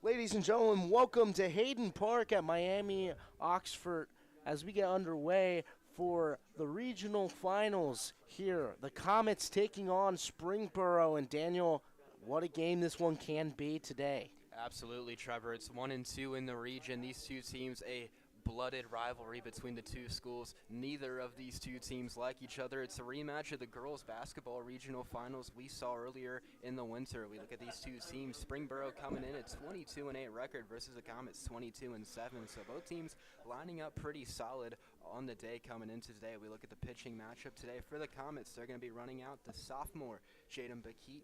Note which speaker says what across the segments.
Speaker 1: Ladies and gentlemen, welcome to Hayden Park at Miami Oxford as we get underway for the regional finals here. The Comets taking on Springboro. And Daniel, what a game this one can be today.
Speaker 2: Absolutely, Trevor. It's 1 and 2 in the region. These two teams, a blooded rivalry between the two schools. Neither of these two teams like each other. It's a rematch of the girls basketball regional finals we saw earlier in the winter. We look at these two teams. Springboro coming in at 22-8 record versus the Comets 22-7. So both teams lining up pretty solid on the day coming into today. We look at the pitching matchup today for the Comets. They're going to be running out the sophomore Jaden Bakit,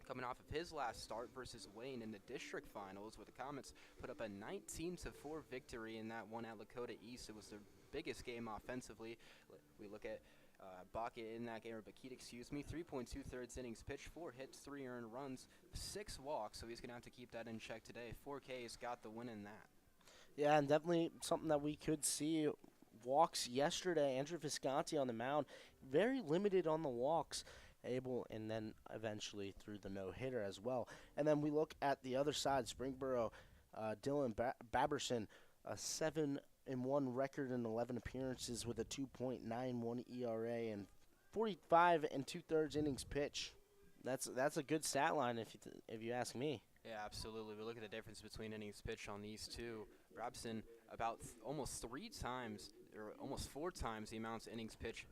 Speaker 2: coming off of his last start versus Wayne in the district finals, where the Comets put up a 19-4 victory in that one at Lakota East. It was their biggest game offensively. We look at Bakit in that game, or Bakit, excuse me, 3.2 innings pitched, 4 hits, 3 earned runs, 6 walks, so he's going to have to keep that in check today. 4Ks got the win in that.
Speaker 1: Yeah, and definitely something that we could see. Walks yesterday, Andrew Visconti on the mound, very limited on the walks, and then eventually threw the no-hitter as well. And then we look at the other side, Springboro, Dylan Baberson, a 7-1 record in 11 appearances with a 2.91 ERA and 45 2/3 innings pitch. That's a good stat line if you ask me.
Speaker 2: Yeah, absolutely. We look at the difference between innings pitched on these two. Robson about almost 3 times, or almost 4 times the amounts of innings pitched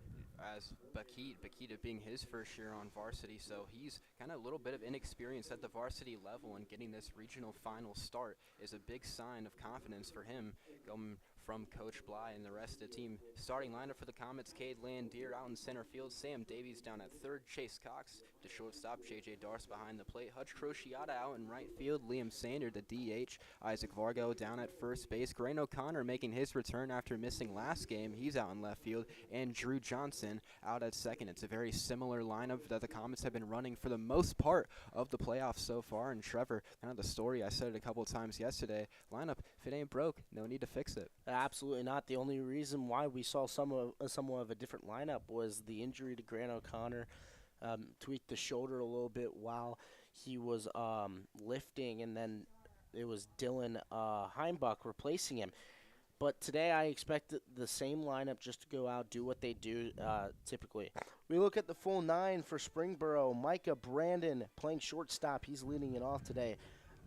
Speaker 2: as Bakit. Bakit being his first year on varsity, so he's kind of a little bit of inexperience at the varsity level, and getting this regional final start is a big sign of confidence for him going from Coach Bly and the rest of the team. Starting lineup for the Comets: Cade Landier out in center field, Sam Davies down at third, Chase Cox to shortstop, J.J. Darce behind the plate, Hutch Crociata out in right field, Liam Sander the DH, Isaac Vargo down at first base, Grant O'Connor making his return after missing last game, he's out in left field, and Drew Johnson out at second. It's a very similar lineup that the Comets have been running for the most part of the playoffs so far. And Trevor, kind of the story, I said it a couple of times yesterday, lineup, if it ain't broke, no need to fix it.
Speaker 1: Absolutely not. The only reason why we saw somewhat of a different lineup was the injury to Grant O'Connor. Tweaked the shoulder a little bit while he was lifting, and then it was Dylan Heimbuch replacing him. But today I expect the same lineup just to go out, do what they do typically. We look at the full 9 for Springboro. Micah Brandon playing shortstop. He's leading it off today.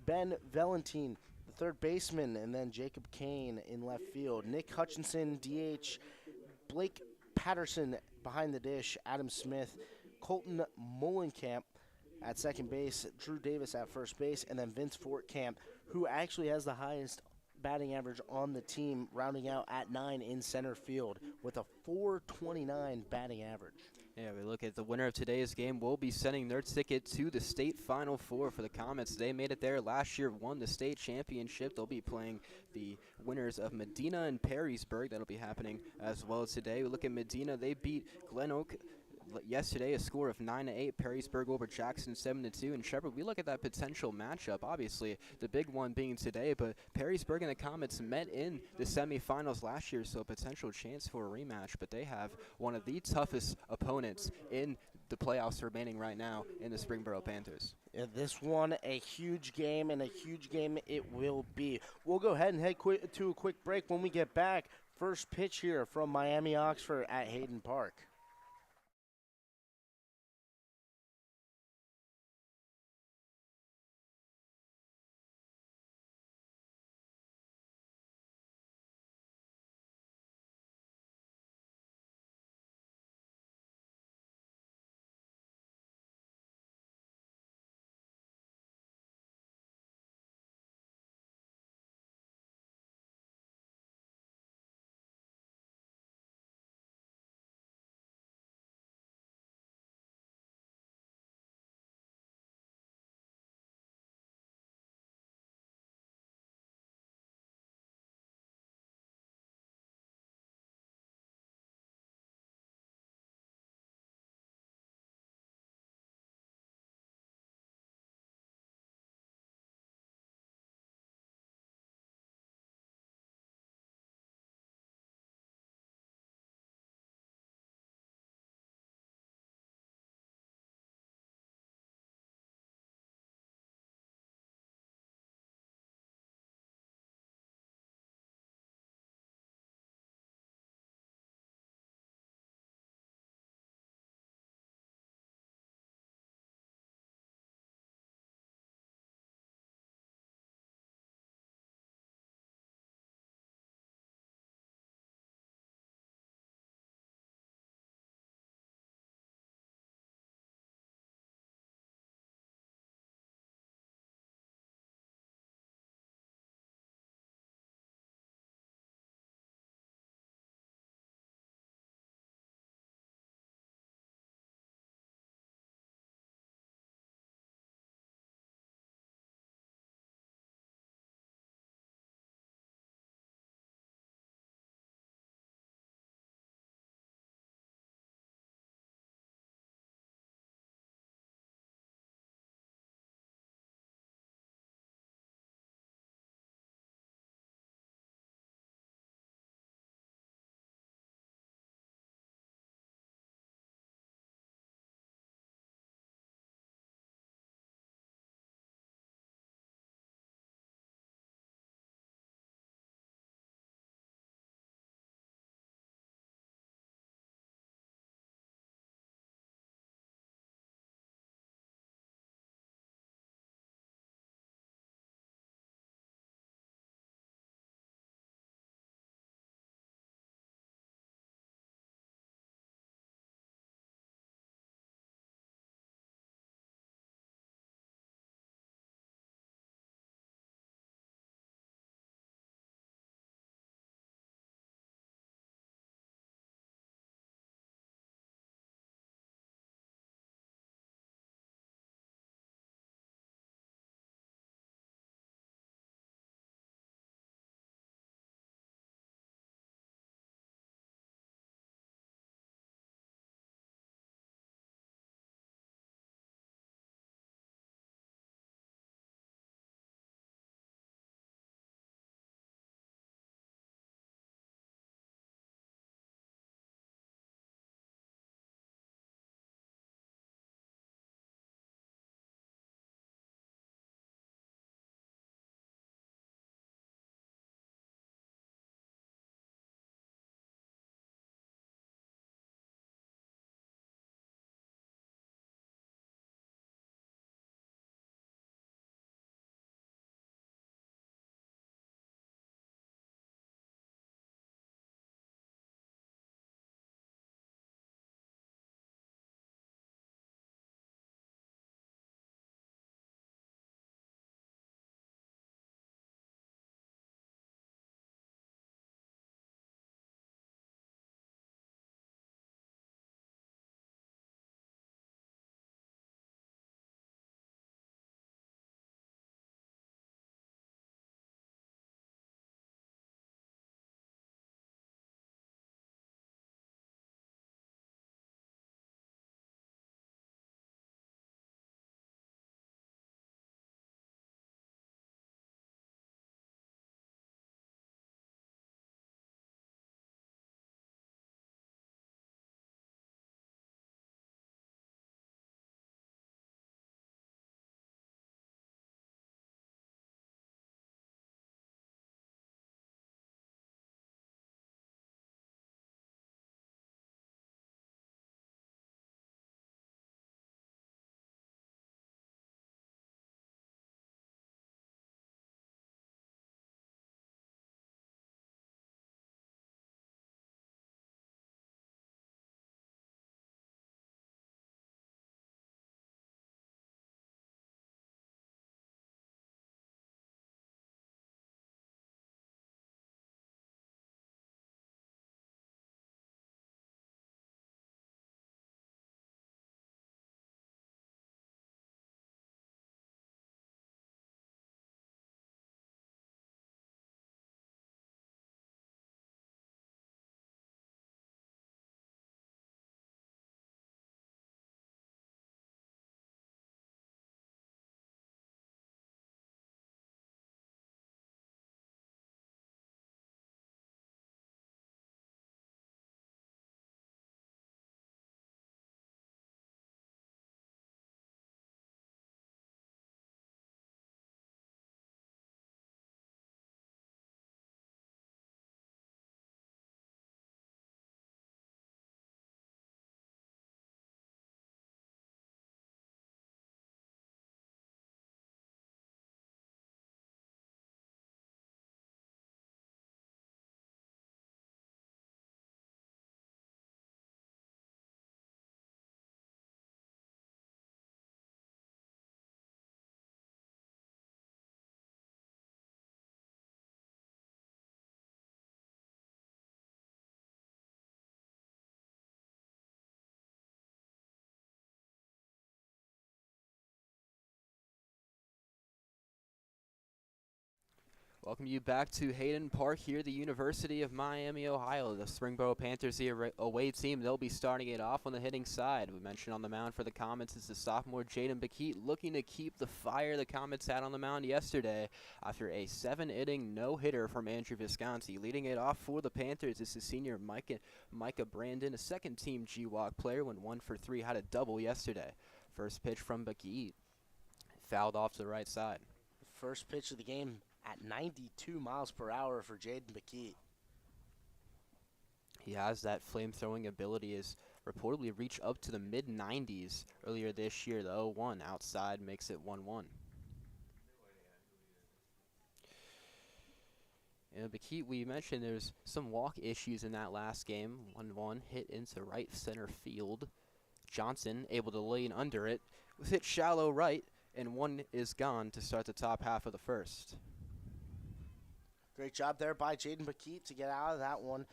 Speaker 1: Ben Valentine, the third baseman, and then Jacob Kane in left field. Nick Hutchinson, DH. Blake Patterson behind the dish. Adam Smith. Colton Mullenkamp at second base. Drew Davis at first base. And then Vince Fortcamp, who actually has the highest batting average on the team, rounding out at 9 in center field with a .429 batting average.
Speaker 2: Yeah, we look at the winner of today's game will be sending their ticket to the state Final Four for the Comets. They made it there last year, won the state championship. They'll be playing the winners of Medina and Perrysburg. That'll be happening as well today. We look at Medina. They beat Glen Oak yesterday, a score of 9-8. Perrysburg over Jackson 7-2. And Shepard, we look at that potential matchup. Obviously, the big one being today, but Perrysburg and the Comets met in the semifinals last year, so a potential chance for a rematch. But they have one of the toughest opponents in the playoffs remaining right now in the Springboro Panthers.
Speaker 1: Yeah, this one a huge game, and a huge game it will be. We'll go ahead and head to a quick break. When we get back, first pitch here from Miami Oxford at Hayden Park.
Speaker 2: Welcome you back to Hayden Park here, the University of Miami, Ohio. The Springboro Panthers, the away team, they'll be starting it off on the hitting side. We mentioned on the mound for the Comets is the sophomore Jaden Bakit, looking to keep the fire the Comets had on the mound yesterday after a 7-inning no-hitter from Andrew Visconti. Leading it off for the Panthers is the senior Micah Brandon, a second-team GWAC player, went 1 for 3, had a double yesterday. First pitch from Bakit, fouled off to the right side.
Speaker 1: First pitch of the game at 92 miles per hour for Jaden Bakit.
Speaker 2: He has that flame-throwing ability, is reportedly reached up to the mid-90s earlier this year. The 0-1 outside makes it 1-1. And Bakit, we mentioned there's some walk issues in that last game. 1-1 hit into right center field. Johnson able to lean under it. Was hit shallow right, and one is gone to start the top half of the first.
Speaker 1: Great job there by Jaden Bakit to get out of that one.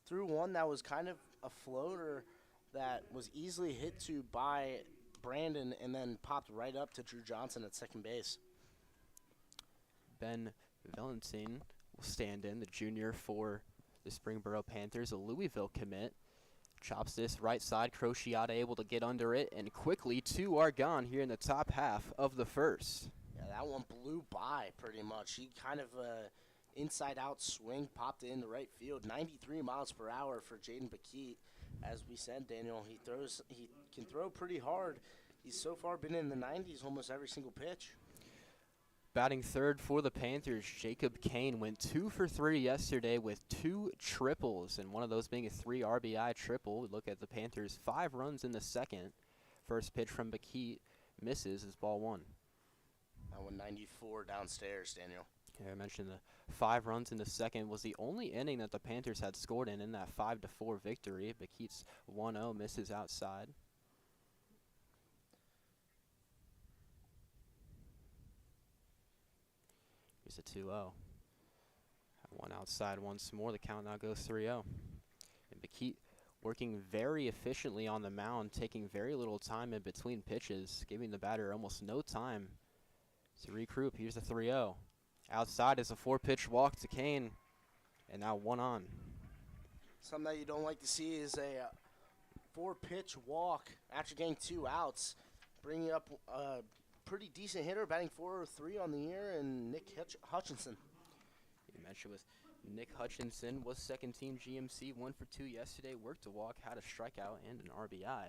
Speaker 1: Threw one that was kind of a floater that was easily hit to by Brandon and then popped right up to Drew Johnson at second base.
Speaker 2: Ben Valentin will stand in, the junior for the Springboro Panthers, a Louisville commit. Chops this right side, Crociata able to get under it, and quickly 2 are gone here in the top half of the first.
Speaker 1: Yeah, that one blew by pretty much. He kind of inside-out swing, popped it into right field. 93 miles per hour for Jaden Bakit. As we said, Daniel, he can throw pretty hard. He's so far been in the 90s almost every single pitch.
Speaker 2: Batting third for the Panthers, Jacob Kane went 2 for 3 yesterday with 2 triples, and one of those being a 3 RBI triple. We look at the Panthers, 5 runs in the second. First pitch from Bakit misses as ball 1.
Speaker 1: That one 94 downstairs, Daniel.
Speaker 2: Yeah, I mentioned the 5 runs in the second was the only inning that the Panthers had scored in that 5-4 victory. Bakit's 1-0 misses outside. Here's a 2-0. One outside once more. The count now goes 3-0. And Bakit working very efficiently on the mound, taking very little time in between pitches, giving the batter almost no time to regroup. Here's the 3-0. Outside is a 4-pitch walk to Kane, and now 1 on.
Speaker 1: Something that you don't like to see is a 4-pitch walk after getting 2 outs, bringing up a pretty decent hitter, batting 403 on the year, and Nick Hutchinson.
Speaker 2: You mentioned with Nick Hutchinson was second-team GMC, 1 for 2 yesterday, worked a walk, had a strikeout, and an RBI.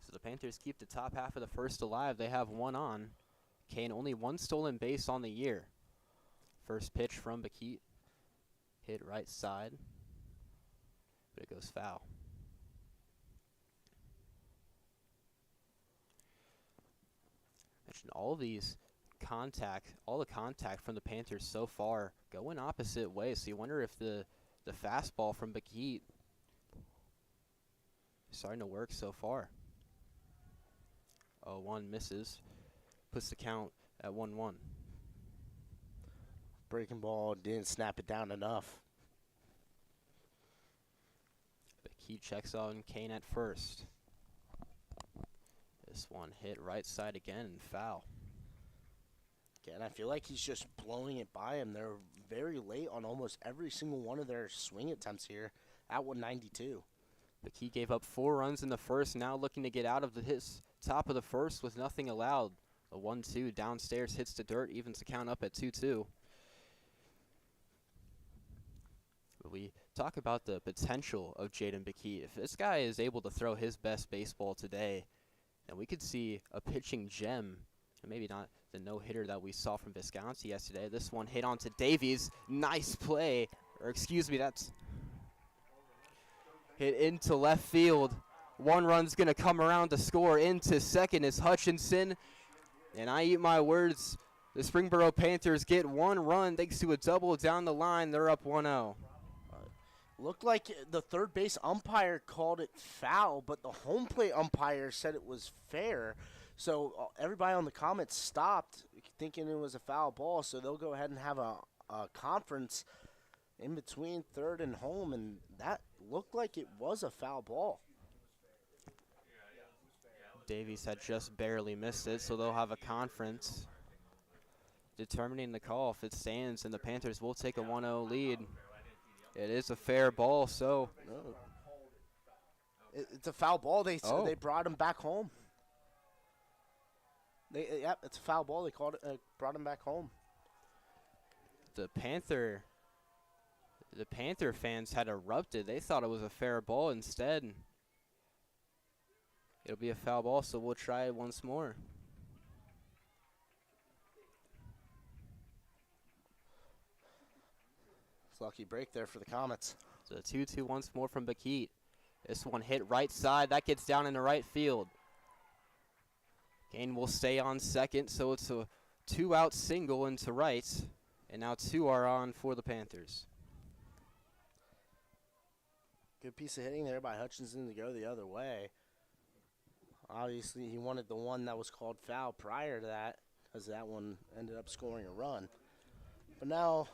Speaker 2: So the Panthers keep the top half of the first alive. They have 1 on. Kane only 1 stolen base on the year. First pitch from Bakit, hit right side, but it goes foul. Mentioned all the contact from the Panthers so far going opposite ways. So you wonder if the fastball from Bakit is starting to work so far. 0-1 misses. Puts the count at 1-1.
Speaker 1: Breaking ball didn't snap it down enough.
Speaker 2: Bakit checks on Kane at first. This one hit right side again and foul.
Speaker 1: Again, I feel like he's just blowing it by him. They're very late on almost every single one of their swing attempts here at 192.
Speaker 2: Bakit gave up 4 runs in the first, now looking to get out of his top of the first with nothing allowed. A 1-2 downstairs hits the dirt, evens the count up at 2-2. We talk about the potential of Jaden Bakit. If this guy is able to throw his best baseball today, then we could see a pitching gem. And maybe not the no-hitter that we saw from Visconti yesterday. This one hit onto Davies. Nice play. Or excuse me, that's hit into left field. 1 run's going to come around to score. Into second is Hutchinson. And I eat my words. The Springboro Panthers get 1 run thanks to a double down the line. They're up 1-0.
Speaker 1: Looked like the third base umpire called it foul, but the home plate umpire said it was fair. So everybody on the comments stopped thinking it was a foul ball. So they'll go ahead and have a conference in between third and home, and that looked like it was a foul ball.
Speaker 2: Davies had just barely missed it, so they'll have a conference. determining the call. If it stands, and the Panthers will take a 1-0 lead. It is a fair ball, so.
Speaker 1: No. It's a foul ball. They brought him back home. Yep, it's a foul ball. They called it, brought him back home.
Speaker 2: The Panther fans had erupted. They thought it was a fair ball. Instead, it'll be a foul ball, so we'll try it once more.
Speaker 1: It's a lucky break there for the Comets.
Speaker 2: So 2-2 once more from Bakit. This one hit right side. That gets down into right field. Kane will stay on second, so it's a 2-out single into right. And now 2 are on for the Panthers.
Speaker 1: Good piece of hitting there by Hutchinson to go the other way. Obviously, he wanted the one that was called foul prior to that, because that one ended up scoring a run. But now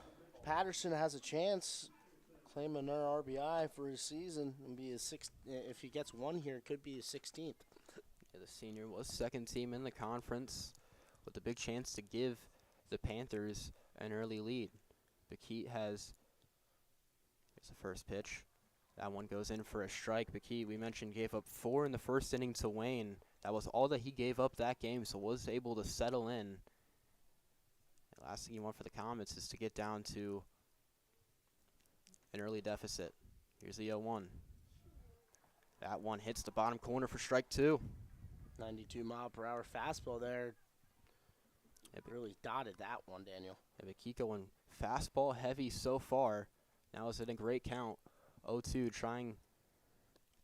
Speaker 1: Patterson has a chance, claim another RBI for his season, and be his sixth. If he gets one here, it could be his 16th.
Speaker 2: Yeah, the senior was second team in the conference with a big chance to give the Panthers an early lead. Bakit here's the first pitch. That one goes in for a strike. Bakit, we mentioned, gave up 4 in the first inning to Wayne. That was all that he gave up that game, so was able to settle in. The last thing you want for the Comets is to get down to an early deficit. Here's the 0-1. That one hits the bottom corner for strike 2.
Speaker 1: 92-mile-per-hour fastball there. It really dotted that one, Daniel.
Speaker 2: Yeah, Bakit going fastball heavy so far. Now is it a great count. 0-2, trying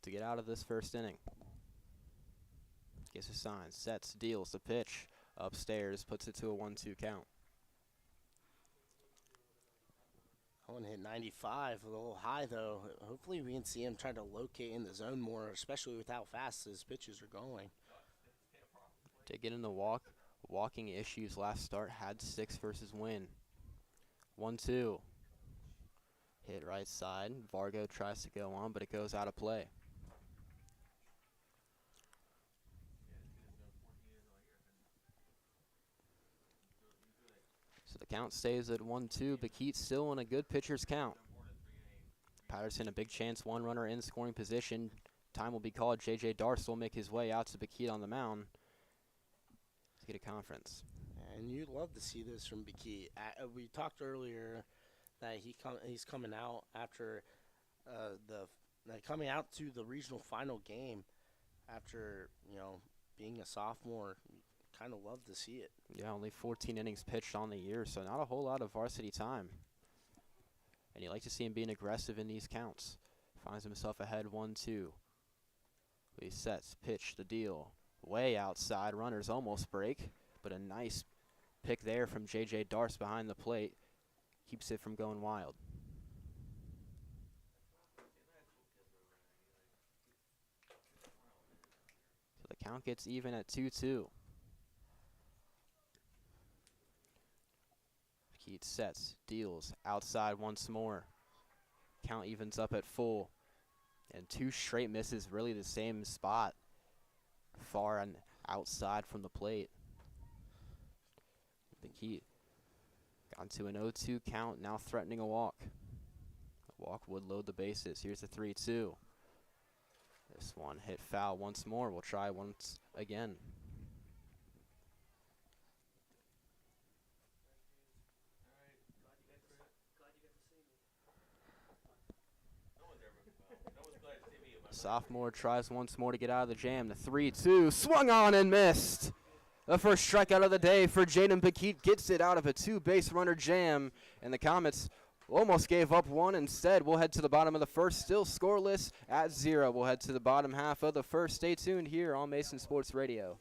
Speaker 2: to get out of this first inning. Gives a sign, sets, deals the pitch upstairs, puts it to a 1-2 count.
Speaker 1: I want to hit 95, a little high though. Hopefully we can see him trying to locate in the zone more, especially with how fast his pitches are going.
Speaker 2: Did get in the walking issues last start, had 6 versus Win. 1-2. Hit right side. Vargo tries to go on, but it goes out of play. So the count stays at 1-2. Bakit still in a good pitcher's count. Patterson a big chance, 1 runner in scoring position. Time will be called. J.J. Darce will make his way out to Bakit on the mound to get a conference.
Speaker 1: And you'd love to see this from Bakit. We talked earlier that he's coming out after coming out to the regional final game after being a sophomore. Kind of love to see it.
Speaker 2: Yeah, only 14 innings pitched on the year, so not a whole lot of varsity time. And you like to see him being aggressive in these counts. Finds himself ahead 1-2. He sets, pitch, the deal. Way outside, runners almost break, but a nice pick there from J.J. Darce behind the plate. Keeps it from going wild. So the count gets even at 2-2. Keats sets, deals, outside once more. Count evens up at full. And 2 straight misses, really the same spot. Far and outside from the plate. Keat gone to an 0-2 count, now threatening a walk. A walk would load the bases. Here's the 3-2. This one hit foul once more. We'll try once again. Sophomore tries once more to get out of the jam. The 3-2 swung on and missed. The first strikeout of the day for Jaden Bakit gets it out of a 2-base runner jam, and the Comets almost gave up one. Instead, we'll head to the bottom of the first, still scoreless at 0. We'll head to the bottom half of the first. Stay tuned here on Mason Sports Radio.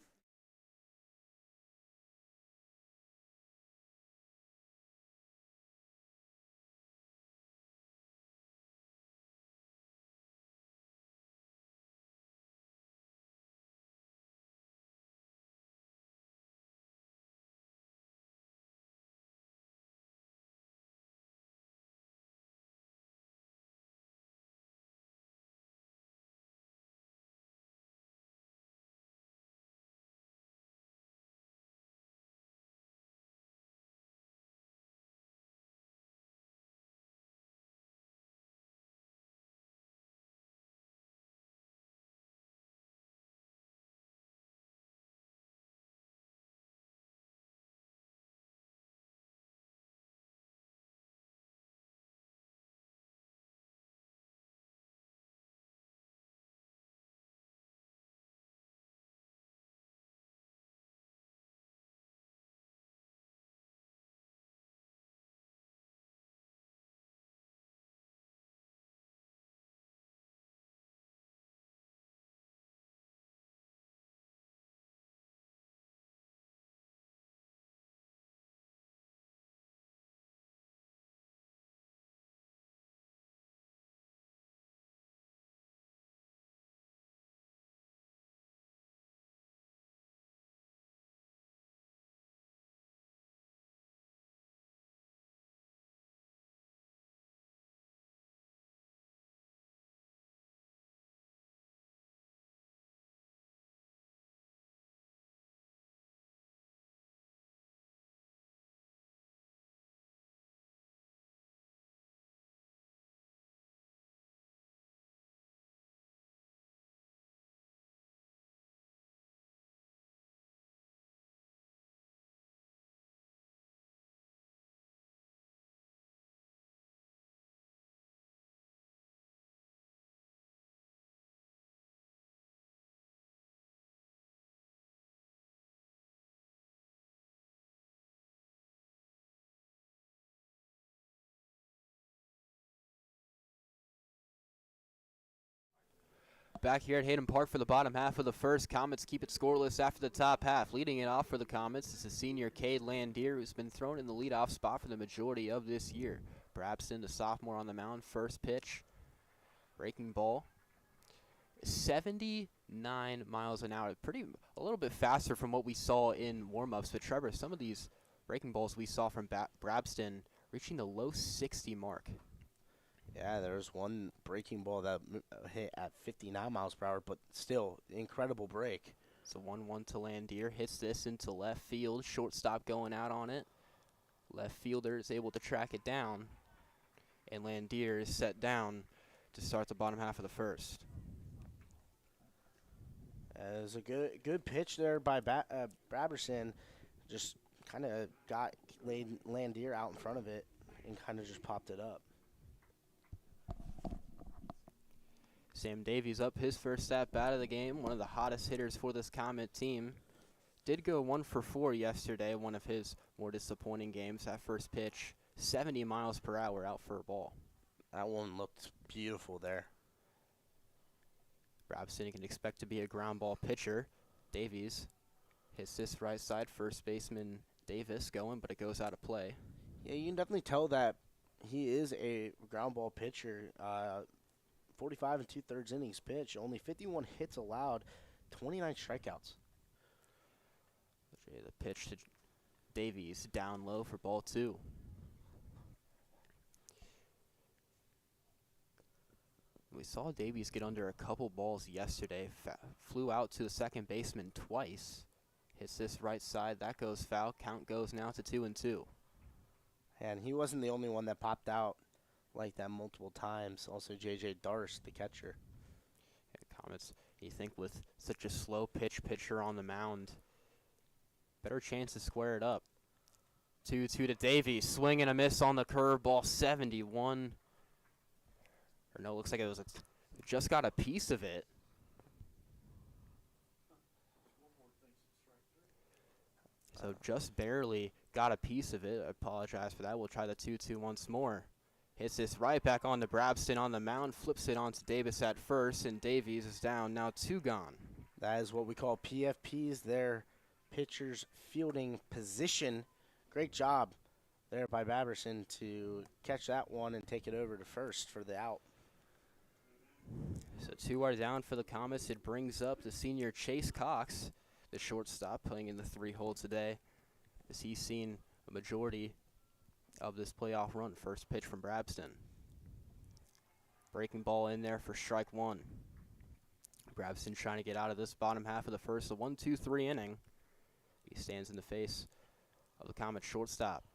Speaker 2: back here at Hayden Park for the bottom half of the first. Comets keep it scoreless after the top half. Leading it off for the Comets is the senior Cade Landier, who's been thrown in the leadoff spot for the majority of this year. Brabston, the sophomore on the mound, first pitch. Breaking ball. 79 miles an hour. A little bit faster from what we saw in warm-ups. But Trevor, some of these breaking balls we saw from Brabston reaching the low 60 mark.
Speaker 1: Yeah, there's one breaking ball that hit at 59 miles per hour, but still, incredible break.
Speaker 2: So 1-1 to Landier. Hits this into left field. Shortstop going out on it. Left fielder is able to track it down. And Landier is set down to start the bottom half of the first.
Speaker 1: It was a good pitch there by Braberson. Just kind of got Landier out in front of it and kind of just popped it up.
Speaker 2: Sam Davies up his first at-bat of the game, one of the hottest hitters for this Comet team. Did go 1 for 4 yesterday, one of his more disappointing games. That first pitch, 70 miles per hour out for a ball.
Speaker 1: That one looked beautiful there.
Speaker 2: Brabston can expect to be a ground ball pitcher. Davies hits this right side, first baseman Davis going, but it goes out of play.
Speaker 1: Yeah, you can definitely tell that he is a ground ball pitcher. 45 and 2/3 innings pitch, only 51 hits allowed, 29 strikeouts.
Speaker 2: The pitch to Davies down low for ball 2. We saw Davies get under a couple balls yesterday. Flew out to the second baseman twice. Hits this right side. That goes foul. Count goes now to 2-2.
Speaker 1: And he wasn't the only one that popped out like that multiple times. Also, J.J. Darst, the catcher.
Speaker 2: Yeah, Comets, you think with such a slow pitch pitcher on the mound, better chance to square it up. 2-2 to Davies. Swing and a miss on the curveball. 71. Or no, looks like it was just got a piece of it. So just barely got a piece of it. I apologize for that. We'll try the 2-2 once more. Hits this right back on to Brabston on the mound. Flips it on to Davis at first, and Davies is down. Now 2 gone.
Speaker 1: That is what we call PFPs, their pitcher's fielding position. Great job there by Baberson to catch that one and take it over to first for the out.
Speaker 2: So 2 are down for the Comets. It brings up the senior Chase Cox, the shortstop, playing in the 3-hole today, as he's seen a majority of this playoff run. First pitch from Brabston. Breaking ball in there for strike 1. Brabston trying to get out of this bottom half of the first. A 1-2-3 inning. He stands in the face of the Comet shortstop.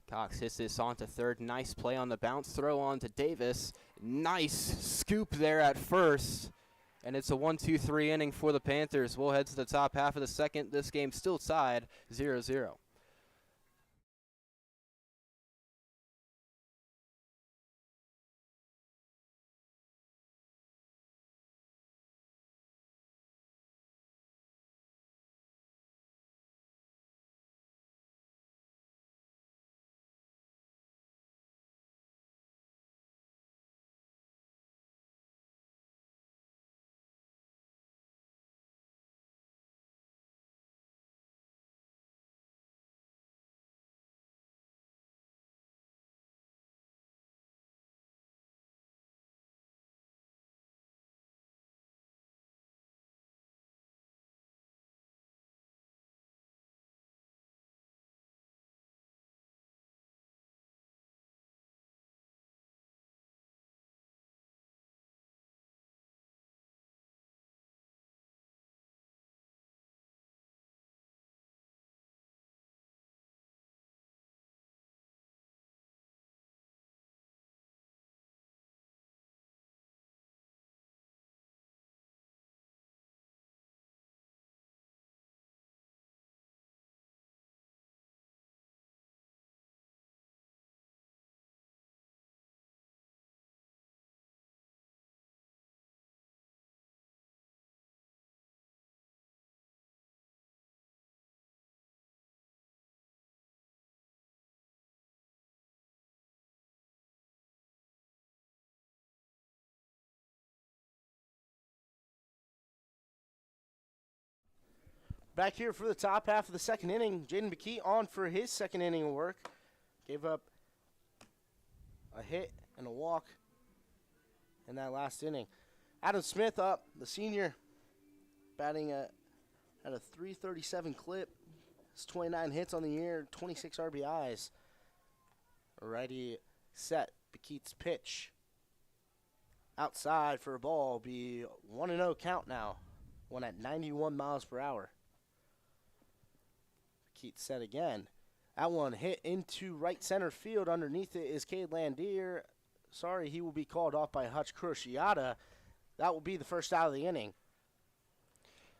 Speaker 2: Cox hits this on to third. Nice play on the bounce throw on to Davis. Nice scoop there at first. And it's a 1-2-3 inning for the Panthers. We'll head to the top half of the second. This game still tied 0-0.
Speaker 1: Back here for the top half of the second inning. Jaden McKee on for his second inning of work. Gave up a hit and a walk in that last inning. Adam Smith up, the senior, batting at a .337 clip. It's 29 hits on the year, 26 RBIs. Alrighty, set. McKee's pitch. Outside for a ball. Be 1-0 count now. One at 91 miles per hour. McKee set again. That one hit into right center field. Underneath it is Cade Landier. Sorry, he will be called off by Hutch Cruciata. That will be the first out of the inning.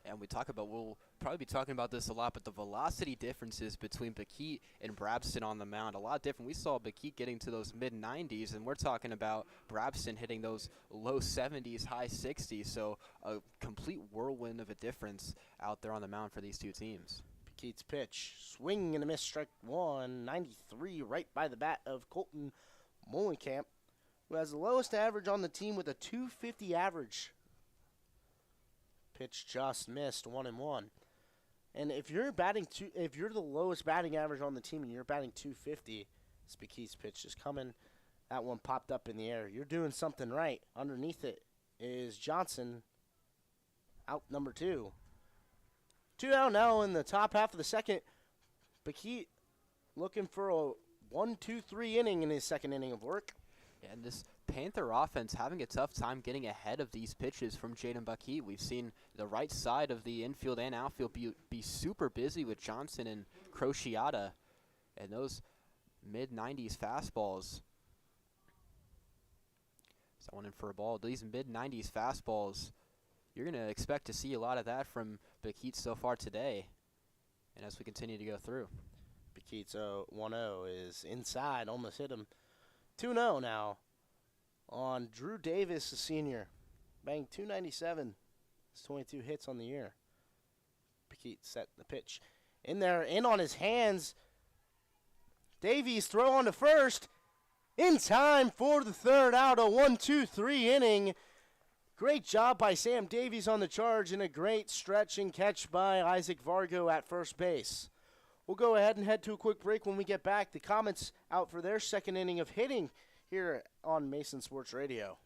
Speaker 2: And we'll probably be talking about this a lot, but the velocity differences between Bakit and Brabston on the mound, a lot different. We saw Bakit getting to those mid-90s, and we're talking about Brabston hitting those low 70s, high 60s, so a complete whirlwind of a difference out there on the mound for these two teams.
Speaker 1: Bakit's pitch, swing and a miss, strike one, 93 right by the bat of Colton Molenkamp, who has the lowest average on the team with a .250 average. Pitch just missed, 1-1. And if you're the lowest batting average on the team and you're batting .250, Bakit's pitch is coming. That one popped up in the air. You're doing something right. Underneath it is Johnson, out number 2. 2 out now in the top half of the second. Bakit looking for a 1-2-3 inning in his second inning of work.
Speaker 2: And this Panther offense having a tough time getting ahead of these pitches from Jaden Bakit. We've seen the right side of the infield and outfield be super busy with Johnson and Cruciata. And those mid-90s fastballs. Is that one in for a ball? These mid-90s fastballs, you're going to expect to see a lot of that from Bakit so far today. And as we continue to go through.
Speaker 1: Bakit's 1-0 is inside, almost hit him. 2-0 now on Drew Davis, the senior. Banged .297. It's 22 hits on the year. Bakit set the pitch. In there, in on his hands. Davies throw on to first. In time for the third out, a 1-2-3 inning. Great job by Sam Davies on the charge and a great stretch and catch by Isaac Vargo at first base. We'll go ahead and head to a quick break. When we get back, the Comets out for their second inning of hitting here on Mason Sports Radio.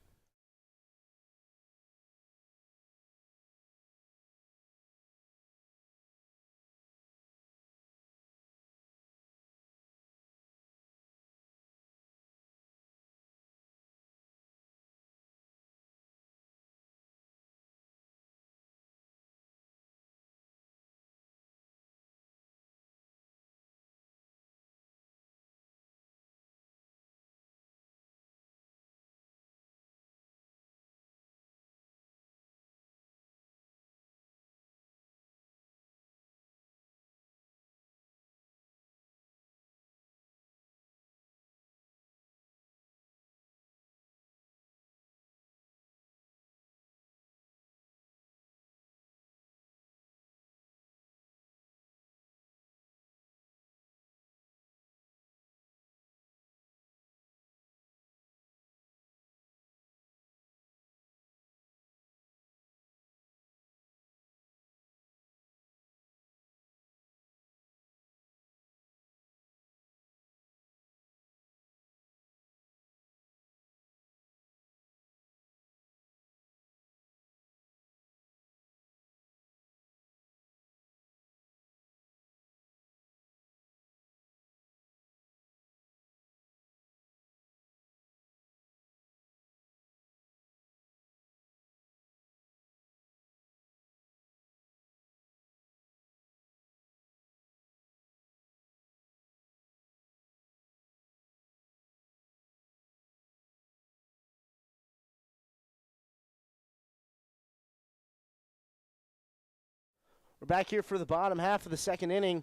Speaker 1: We're back here for the bottom half of the second inning.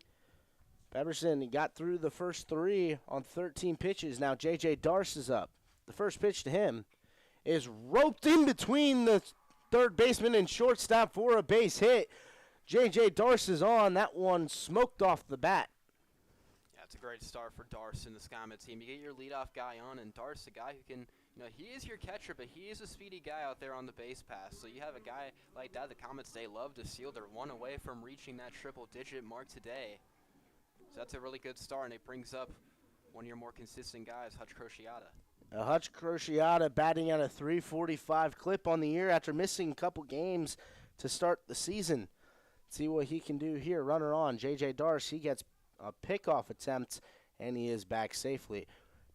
Speaker 1: Pepperson got through the first 3 on 13 pitches. Now J.J. Darce is up. The first pitch to him is roped in between the third baseman and shortstop for a base hit. J.J. Darce is on. That one smoked off the bat.
Speaker 2: Yeah, it's a great start for Darce and the Skymet team. You get your leadoff guy on, and Darce, a guy who can, No, he is your catcher, but he is a speedy guy out there on the base pass. So you have a guy like that. The Comets, they love to seal. They're one away from reaching that triple-digit mark today. So that's a really good start, and it brings up one of your more consistent guys, Hutch Crociata.
Speaker 1: Hutch Crociata batting at a 345 clip on the year after missing a couple games to start the season. See what he can do here. Runner on. J.J. Darce, he gets a pickoff attempt, and he is back safely.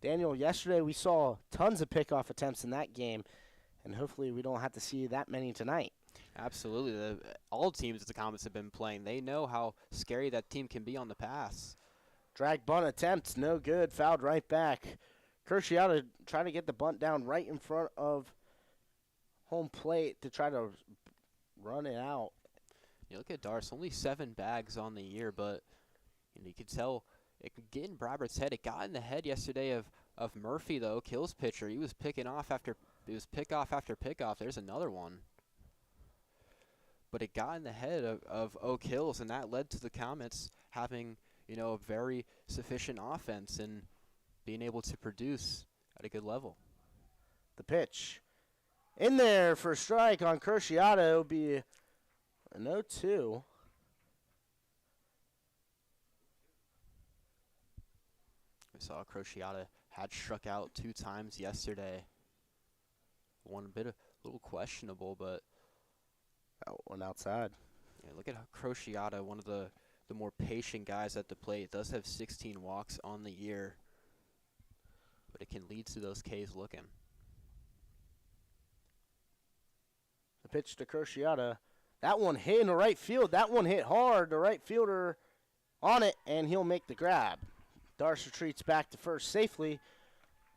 Speaker 1: Daniel, yesterday we saw tons of pickoff attempts in that game, and hopefully we don't have to see that many tonight.
Speaker 2: Absolutely. All teams that the Comets have been playing, they know how scary that team can be on the pass.
Speaker 1: Drag bunt attempt, no good, fouled right back. Crociata trying to get the bunt down right in front of home plate to try to run it out.
Speaker 2: You look at Darce, only 7 bags on the year, but you could tell it could get in Brabert's head. It got in the head yesterday of Murphy, though, Kills pitcher. He was pickoff after pickoff. There's another one. But it got in the head of Oak Hills, and that led to the Comets having, a very sufficient offense and being able to produce at a good level.
Speaker 1: The pitch. In there for a strike on Crociata. It'll be an 0-2.
Speaker 2: We saw Crociata had struck out 2 times yesterday. One a little questionable, but
Speaker 1: That one outside.
Speaker 2: yeah, look at Crociata, one of the more patient guys at the plate. Does have 16 walks on the year, but it can lead to those Ks looking.
Speaker 1: The pitch to Crociata. That one hit in the right field. That one hit hard. The right fielder on it, and he'll make the grab. Darce retreats back to first safely.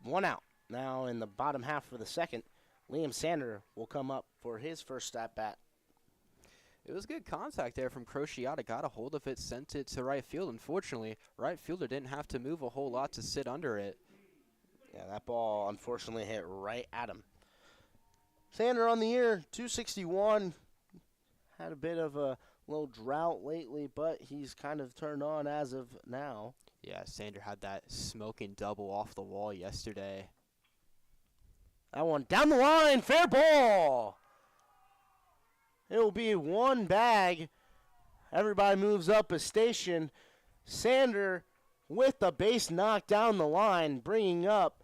Speaker 1: 1 out. Now in the bottom half of the second, Liam Sander will come up for his first at-bat.
Speaker 2: It was good contact there from Crociata. Got a hold of it, sent it to right field. Unfortunately, right fielder didn't have to move a whole lot to sit under it.
Speaker 1: Yeah, that ball unfortunately hit right at him. Sander on the year, 261. Had a bit of a little drought lately, but he's kind of turned on as of now.
Speaker 2: Yeah, Sander had that smoking double off the wall yesterday.
Speaker 1: That one down the line, fair ball. It will be 1 bag. Everybody moves up a station. Sander with the base knock down the line, bringing up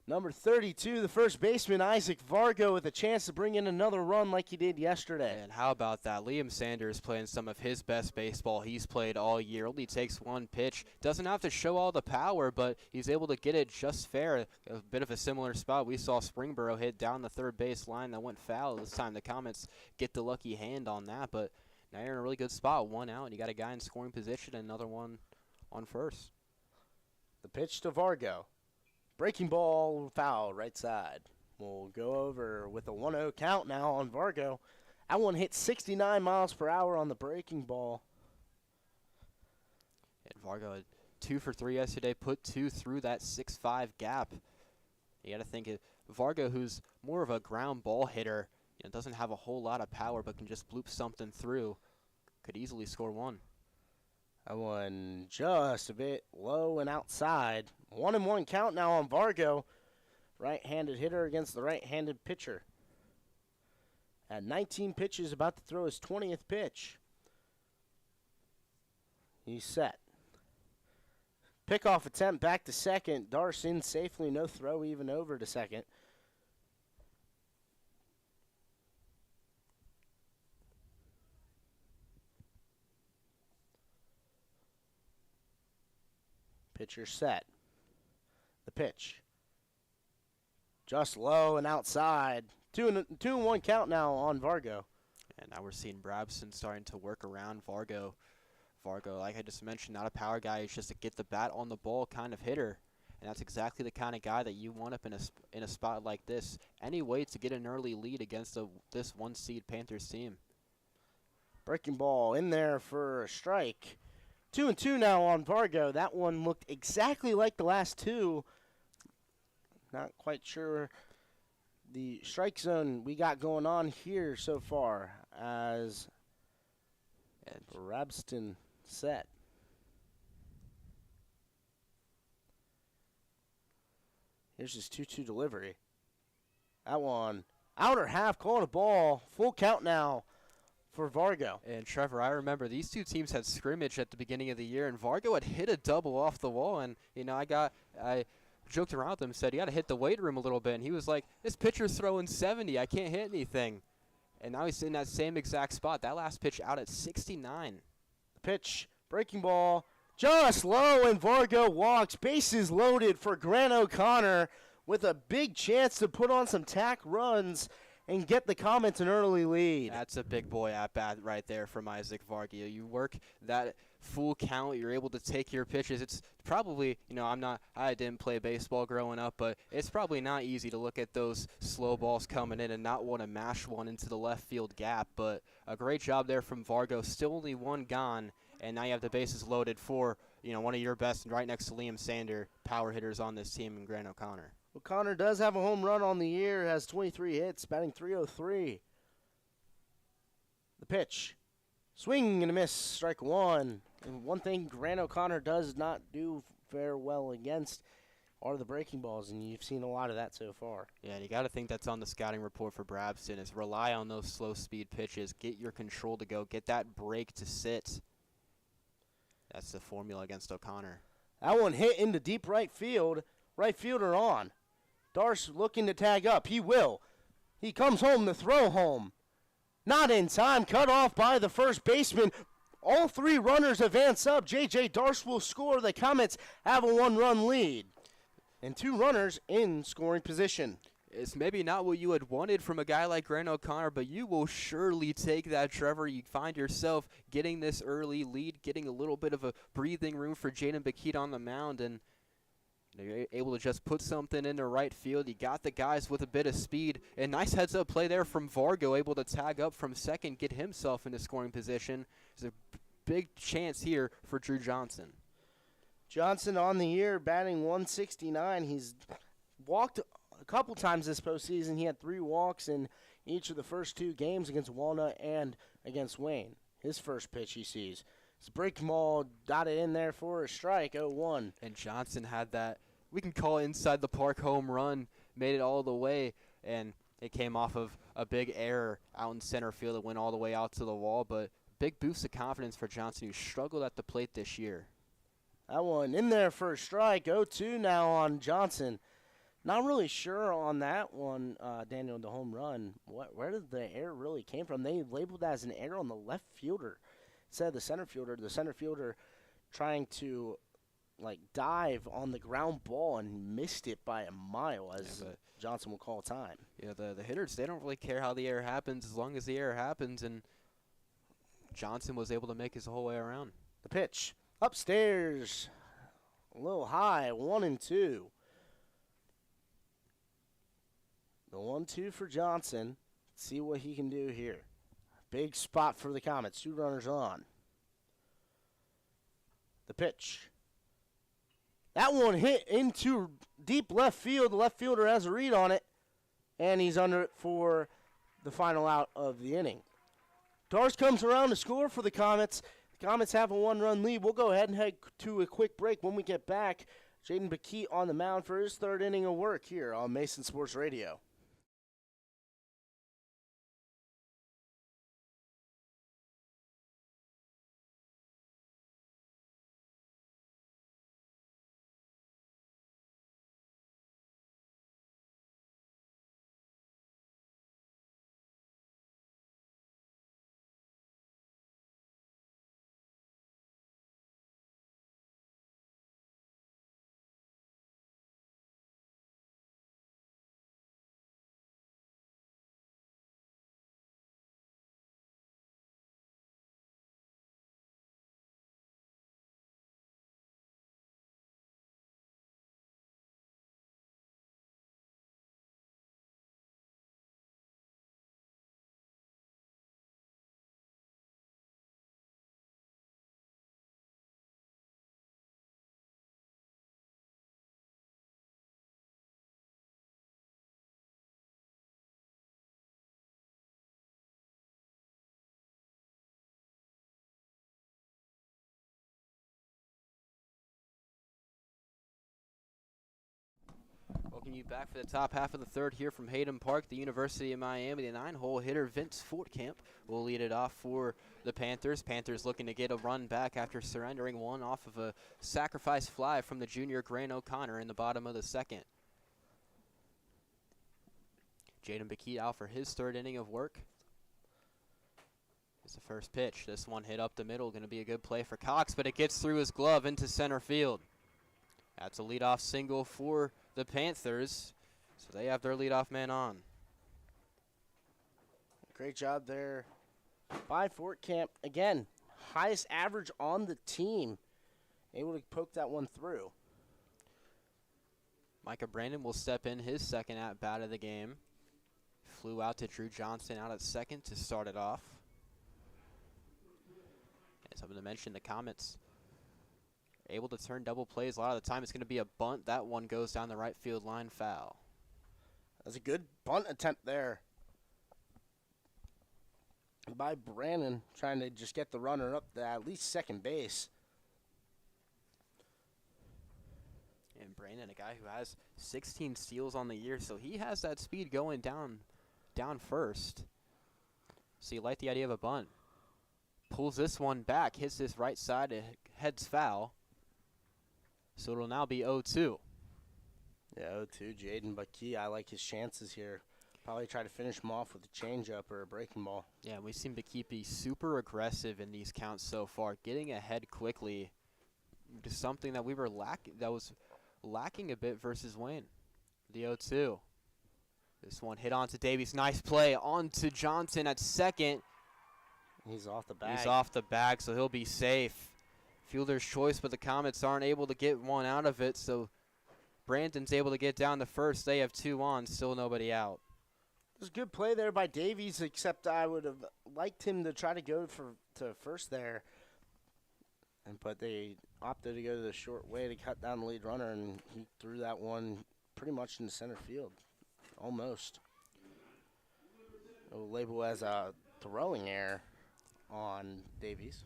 Speaker 1: number 32, the first baseman, Isaac Vargo, with a chance to bring in another run like he did yesterday.
Speaker 2: And how about that? Liam Sanders playing some of his best baseball he's played all year. Only takes 1 pitch. Doesn't have to show all the power, but he's able to get it just fair. A bit of a similar spot. We saw Springboro hit down the third base line that went foul. This time the Comets get the lucky hand on that, but now you're in a really good spot. 1 out, and you got a guy in scoring position and another one on first.
Speaker 1: The pitch to Vargo. Breaking ball, foul, right side. We'll go over with a 1-0 count now on Vargo. That one hit 69 miles per hour on the breaking ball.
Speaker 2: And Vargo had 2 for 3 yesterday, put 2 through that 6'5" gap. You got to think Vargo, who's more of a ground ball hitter, doesn't have a whole lot of power, but can just bloop something through, could easily score 1.
Speaker 1: That one just a bit low and outside. 1-1 count now on Vargo. Right-handed hitter against the right-handed pitcher. At 19 pitches, about to throw his 20th pitch. He's set. Pickoff attempt back to second. Darce in safely, no throw even over to second. Pitcher set. The pitch. Just low and outside. 2-1 count now on Vargo.
Speaker 2: And now we're seeing Brabson starting to work around Vargo. Vargo, like I just mentioned, not a power guy. He's just a get the bat on the ball kind of hitter. And that's exactly the kind of guy that you want up in a spot like this. Any way to get an early lead against this 1-seed Panthers team.
Speaker 1: Breaking ball in there for a strike. 2-2 now on Vargo. That one looked exactly like the last 2. Not quite sure the strike zone we got going on here so far as Rabston set. Here's his 2-2 delivery. That one. Outer half calling a ball. Full count now for Vargo.
Speaker 2: And Trevor, I remember these two teams had scrimmage at the beginning of the year, and Vargo had hit a double off the wall. And, you know, I joked around with him, said, you got to hit the weight room a little bit. And he was like, this pitcher's throwing 70. I can't hit anything. And now he's in that same exact spot. That last pitch out at 69.
Speaker 1: The pitch, breaking ball, just low, and Vargo walks. Bases loaded for Grant O'Connor with a big chance to put on some tack runs and get the Comets an early lead.
Speaker 2: That's a big boy at bat right there from Isaac Vargo. You work that full count, you're able to take your pitches. It's probably, you know, I didn't play baseball growing up, but it's probably not easy to look at those slow balls coming in and not want to mash one into the left field gap. But a great job there from Vargo. Still only one gone, and now you have the bases loaded for, you know, one of your best, right next to Liam Sander, power hitters on this team, and Grant O'Connor.
Speaker 1: O'Connor does have a home run on the year, has 23 hits, batting .303. The pitch. Swing and a miss, strike one. And one thing Grant O'Connor does not do very well against are the breaking balls, and you've seen a lot of that so far.
Speaker 2: Yeah, and you got to think that's on the scouting report for Brabston is rely on those slow speed pitches, get your control to go, get that break to sit. That's the formula against O'Connor.
Speaker 1: That one hit into deep right field. Right fielder on. Darce looking to tag up. He will. He comes home to throw home. Not in time. Cut off by the first baseman. All three runners advance up. J.J. Darce will score. The Comets have a one-run lead. And two runners in scoring position.
Speaker 2: It's maybe not what you had wanted from a guy like Grant O'Connor, but you will surely take that, Trevor. You find yourself getting this early lead, getting a little bit of a breathing room for Jaden Bakita on the mound, and you're able to just put something into right field. You got the guys with a bit of speed. And nice heads-up play there from Vargo, able to tag up from second, get himself into scoring position. There's a big chance here for Drew Johnson.
Speaker 1: Johnson on the year, batting .169. He's walked a couple times this postseason. He had 3 walks in each of the first 2 games against Walnut and against Wayne. His first pitch he sees. His breaking ball dotted in there for a strike, 0-1.
Speaker 2: And Johnson had that, we can call it inside the park home run, made it all the way, and it came off of a big error out in center field. It went all the way out to the wall, but big boost of confidence for Johnson, who struggled at the plate this year.
Speaker 1: That one in there for a strike, 0-2 now on Johnson. Not really sure on that one, Daniel, the home run. Where did the error really came from? They labeled that as an error on the left fielder. Said the center fielder trying to dive on the ground ball and missed it by a mile, as Johnson will call time.
Speaker 2: Yeah, the hitters, they don't really care how the error happens as long as the error happens, and Johnson was able to make his whole way around.
Speaker 1: The pitch upstairs, a little high, 1-2. The 1-2 for Johnson. Let's see what he can do here. Big spot for the Comets. 2 runners on. The pitch. That one hit into deep left field. The left fielder has a read on it, and he's under it for the final out of the inning. Darce comes around to score for the Comets. The Comets have a 1-run lead. We'll go ahead and head to a quick break. When we get back, Jaden Bakita on the mound for his 3rd inning of work here on Mason Sports Radio.
Speaker 2: welcome you back for the top half of the third here from Hayden Park, the University of Miami. The 9-hole hitter Vince Fortcamp will lead it off for the Panthers. Panthers looking to get a run back after surrendering one off of a sacrifice fly from the junior Grant O'Connor in the bottom of the second. Jaden Bakit out for his third inning of work. It's the first pitch. This one hit up the middle, going to be a good play for Cox, but it gets through his glove into center field. That's a leadoff single for the Panthers, so they have their leadoff man on.
Speaker 1: Great job there by Fortcamp. Again, highest average on the team. Able to poke that one through.
Speaker 2: Micah Brandon will step in his second at-bat of the game. Flew out to Drew Johnson out at second to start it off. And something to mention, the Comets able to turn double plays. A lot of the time it's going to be a bunt. That one goes down the right field line, foul.
Speaker 1: That's a good bunt attempt there by Brandon, trying to just get the runner up to at least second base.
Speaker 2: And Brandon, a guy who has 16 steals on the year, so he has that speed going down first. So you like the idea of a bunt. Pulls this one back, hits this right side, it heads foul. So it'll now be 0-2.
Speaker 1: Yeah, 0-2, Jaden Bakit. I like his chances here. Probably try to finish him off with a changeup or a breaking ball.
Speaker 2: Yeah, we seem to keep be super aggressive in these counts so far, getting ahead quickly. Just something that we were was lacking a bit versus Wayne. The 0-2. This one hit onto Davies. Nice play onto Johnson at second.
Speaker 1: He's off the bag.
Speaker 2: He's off the bag, so he'll be safe. Fielder's choice, but the Comets aren't able to get one out of it, so Brandon's able to get down to first. They have two on, still nobody out.
Speaker 1: It was a good play there by Davies, except I would have liked him to try to go to first there. But they opted to go to the short way to cut down the lead runner, and he threw that one pretty much into center field, almost. It'll label as a throwing error on Davies.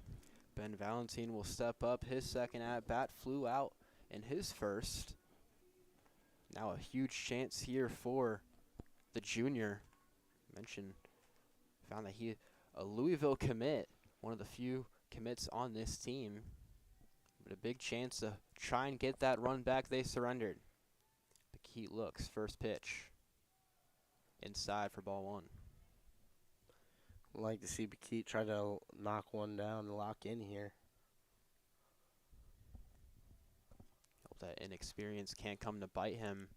Speaker 2: Ben Valentine will step up. His second at-bat flew out in his first. Now a huge chance here for the junior. Found that he a Louisville commit, one of the few commits on this team. But a big chance to try and get that run back they surrendered. Bakit looks, first pitch. Inside for ball one.
Speaker 1: I'd like to see Bakit try to knock one down and lock in here.
Speaker 2: Hope that inexperience can't come to bite him.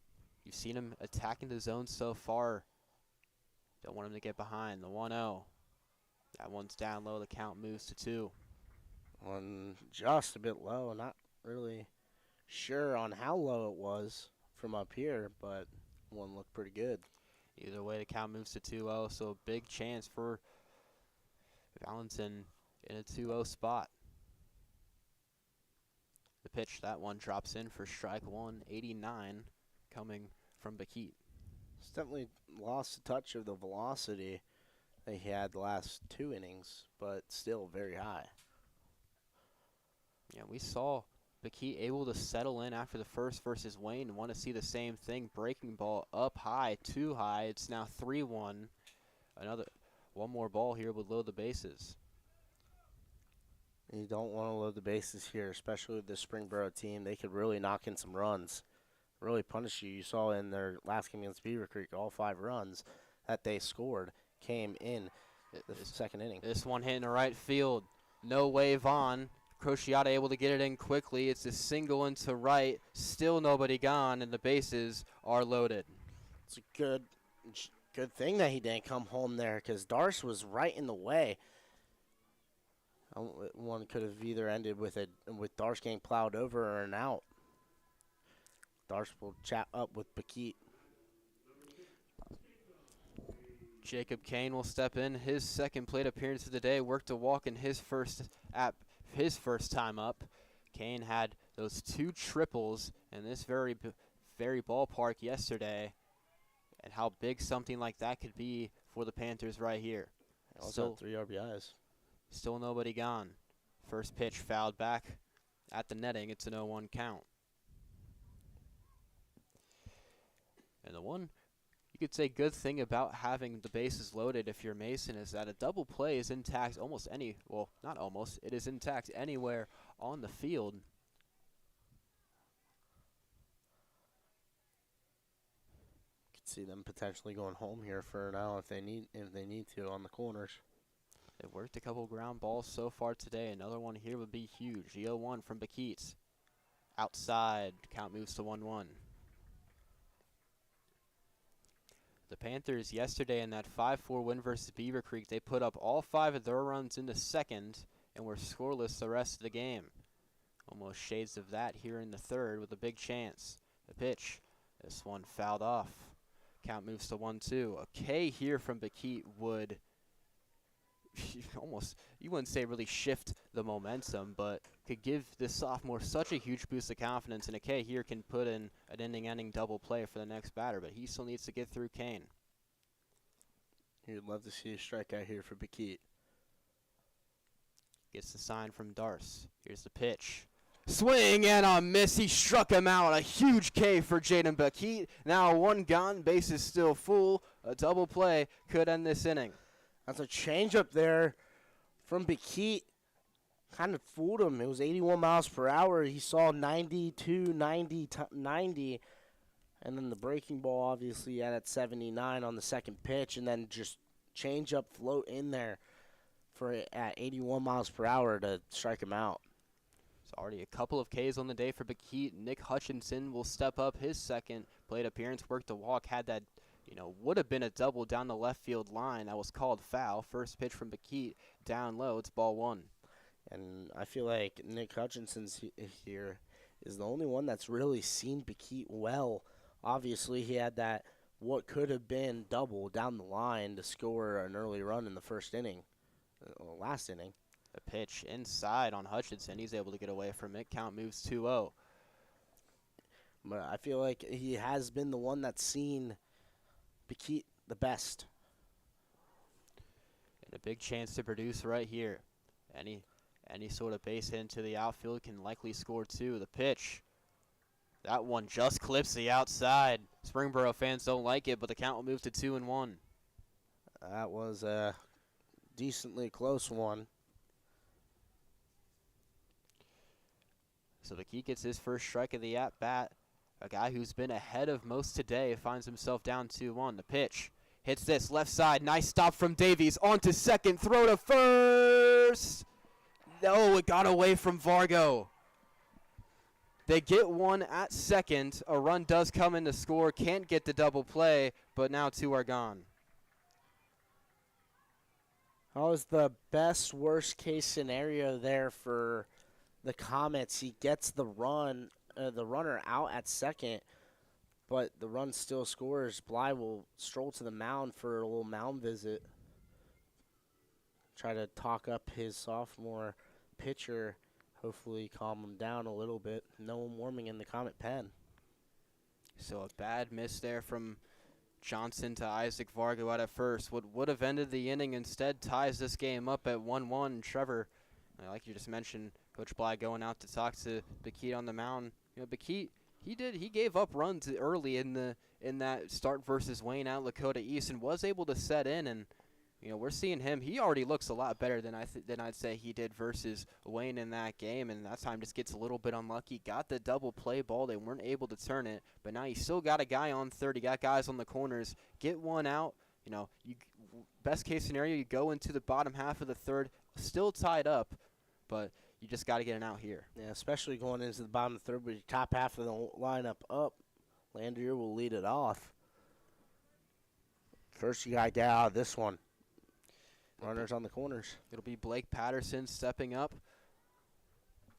Speaker 2: You've seen him attacking the zone so far. Don't want him to get behind. The 1-0. That one's down low. The count moves to 2.
Speaker 1: One just a bit low. Not really sure on how low it was from up here, but one looked pretty good.
Speaker 2: Either way, the count moves to 2-0, so a big chance for Valentin in a 2-0 spot. The pitch, that one drops in for strike one, 89 coming from Bakit.
Speaker 1: It's definitely lost a touch of the velocity that he had the last 2 innings, but still very high.
Speaker 2: Yeah, we saw Bakit able to settle in after the first versus Wayne. Want to see the same thing. Breaking ball up high, too high. It's now 3-1. One more ball here would load the bases.
Speaker 1: You don't want to load the bases here, especially with the Springboro team. They could really knock in some runs, really punish you. You saw in their last game against Beaver Creek, all 5 runs that they scored came in the second inning.
Speaker 2: This one hit in the right field. No wave on. Crociata able to get it in quickly. It's a single into right. Still nobody gone, and the bases are loaded.
Speaker 1: It's a good thing that he didn't come home there, because Darce was right in the way. One could have either ended with Darce getting plowed over or an out. Darce will chat up with Bakit.
Speaker 2: Jacob Kane will step in. His second plate appearance of the day. Worked a walk in his first time up. Kane had those 2 triples in this very ballpark yesterday, and how big something like that could be for the Panthers right here.
Speaker 1: Also 3 RBIs.
Speaker 2: Still nobody gone. First pitch fouled back at the netting. It's an 0-1 count. the one you could say good thing about having the bases loaded if you're Mason is that a double play is intact almost well, not almost, it is intact anywhere on the field.
Speaker 1: Could see them potentially going home here for now if they need to on the corners.
Speaker 2: They've worked a couple ground balls so far today. Another one here would be huge. The 0-1 from Bakit. Outside, count moves to 1-1. The Panthers yesterday in that 5-4 win versus Beaver Creek, they put up all 5 of their runs in the second and were scoreless the rest of the game. Almost shades of that here in the third with a big chance. The pitch, this one fouled off. Count moves to 1-2. A K here from Bakit would almost, you wouldn't say really shift the momentum, but could give this sophomore such a huge boost of confidence, and a K here can put in an inning-ending double play for the next batter, but he still needs to get through Kane.
Speaker 1: You'd love to see a strikeout here for Bakit.
Speaker 2: Gets the sign from Darce. Here's the pitch. Swing and a miss. He struck him out. A huge K for Jaden Bakit. Now 1 gone, base is still full. A double play could end this inning.
Speaker 1: That's a changeup there from Bakit. Kind of fooled him. It was 81 miles per hour. He saw 92, 90, and then the breaking ball obviously at 79 on the second pitch, and then just changeup float in there for at 81 miles per hour to strike him out.
Speaker 2: It's already a couple of Ks on the day for Bakit. Nick Hutchinson will step up his second plate appearance, worked a walk, had that would have been a double down the left field line. That was called foul. First pitch from Bakit, down low. It's ball 1.
Speaker 1: And I feel like Nick Hutchinson's here is the only one that's really seen Bakit well. Obviously, he had that what could have been double down the line to score an early run in the first inning, last inning.
Speaker 2: A pitch inside on Hutchinson. He's able to get away from it. Count moves 2-0.
Speaker 1: But I feel like he has been the one that's seen Bakit the best.
Speaker 2: And a big chance to produce right here. Any sort of base hit into the outfield can likely score 2. The pitch. That one just clips the outside. Springboro fans don't like it, but the count will move to 2-1.
Speaker 1: That was a decently close one.
Speaker 2: So Bakit gets his first strike of the at-bat. A guy who's been ahead of most today finds himself down 2-1. The pitch hits this left side. Nice stop from Davies. On to second. Throw to first. No, it got away from Vargo. They get one at second. A run does come in to score. Can't get the double play, but now 2 are gone.
Speaker 1: That was the best worst case scenario there for the Comets. He gets the runner out at second, but the run still scores. Bly will stroll to the mound for a little mound visit. Try to talk up his sophomore pitcher. Hopefully calm him down a little bit. No one warming in the Comet pen.
Speaker 2: So a bad miss there from Johnson to Isaac Vargo out at first. What would have ended the inning instead ties this game up at 1-1. Trevor, like you just mentioned, Coach Bly going out to talk to Bakit on the mound. Bakit, he gave up runs early in that start versus Wayne at Lakota East and was able to set in, and we're seeing him. He already looks a lot better than I'd say he did versus Wayne in that game, and that time just gets a little bit unlucky. Got the double play ball. They weren't able to turn it, but now you still got a guy on third. You got guys on the corners. Get one out. Best case scenario, you go into the bottom half of the third, still tied up, but you just got to get an out here.
Speaker 1: Yeah, especially going into the bottom of the third with your top half of the lineup up. Landier will lead it off. First, you got to get out of this one. Runners on the corners.
Speaker 2: It'll be Blake Patterson stepping up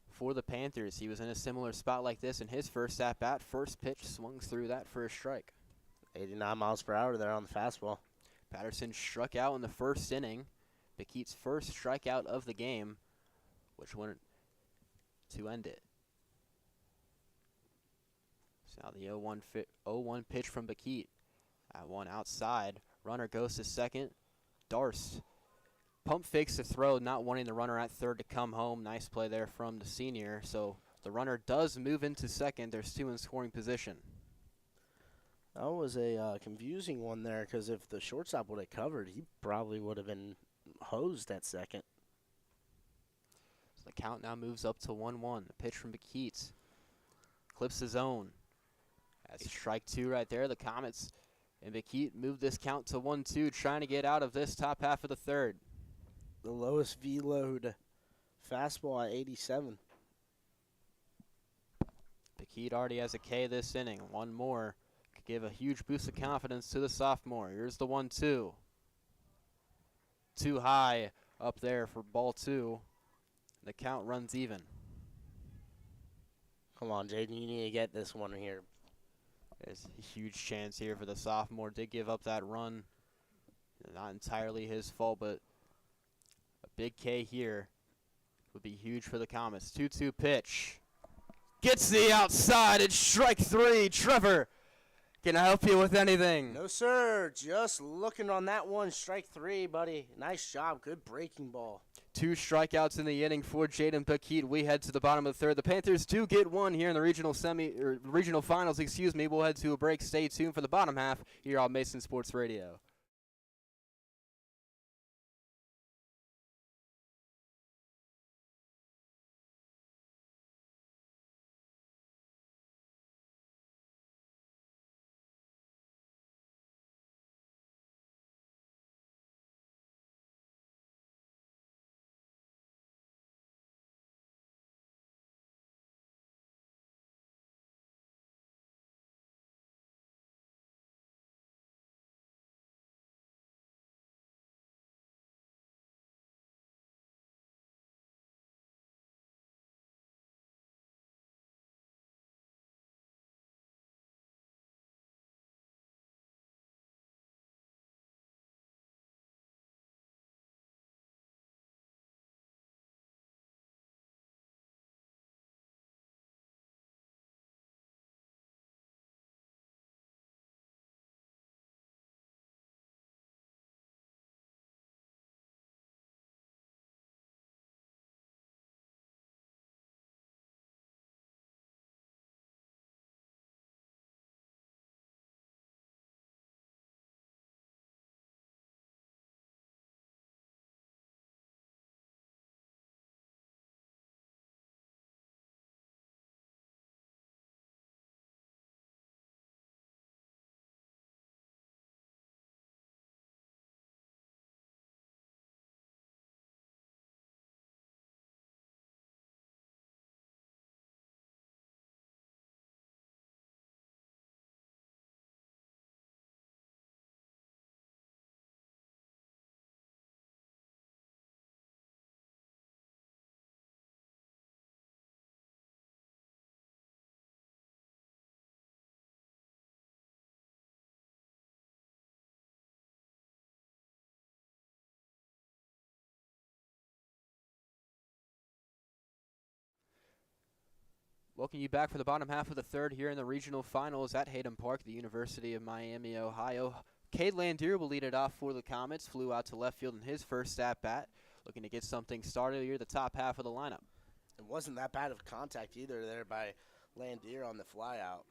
Speaker 2: for the Panthers. He was in a similar spot like this in his first at-bat. First pitch swung through that for a strike.
Speaker 1: 89 miles per hour there on the fastball.
Speaker 2: Patterson struck out in the first inning. Bakit's first strikeout of the game, which went to end it. So now the 0-1 pitch from Bakit. That one outside. Runner goes to second. Darce pump fakes the throw, not wanting the runner at third to come home. Nice play there from the senior. So the runner does move into second. There's 2 in scoring position.
Speaker 1: That was a confusing one there because if the shortstop would have covered, he probably would have been hosed at second.
Speaker 2: So the count now moves up to 1-1. The pitch from Bekeet clips his own. That's strike two right there. The Comets and Bekeet move this count to 1-2, trying to get out of this top half of the third.
Speaker 1: The lowest V-load fastball at 87.
Speaker 2: Bekeet already has a K this inning. One more could give a huge boost of confidence to the sophomore. Here's the 1-2. Too high up there for ball two. The count runs even.
Speaker 1: Come on, Jaden, you need to get this one here.
Speaker 2: There's a huge chance here for the sophomore. Did give up that run. Not entirely his fault, but a big K here would be huge for the Comets. 2-2 pitch. Gets the outside. It's strike three. Trevor, can I help you with anything?
Speaker 1: No, sir. Just looking on that one. Strike three, buddy. Nice job. Good breaking ball. 2
Speaker 2: strikeouts in the inning for Jaden Bekeet. We head to the bottom of the third. The Panthers do get one here in the regional finals. We'll head to a break. Stay tuned for the bottom half here on Mason Sports Radio. Welcome you back for the bottom half of the third here in the regional finals at Hayden Park, the University of Miami, Ohio. Cade Landier will lead it off for the Comets. Flew out to left field in his first at-bat, looking to get something started here, the top half of the lineup.
Speaker 1: It wasn't that bad of contact either there by Landier on the flyout.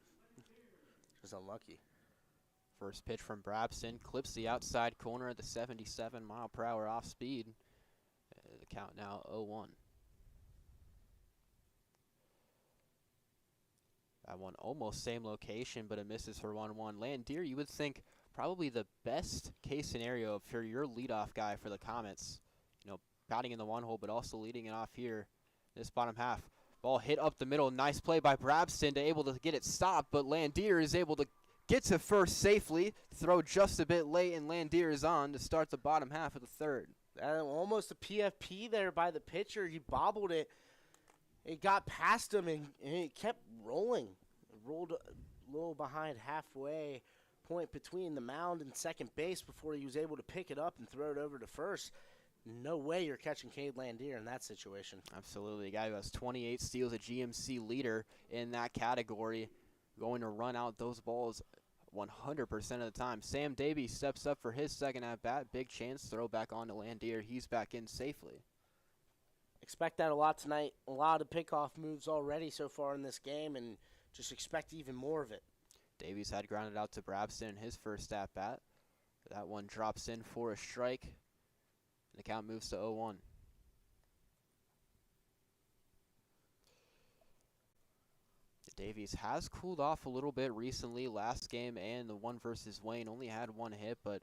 Speaker 1: Just unlucky.
Speaker 2: First pitch from Brabson clips the outside corner at the 77-mile-per-hour off speed. The count now 0-1. That one almost same location, but it misses for 1-1. Landier, you would think probably the best case scenario for your leadoff guy for the Comets. You know, batting in the one hole, but also leading it off here this bottom half. Ball hit up the middle. Nice play by Brabson to able to get it stopped, but Landier is able to get to first safely. Throw just a bit late, and Landier is on to start the bottom half of the third.
Speaker 1: Almost a PFP there by the pitcher. He bobbled it. It got past him, and it kept rolling. It rolled a little behind halfway point between the mound and second base before he was able to pick it up and throw it over to first. No way you're catching Cade Landier in that situation.
Speaker 2: Absolutely. A guy who has 28 steals, a GMC leader in that category, going to run out those balls 100% of the time. Sam Davies steps up for his second at-bat. Big chance, throw back on to Landier. He's back in safely.
Speaker 1: Expect that a lot tonight. A lot of pickoff moves already so far in this game, and just expect even more of it.
Speaker 2: Davies had grounded out to Brabston in his first at-bat. That one drops in for a strike. And the count moves to 0-1. Davies has cooled off a little bit recently. Last game and the one versus Wayne only had one hit, but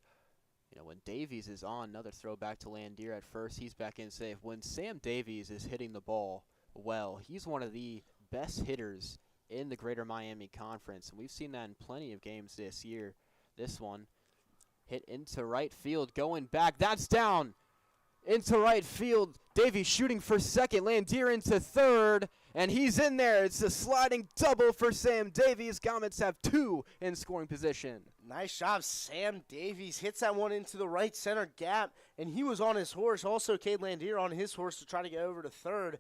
Speaker 2: when Davies is on, another throw back to Landier at first, he's back in safe. When Sam Davies is hitting the ball well, he's one of the best hitters in the Greater Miami Conference, and we've seen that in plenty of games this year. This one hit into right field, going back, that's down into right field. Davies shooting for second, Landier into third, and he's in there. It's a sliding double for Sam Davies. Comets have two in scoring position.
Speaker 1: Nice job, Sam Davies hits that one into the right center gap, and he was on his horse. Also, Cade Landier on his horse to try to get over to third.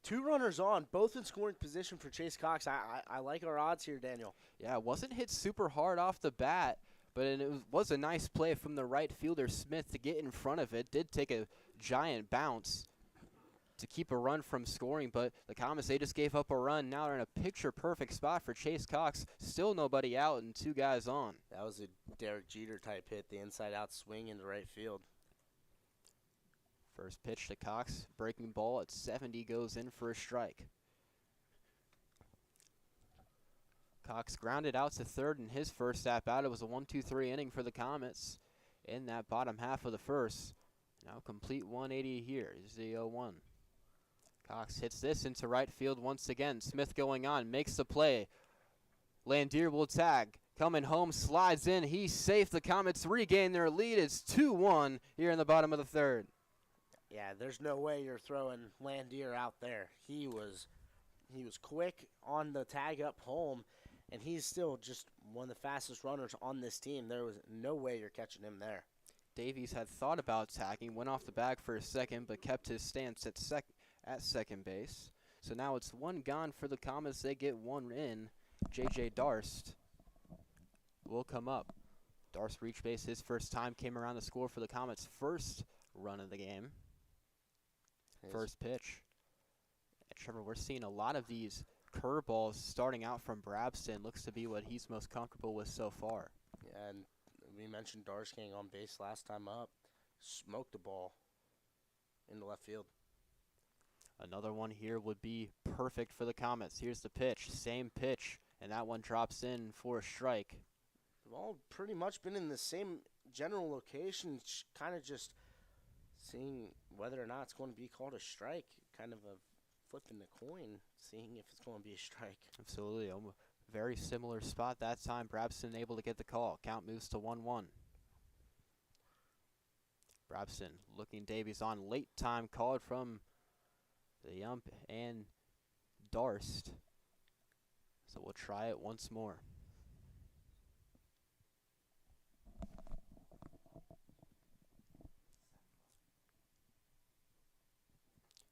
Speaker 1: Two runners on, both in scoring position for Chase Cox. I like our odds here, Daniel.
Speaker 2: Yeah, it wasn't hit super hard off the bat, but it was a nice play from the right fielder, Smith, to get in front of it. Did take a giant bounce to keep a run from scoring, but the Comets, they just gave up a run. Now they're in a picture-perfect spot for Chase Cox. Still nobody out and two guys on.
Speaker 1: That was a Derek Jeter-type hit, the inside-out swing into right field.
Speaker 2: First pitch to Cox, breaking ball at 70, goes in for a strike. Cox grounded out to third in his first at-bat. It was a 1-2-3 inning for the Comets in that bottom half of the first. Now complete 180 here is the 0-1. Cox hits this into right field once again. Smith going on, makes the play. Landier will tag. Coming home, slides in. He's safe. The Comets regain their lead. It's 2-1 here in the bottom of the third.
Speaker 1: Yeah, there's no way you're throwing Landier out there. He was quick on the tag up home, and he's still just one of the fastest runners on this team. There was no way you're catching him there.
Speaker 2: Davies had thought about tagging, went off the bag for a second, but kept his stance at second base. So now it's one gone for the Comets. They get one in. J.J. Darst will come up. Darst reached base his first time, came around to score for the Comets' first run of the game. First pitch. And Trevor, we're seeing a lot of these curveballs starting out from Brabston. Looks to be what he's most comfortable with so far.
Speaker 1: Yeah, and we mentioned Darst getting on base last time up. Smoked the ball into left field.
Speaker 2: Another one here would be perfect for the Comets. Here's the pitch, same pitch, and that one drops in for a strike.
Speaker 1: They've all pretty much been in the same general location, kind of just seeing whether or not it's going to be called a strike, kind of a flipping the coin, seeing if it's going to be a strike.
Speaker 2: Absolutely. Very similar spot that time. Brabston able to get the call. Count moves to 1-1. Brabston looking Davies on. Late time called from the ump and Darst. So we'll try it once more.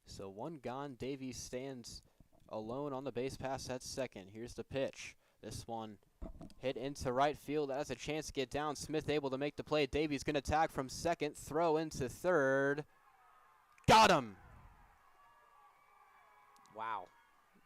Speaker 2: So one gone. Davies stands alone on the base pass at second. Here's the pitch. This one hit into right field. That has a chance to get down. Smith able to make the play. Davies going to tag from second. Throw into third. Got him.
Speaker 1: Wow.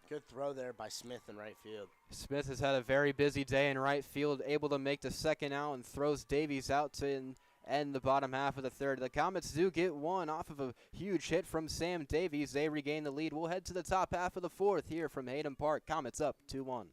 Speaker 1: Good throw there by Smith in right field.
Speaker 2: Smith has had a very busy day in right field, able to make the second out and throws Davies out to end the bottom half of the third. The Comets do get one off of a huge hit from Sam Davies. They regain the lead. We'll head to the top half of the fourth here from Hayden Park. Comets up 2-1.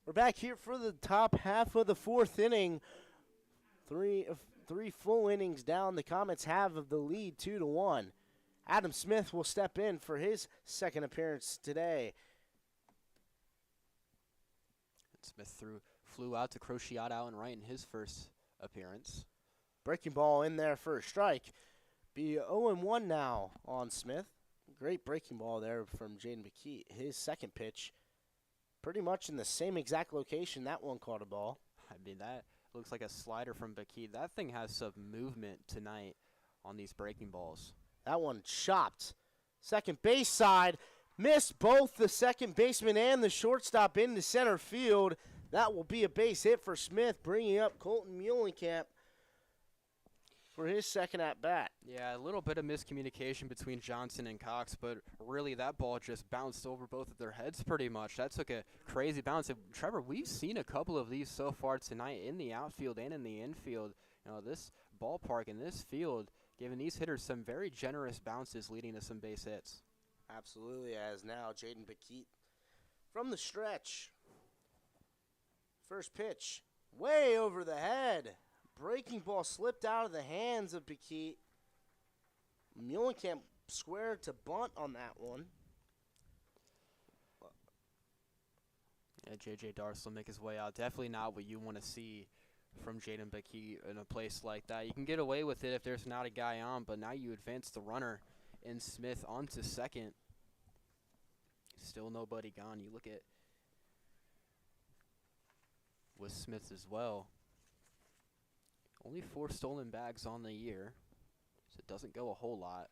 Speaker 1: We're back here for the top half of the fourth inning. Three full innings down. The Comets have the lead 2-1. Adam Smith will step in for his second appearance today.
Speaker 2: Smith flew out to Crociata out and right in his first appearance.
Speaker 1: Breaking ball in there for a strike. Be 0-1 now on Smith. Great breaking ball there from Jaden McKee. His second pitch, pretty much in the same exact location that one caught a ball.
Speaker 2: I mean, that looks like a slider from Bakid. That thing has some movement tonight on these breaking balls.
Speaker 1: That one chopped. Second base side. Missed both the second baseman and the shortstop into center field. That will be a base hit for Smith, bringing up Colton Muhlenkamp for his second at-bat.
Speaker 2: Yeah, a little bit of miscommunication between Johnson and Cox, but really that ball just bounced over both of their heads pretty much. That took a crazy bounce. And Trevor, we've seen a couple of these so far tonight in the outfield and in the infield. You know, this ballpark and this field giving these hitters some very generous bounces leading to some base hits.
Speaker 1: Absolutely, as now Jaden Bakit from the stretch. First pitch, way over the head. Breaking ball slipped out of the hands of Bakit. Muhlenkamp squared to bunt on that one.
Speaker 2: Yeah, J.J. Darce will make his way out. Definitely not what you want to see from Jaden Bakit in a place like that. You can get away with it if there's not a guy on, but now you advance the runner in Smith onto second. Still nobody gone. You look at with Smith as well. Only 4 stolen bags on the year, so it doesn't go a whole lot.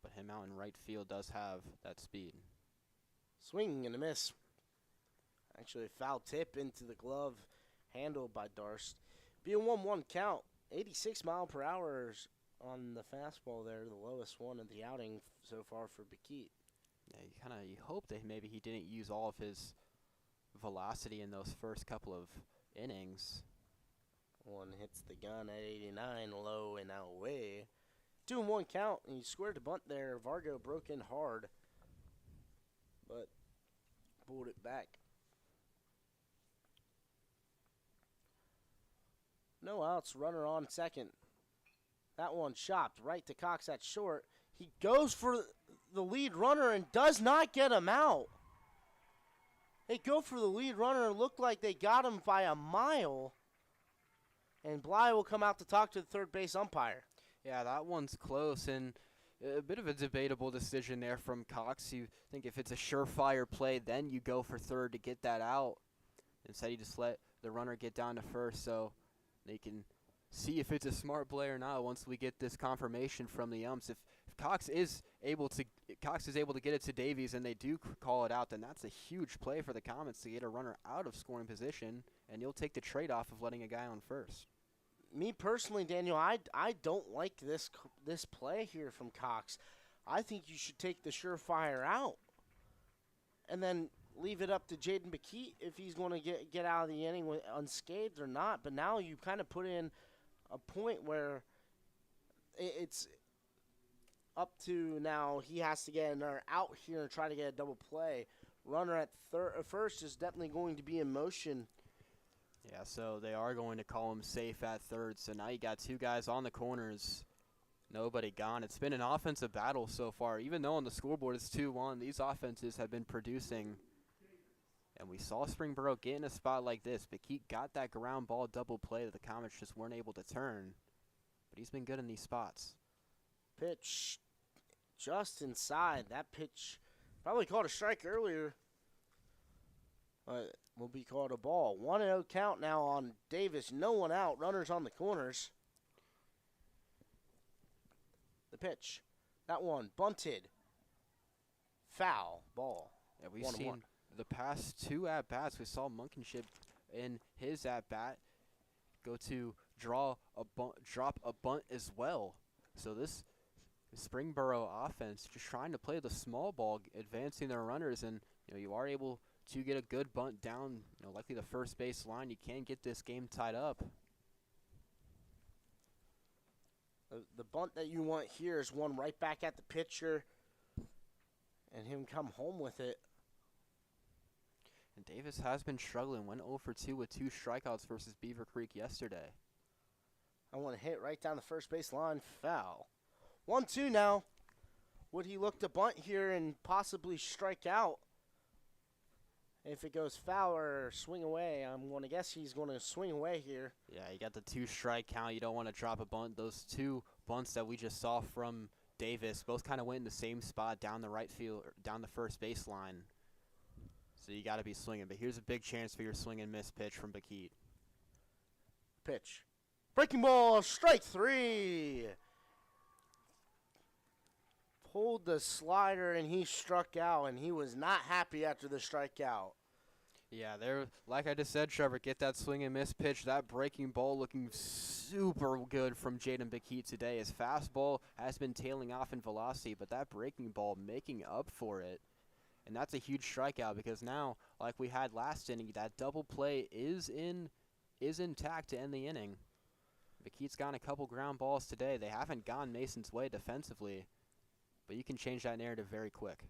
Speaker 2: But him out in right field does have that speed.
Speaker 1: Swing and a miss. Actually, a foul tip into the glove, handled by Darst. Be a 1-1 count. 86 mile per hour on the fastball there, the lowest one of the outing so far for Bakit.
Speaker 2: Yeah, you hope that maybe he didn't use all of his velocity in those first couple of innings.
Speaker 1: One hits the gun at 89, low and away. 2-1 count, and he squared the bunt there. Vargo broke in hard, but pulled it back. No outs, runner on second. That one chopped right to Cox at short. He goes for the lead runner and does not get him out. They go for the lead runner and look like they got him by a mile. And Bly will come out to talk to the third base umpire.
Speaker 2: Yeah, that one's close, and a bit of a debatable decision there from Cox. You think if it's a surefire play, then you go for third to get that out. Instead, you just let the runner get down to first so they can see if it's a smart play or not once we get this confirmation from the umps. If Cox is able to get it to Davies and they do call it out, then that's a huge play for the Comets to get a runner out of scoring position, and you'll take the trade-off of letting a guy on first.
Speaker 1: Me personally, Daniel, I don't like this play here from Cox. I think you should take the surefire out and then leave it up to Jaden Bakit if he's going to get out of the inning unscathed or not. But now you kind of put in a point where it's up to now he has to get another out here and try to get a double play. Runner at first is definitely going to be in motion.
Speaker 2: Yeah, so they are going to call him safe at third. So now you got 2 guys on the corners, nobody gone. It's been an offensive battle so far. Even though on the scoreboard it's 2-1, these offenses have been producing. And we saw Springboro get in a spot like this. Bakit got that ground ball double play that the Comets just weren't able to turn. But he's been good in these spots.
Speaker 1: Pitch just inside. That pitch probably called a strike earlier. Will be called a ball. 1-0 count now on Davis. No one out. Runners on the corners. The pitch. That one bunted. Foul. Ball.
Speaker 2: Yeah, we've seen the past 2 at-bats. We saw Munkenship in his at-bat go to drop a bunt as well. So this Springboro offense just trying to play the small ball, advancing their runners, and you are able to get a good bunt down, likely the first base line. You can get this game tied up.
Speaker 1: The bunt that you want here is one right back at the pitcher and him come home with it.
Speaker 2: And Davis has been struggling. Went 0 for 2 with 2 strikeouts versus Beaver Creek yesterday.
Speaker 1: I want to hit right down the first base line. Foul. 1-2 now. Would he look to bunt here and possibly strike out? If it goes foul or swing away, I'm going to guess he's going to swing away here.
Speaker 2: Yeah, you got the 2-strike count. You don't want to drop a bunt. Those 2 bunts that we just saw from Davis both kind of went in the same spot down the right field, down the first baseline. So you got to be swinging. But here's a big chance for your swing and miss pitch from Bakit.
Speaker 1: Pitch. Breaking ball, strike 3. Pulled the slider and he struck out, and he was not happy after the strikeout.
Speaker 2: Yeah, like I just said, Trevor, get that swing and miss pitch. That breaking ball looking super good from Jaden Bakit today. His fastball has been tailing off in velocity, but that breaking ball making up for it. And that's a huge strikeout because now, like we had last inning, that double play is intact to end the inning. Bakit's gotten a couple ground balls today. They haven't gone Mason's way defensively, but you can change that narrative very quick.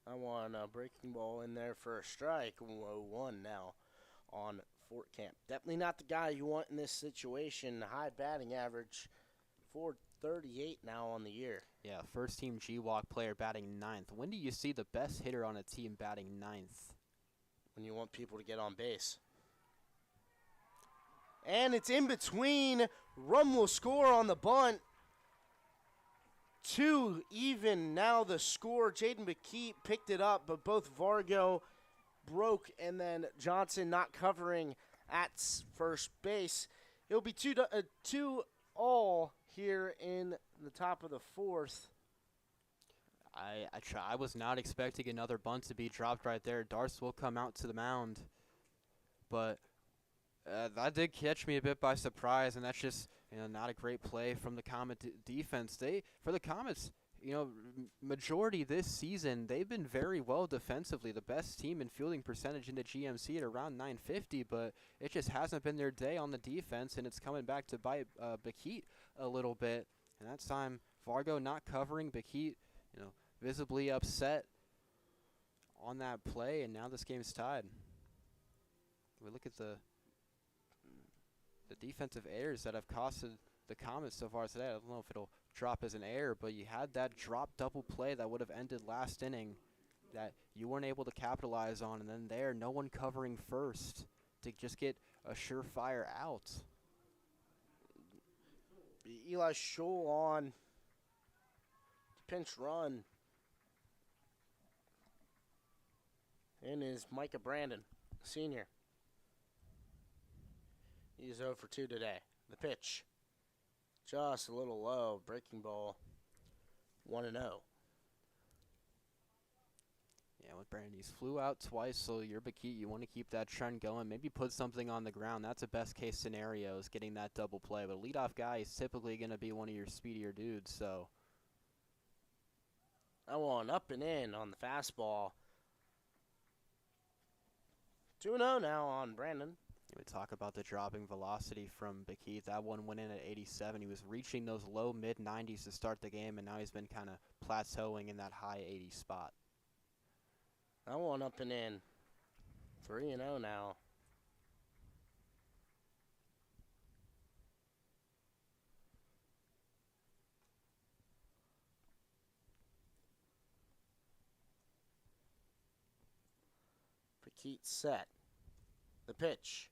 Speaker 1: I want a breaking ball in there for a strike. 0-1 now on Fort Camp. Definitely not the guy you want in this situation. High batting average, 438 now on the year.
Speaker 2: Yeah, first team G-Walk player batting 9th. When do you see the best hitter on a team batting 9th?
Speaker 1: When you want people to get on base. And it's in between. Rum will score on the bunt. 2 even now the score. Jaden Bakit picked it up, but both Vargo broke, and then Johnson not covering at first base. It'll be 2-all here in the top of the 4th.
Speaker 2: I was not expecting another bunt to be dropped right there. Darce will come out to the mound, but that did catch me a bit by surprise, and that's just not a great play from the Comet defense. For the Comets, majority this season, they've been very well defensively. The best team in fielding percentage in the GMC at around 950, but it just hasn't been their day on the defense, and it's coming back to bite Bakit a little bit. And that time, Vargo not covering, Bakit, visibly upset on that play, and now this game's tied. We look at the defensive errors that have costed the Comets so far today. I don't know if it'll drop as an error, but you had that drop double play that would have ended last inning that you weren't able to capitalize on, and then no one covering first to just get a surefire out.
Speaker 1: Eli Scholl on pinch run. And is Micah Brandon, senior. He's 0 for 2 today. The pitch, just a little low. Breaking ball, 1-0.
Speaker 2: Yeah, with Brandon, he's flew out twice, so you're Bakit. You want to keep that trend going. Maybe put something on the ground. That's a best-case scenario, is getting that double play. But a leadoff guy is typically going to be one of your speedier dudes, so.
Speaker 1: I want up and in on the fastball. 2-0 now on Brandon.
Speaker 2: We talk about the dropping velocity from Bakit. That one went in at 87. He was reaching those low mid-90s to start the game, and now he's been kind of plateauing in that high 80 spot.
Speaker 1: I want up and in. 3-0 now. Bakit set. The pitch.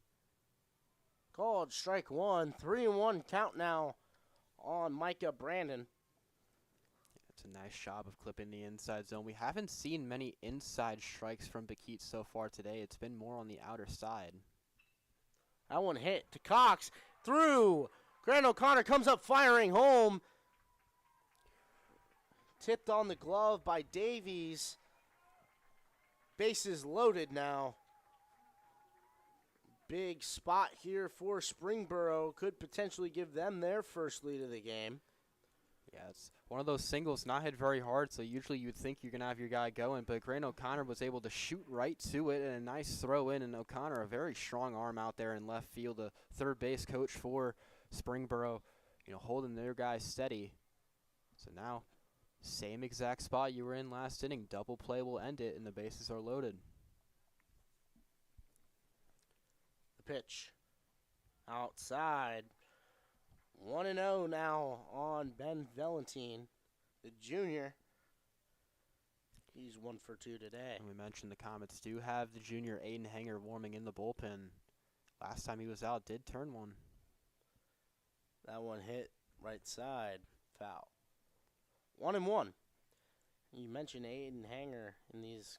Speaker 1: Called strike 1. 3-1 count now on Micah Brandon.
Speaker 2: It's a nice job of clipping the inside zone. We haven't seen many inside strikes from Bakit so far today. It's been more on the outer side.
Speaker 1: That one hit to Cox. Through. Grant O'Connor comes up firing home. Tipped on the glove by Davies. Bases loaded now. Big spot here for Springboro. Could potentially give them their first lead of the game.
Speaker 2: Yeah, it's one of those singles not hit very hard, so usually you'd think you're going to have your guy going, but Grant O'Connor was able to shoot right to it, and a nice throw in, and O'Connor, a very strong arm out there in left field. The third base coach for Springboro, holding their guys steady. So now, same exact spot you were in last inning. Double play will end it, and the bases are loaded.
Speaker 1: pitch. Outside. 1-0 now on Ben Valentine, the junior. He's 1 for 2 today.
Speaker 2: And we mentioned the Comets do have the junior Aiden Hanger warming in the bullpen. Last time he was out, did turn one.
Speaker 1: That one hit right side, foul. 1-1. You mentioned Aiden Hanger in these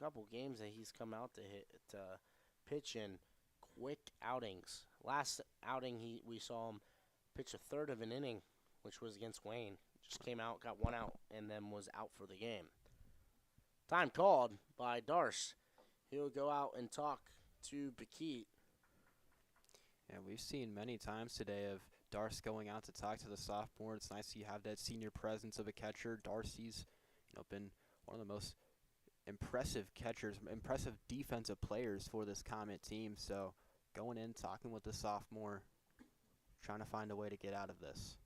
Speaker 1: couple games that he's come out to pitch in quick outings. Last outing we saw him pitch a third of an inning, which was against Wayne. Just came out, got one out, and then was out for the game. Time called by Darce. He'll go out and talk to Bakit.
Speaker 2: Yeah, we've seen many times today of Darce going out to talk to the sophomore. It's nice you have that senior presence of a catcher. Darcy's, been one of the most impressive catchers, impressive defensive players for this Comet team. So going in, talking with the sophomore, trying to find a way to get out of this.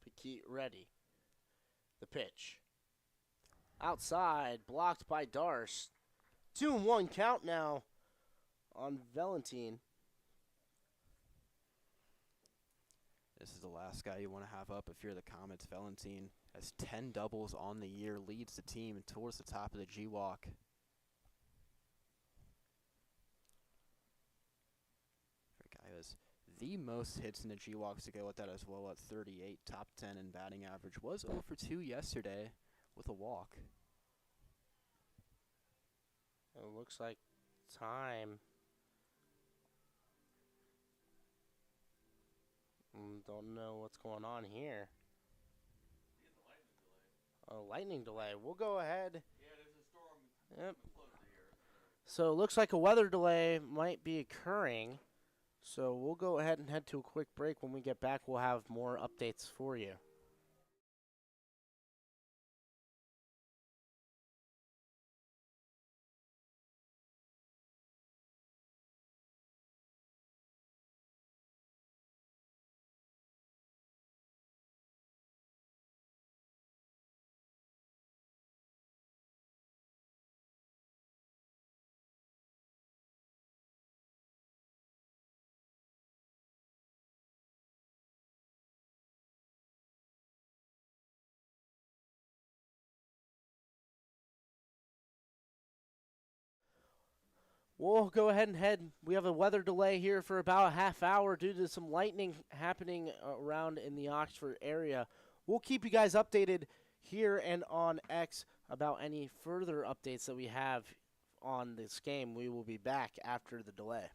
Speaker 1: Bakit ready. The pitch. Outside, blocked by Darce. 2-1 count now on Valentine.
Speaker 2: This is the last guy you want to have up if you're the Comets. Valentine has 10 doubles on the year, leads the team towards the top of the G-Walk. The guy has the most hits in the G-Walks to go with that as well at 38, top 10 in batting average. Was 0 for 2 yesterday with a walk.
Speaker 1: It looks like time. Don't know what's going on here. A lightning delay. We'll go ahead.
Speaker 3: Yeah, there's a storm.
Speaker 1: Yep.
Speaker 3: Closer here.
Speaker 1: So it looks like a weather delay might be occurring. So we'll go ahead and head to a quick break. When we get back, we'll have more updates for you. We'll go ahead and head. We have a weather delay here for about a half hour due to some lightning happening around in the Oxford area. We'll keep you guys updated here and on X about any further updates that we have on this game. We will be back after the delay.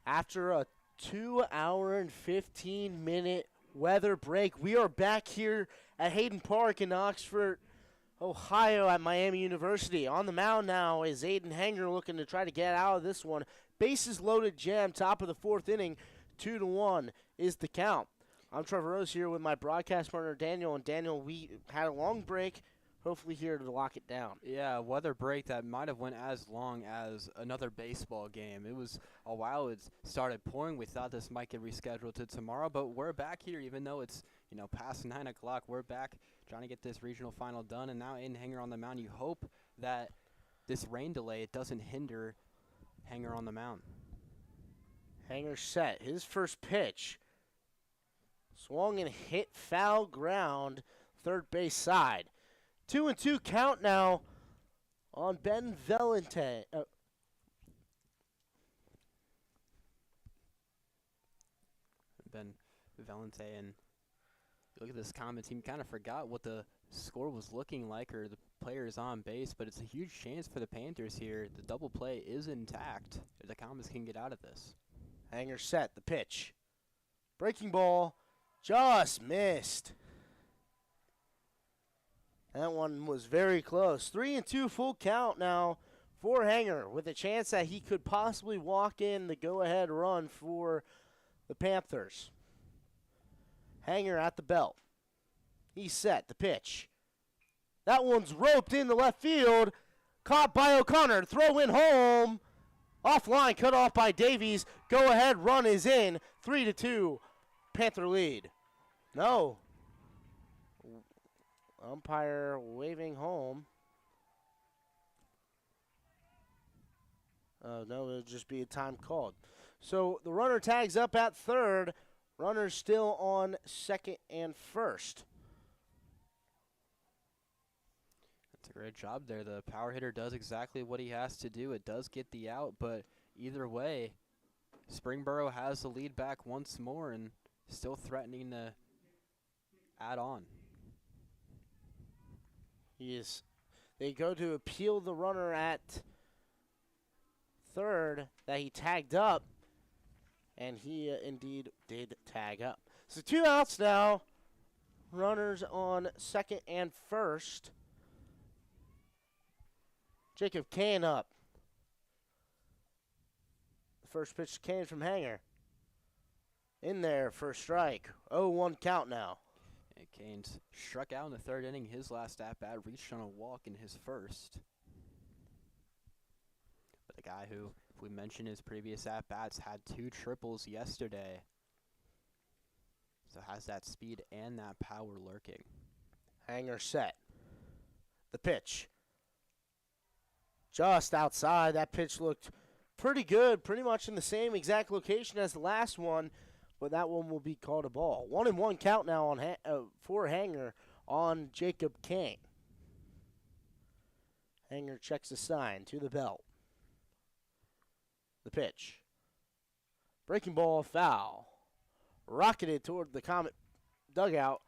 Speaker 1: After a 2-hour and 15-minute weather break, we are back here at Hayden Park in Oxford, Ohio at Miami University. On the mound now is Aiden Hanger looking to try to get out of this one. Bases loaded jam, top of the fourth inning, 2-1 is the count. I'm Trevor Rose here with my broadcast partner Daniel. And Daniel, we had a long break, hopefully here to lock it down.
Speaker 2: Yeah, weather break that might have went as long as another baseball game. It was a while it started pouring. We thought this might get rescheduled to tomorrow, but we're back here even though it's, past 9 o'clock. We're back trying to get this regional final done, and now Aiden Hanger on the mound. You hope that this rain delay doesn't hinder Hanger on the mound.
Speaker 1: Hanger set. His first pitch. Swung and hit foul ground, third base side. 2-2 count now on Ben Valente.
Speaker 2: Ben Valente, and you look at this Comet team, kind of forgot what the score was looking like or the players on base, but it's a huge chance for the Panthers here. The double play is intact. If the Comets can get out of this.
Speaker 1: Hanger set. The pitch. Breaking ball. Just missed. That one was very close. 3-2 full count now for Hanger with a chance that he could possibly walk in the go-ahead run for the Panthers. Hanger at the belt. He's set. The pitch. That one's roped into left field. Caught by O'Connor. Throw in home. Offline, cut off by Davies. Go-ahead run is in. 3-2. Panther lead. No. Umpire waving home. No, it'll just be a time called. So the runner tags up at third. Runner's still on second and first.
Speaker 2: That's a great job there. The power hitter does exactly what he has to do. It does get the out, but either way, Springboro has the lead back once more and still threatening to add on.
Speaker 1: Yes. They go to appeal the runner at third that he tagged up, and he indeed did tag up. So 2 outs now. Runners on second and first. Jacob Kane up. The first pitch came from Hanger. In there for a strike. 0-1 count now.
Speaker 2: And Kane's struck out in the third inning. His last at-bat reached on a walk in his first. But the guy who, if we mentioned his previous at-bats, had 2 triples yesterday. So has that speed and that power lurking.
Speaker 1: Hanger set. The pitch. Just outside. That pitch looked pretty good. Pretty much in the same exact location as the last one. But that one will be called a ball. 1-1 count now on for Hanger on Jacob Kane. Hanger checks the sign to the belt. The pitch. Breaking ball, foul. Rocketed toward the Comet dugout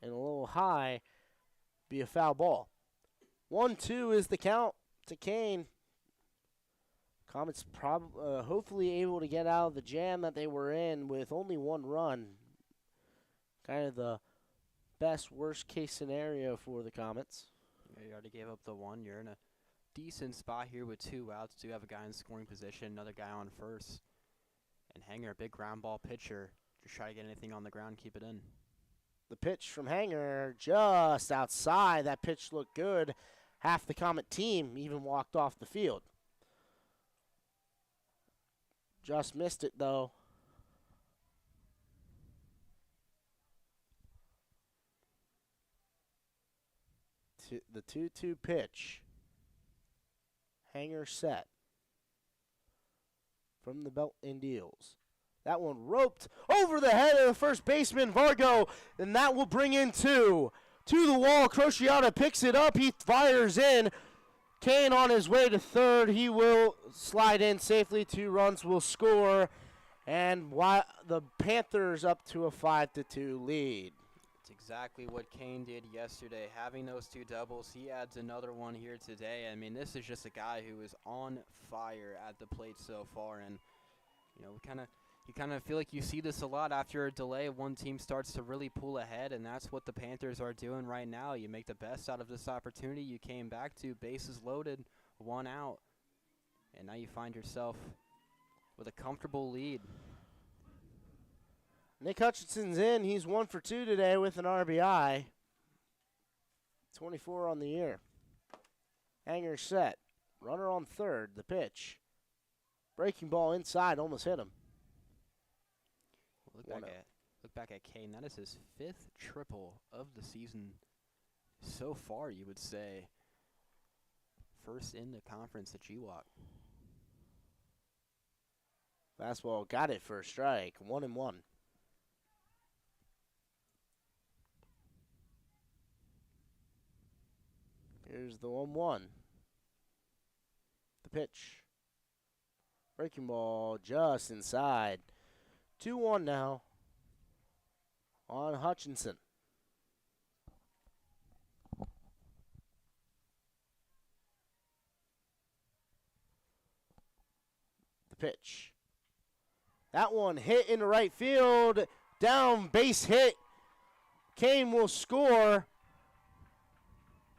Speaker 1: and a little high. Be a foul ball. 1-2 is the count to Kane. Comets hopefully able to get out of the jam that they were in with only 1 run. Kind of the best worst case scenario for the Comets.
Speaker 2: Yeah, you already gave up the 1. You're in a decent spot here with 2 outs. Do have a guy in scoring position, another guy on first. And Hanger, a big ground ball pitcher. Just try to get anything on the ground, keep it in.
Speaker 1: The pitch from Hanger just outside. That pitch looked good. Half the Comet team even walked off the field. Just missed it, though. The 2-2 pitch. Hanger set. From the belt and deals. That one roped over the head of the first baseman, Vargo, and that will bring in 2. To the wall, Crociata picks it up. He fires in. Kane on his way to third. He will slide in safely. 2 runs will score. And the Panthers up to a 5-2 lead.
Speaker 2: It's exactly what Kane did yesterday. Having those 2 doubles, he adds another one here today. I mean, this is just a guy who is on fire at the plate so far. And You know, you kind of feel like you see this a lot after a delay. One team starts to really pull ahead, and that's what the Panthers are doing right now. You make the best out of this opportunity you came back to, bases loaded, 1 out, and now you find yourself with a comfortable lead.
Speaker 1: Nick Hutchinson's in. He's 1 for 2 today with an RBI. 24 on the year. Hanger set. Runner on third. The pitch. Breaking ball inside. Almost hit him.
Speaker 2: Look back at Kane. That is his 5th triple of the season so far, you would say. First in the conference at GWAC.
Speaker 1: Fastball got it for a strike. 1-1. Here's the 1-1. The pitch. Breaking ball just inside. 2-1 now on Hutchinson. The pitch. That one hit into right field. Down, base hit. Kane will score.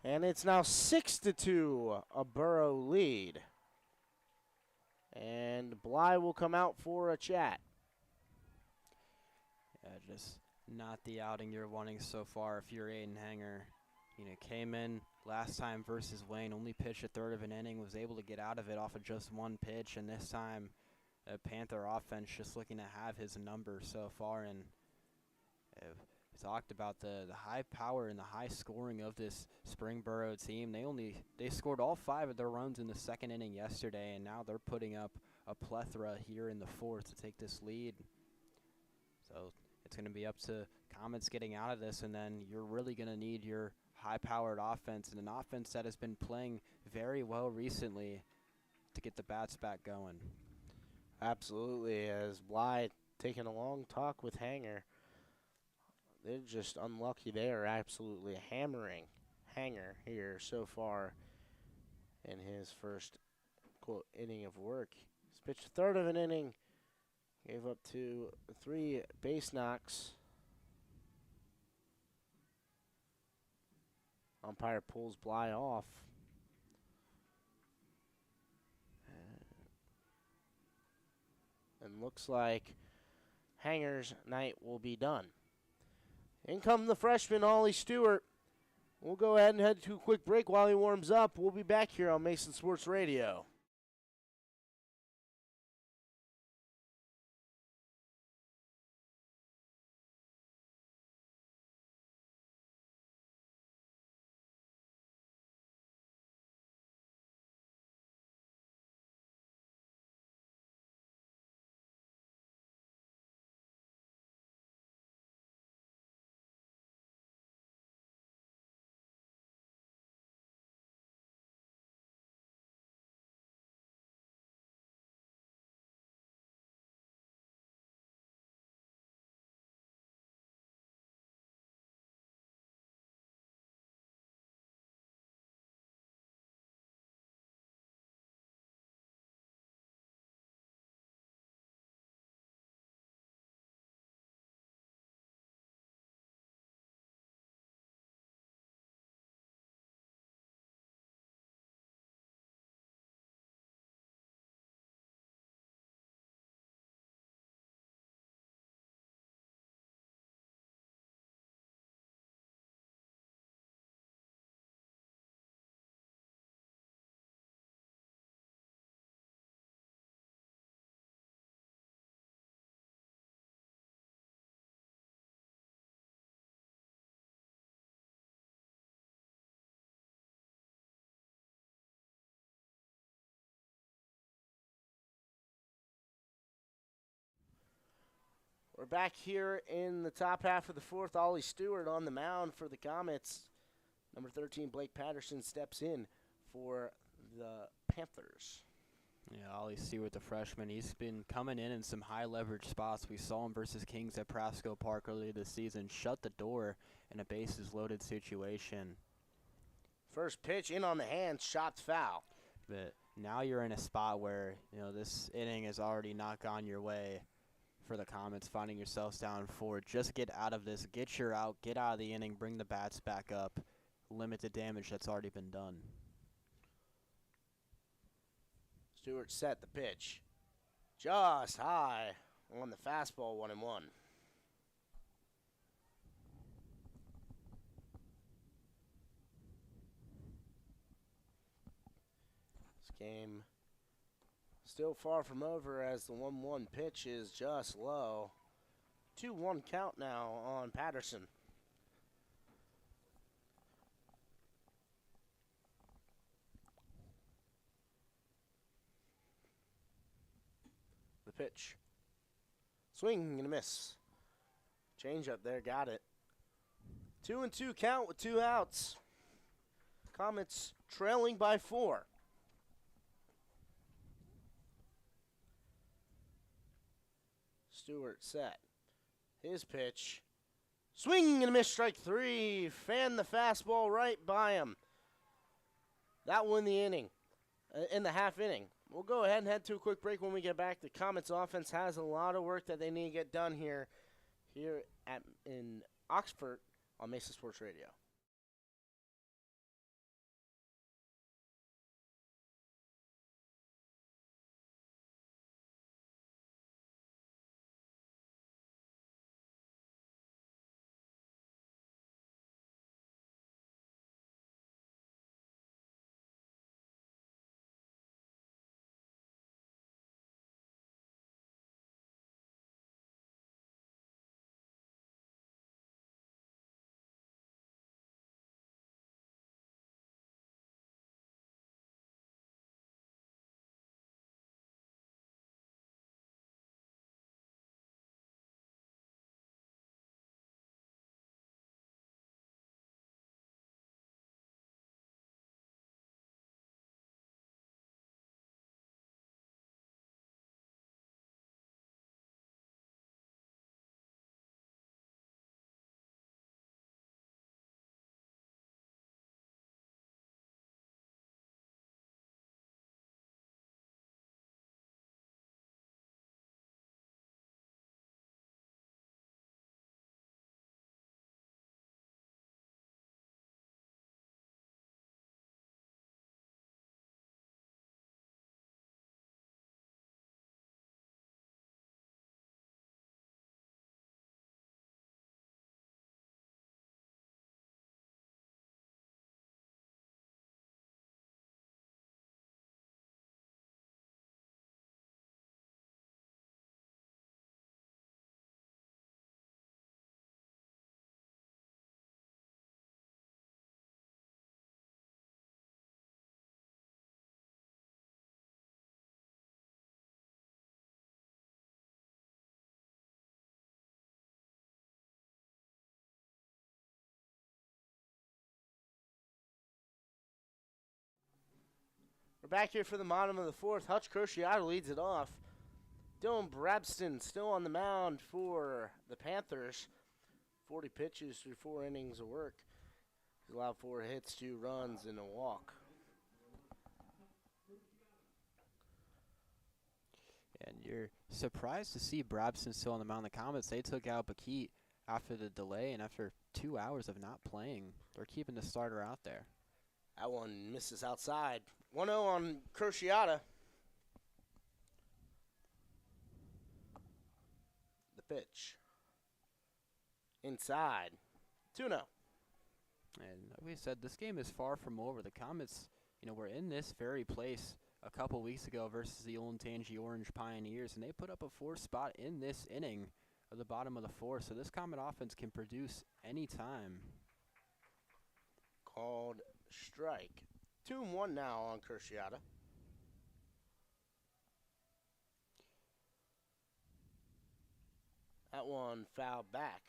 Speaker 1: And it's now 6-2, a Borough lead. And Bly will come out for a chat.
Speaker 2: Yeah, just not the outing you're wanting so far if you're Aiden Hanger. You know, came in last time versus Wayne, only pitched a third of an inning, was able to get out of it off of just 1 pitch, and this time Panther offense just looking to have his number so far. And we talked about the high power and the high scoring of this Springboro team. They scored all 5 of their runs in the 2nd inning yesterday, and now they're putting up a plethora here in the 4th to take this lead. So it's going to be up to Comets getting out of this, and then you're really going to need your high-powered offense and an offense that has been playing very well recently to get the bats back going.
Speaker 1: Absolutely, as Bly taking a long talk with Hanger. They're just unlucky. They are absolutely hammering Hanger here so far in his first, quote, inning of work. He's pitched a third of an inning, gave up 3 base knocks. Umpire pulls Bly off. And looks like Hanger's night will be done. In come the freshman, Ollie Stewart. We'll go ahead and head to a quick break while he warms up. We'll be back here on Mason Sports Radio. We're back here in the top half of the 4th. Ollie Stewart on the mound for the Comets. Number 13, Blake Patterson, steps in for the Panthers.
Speaker 2: Yeah, Ollie Stewart, the freshman, he's been coming in some high leverage spots. We saw him versus Kings at Prasco Park earlier this season, shut the door in a bases loaded situation.
Speaker 1: First pitch in on the hands, shots foul.
Speaker 2: But Now you're in a spot where, this inning has already not gone your way for the Comets, finding yourselves down 4. Just get out of this. Get your out. Get out of the inning. Bring the bats back up. Limit the damage that's already been done.
Speaker 1: Stewart set the pitch. Just high on the fastball, 1-1. This game still far from over as the 1-1 pitch is just low. 2-1 count now on Patterson. The pitch. Swing and a miss. Change up there, got it. 2-2 count with 2 outs. Comets trailing by 4. Stewart set. His pitch. Swing and a miss, strike 3. Fan the fastball right by him. That won the inning, in the half inning. We'll go ahead and head to a quick break. When we get back, the Comets offense has a lot of work that they need to get done here in Oxford on Mesa Sports Radio. We're back here for the bottom of the 4th. Hutch Cruciato leads it off. Dylan Brabston still on the mound for the Panthers. 40 pitches through 4 innings of work. He's allowed 4 hits, 2 runs, and a walk.
Speaker 2: And you're surprised to see Brabston still on the mound. The Comets, they took out Bakit after the delay, and after 2 hours of not playing, they're keeping the starter out there.
Speaker 1: That one misses outside. 1-0 on Cruciata. The pitch. Inside. 2-0.
Speaker 2: And like we said, this game is far from over. The Comets, were in this very place a couple weeks ago versus the Olentangy Orange Pioneers, and they put up a 4 spot in this inning of the bottom of the 4th. So this Comet offense can produce any time.
Speaker 1: Called strike. 2-1 now on Cruciata. That one fouled back.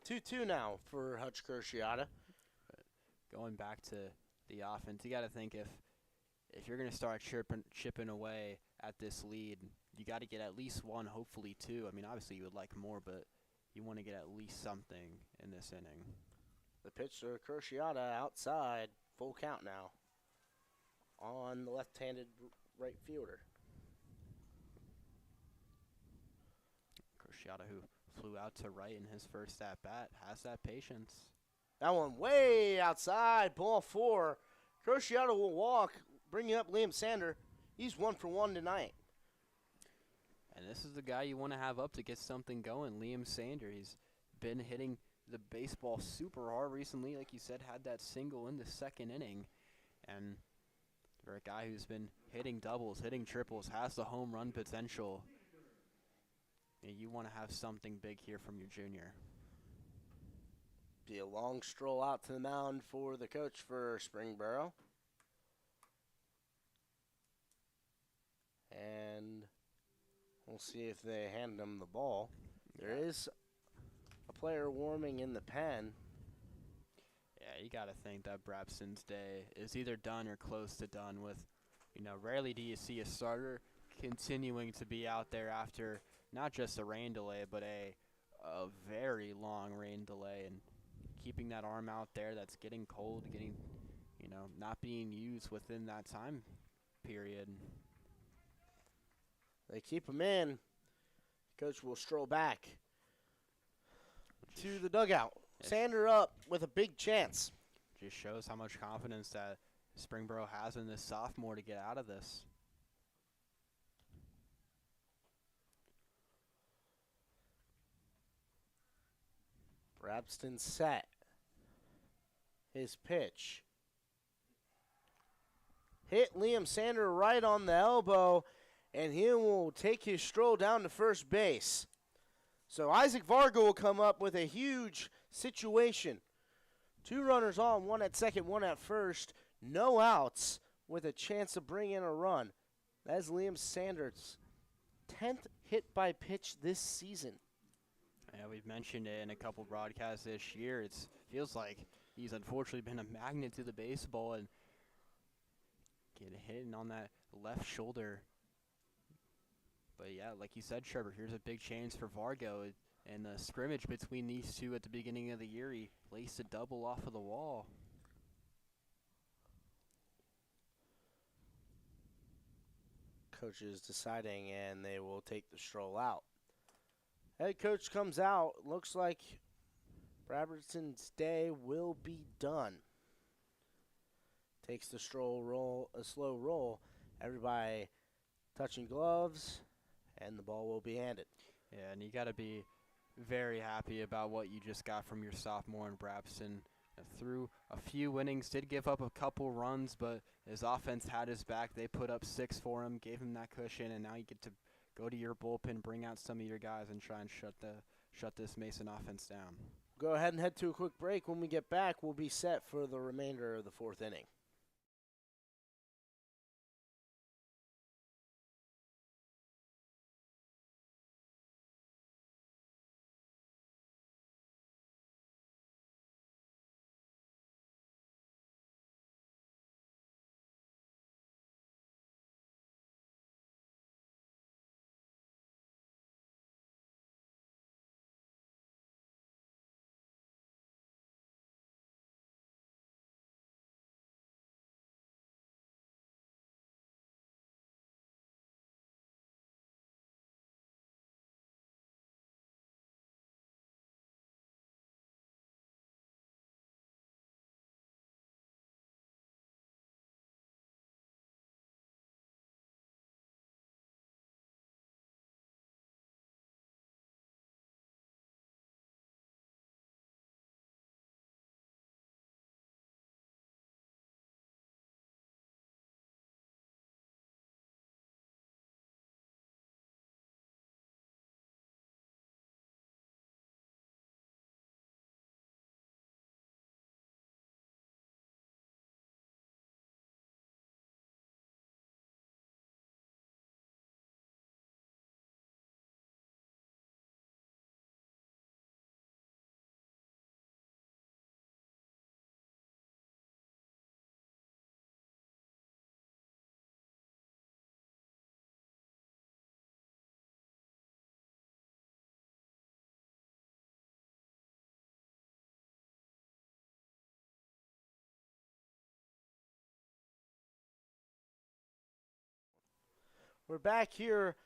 Speaker 1: 2-2 now for Hutch Cruciata.
Speaker 2: Going back to the offense, you got to think if you're going to start chipping away at this lead, you got to get at least 1, hopefully 2. I mean, obviously you would like more, but you want to get at least something in this inning.
Speaker 1: The pitch to Cruciata outside. Full count now. on the left-handed right fielder.
Speaker 2: Cruciata, who flew out to right in his first at-bat, has that patience.
Speaker 1: That one way outside, ball 4. Cruciata will walk, bringing up Liam Sander. He's 1 for 1 tonight.
Speaker 2: And this is the guy you want to have up to get something going, Liam Sander. He's been hitting the baseball super hard recently. Like you said, had that single in the second inning. And for a guy who's been hitting doubles, hitting triples, has the home run potential, you want to have something big here from your junior.
Speaker 1: Be a long stroll out to the mound for the coach for Springboro. And we'll see if they hand him the ball. There is a player warming in the pen.
Speaker 2: Yeah, you got to think that Brabson's day is either done or close to done with, rarely do you see a starter continuing to be out there after not just a rain delay, but a very long rain delay, and keeping that arm out there that's getting cold, not being used within that time period.
Speaker 1: They keep him in. Coach will stroll back to the dugout. Sander up with a big chance.
Speaker 2: Just shows how much confidence that Springboro has in this sophomore to get out of this.
Speaker 1: Brabston set. His pitch. Hit Liam Sander right on the elbow, and he will take his stroll down to first base. So Isaac Varga will come up with a huge situation. 2 runners on, 1 at second, 1 at first. No outs with a chance to bring in a run. That is Liam Sander's 10th hit by pitch this season.
Speaker 2: Yeah, we've mentioned it in a couple broadcasts this year. It feels like he's unfortunately been a magnet to the baseball and getting hit on that left shoulder. But yeah, like you said, Trevor, here's a big chance for Vargo. And the scrimmage between these two at the beginning of the year, he laced a double off of the wall.
Speaker 1: Coach is deciding, and they will take the stroll out. Head coach comes out. Looks like Brabson's day will be done. Takes the a slow roll. Everybody touching gloves, and the ball will be handed.
Speaker 2: Yeah, and you got to be very happy about what you just got from your sophomore in Brabson. Through a few innings, did give up a couple runs, but his offense had his back. They put up 6 for him, gave him that cushion, and now you get to go to your bullpen, bring out some of your guys, and try and shut this Mason offense down.
Speaker 1: Go ahead and head to a quick break. When we get back, we'll be set for the remainder of the 4th inning. We're back here.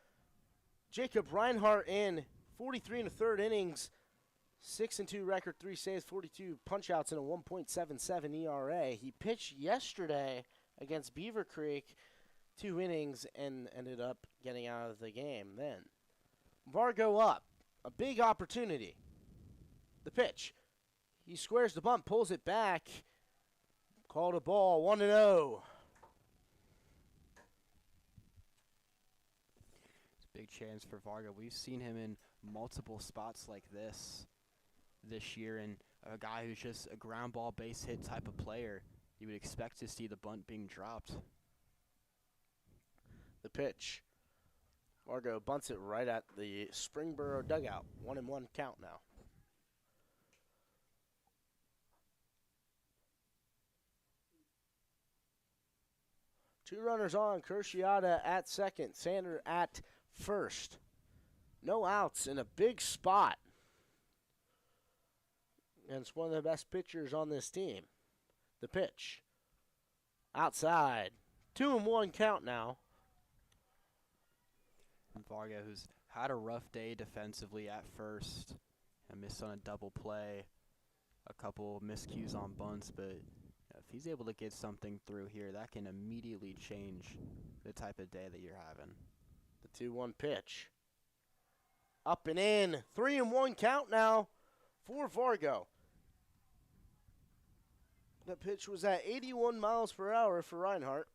Speaker 1: Jacob Reinhardt in 43 and a third innings, 6-2 record, 3 saves, 42 punchouts, and a 1.77 ERA. He pitched yesterday against Beaver Creek, 2 innings, and ended up getting out of the game then. Vargo up, a big opportunity. The pitch. He squares the bunt, pulls it back. Called a ball, 1-0.
Speaker 2: Big chance for Varga. We've seen him in multiple spots like this year, and a guy who's just a ground ball base hit type of player. You would expect to see the bunt being dropped.
Speaker 1: The pitch. Vargo bunts it right at the Springboro dugout. 1-1 count now. Two runners on. Cruciata at second. Sander at first. No outs in a big spot. And it's one of the best pitchers on this team. The pitch. Outside. 2-1 count now.
Speaker 2: Varga, who's had a rough day defensively at first, and missed on a double play, a couple miscues on bunts, but if he's able to get something through here, that can immediately change the type of day that you're having.
Speaker 1: The 2-1 pitch. Up and in. 3-1 count now for Vargo. The pitch was at 81 miles per hour for Reinhardt.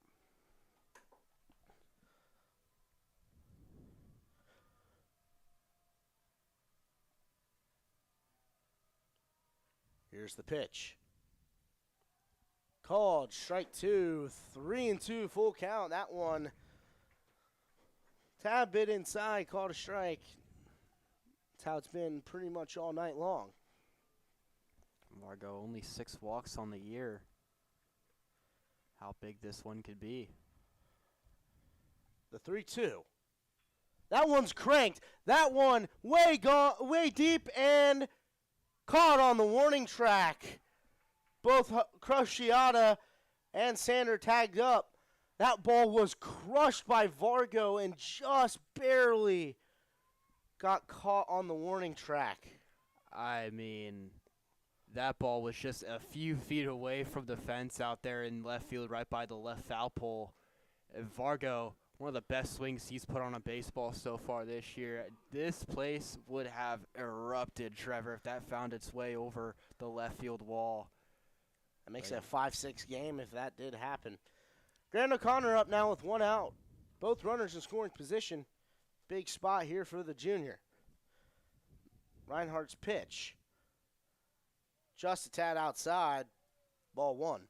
Speaker 1: Here's the pitch. Called, strike 2, 3-2 full count. That one, tad bit inside, called a strike. That's how it's been pretty much all night long.
Speaker 2: Vargo only 6 walks on the year. How big this one could be.
Speaker 1: The 3-2. That one's cranked. That one way deep and caught on the warning track. Both Cruciata and Sander tagged up. That ball was crushed by Vargo and just barely got caught on the warning track.
Speaker 2: I mean, that ball was just a few feet away from the fence out there in left field, right by the left foul pole. And Vargo, one of the best swings he's put on a baseball so far this year. This place would have erupted, Trevor, if that found its way over the left field wall.
Speaker 1: That makes it a 5-6 game if that did happen. Grant O'Connor up now with 1 out. Both runners in scoring position. Big spot here for the junior. Reinhardt's pitch. Just a tad outside. Ball 1.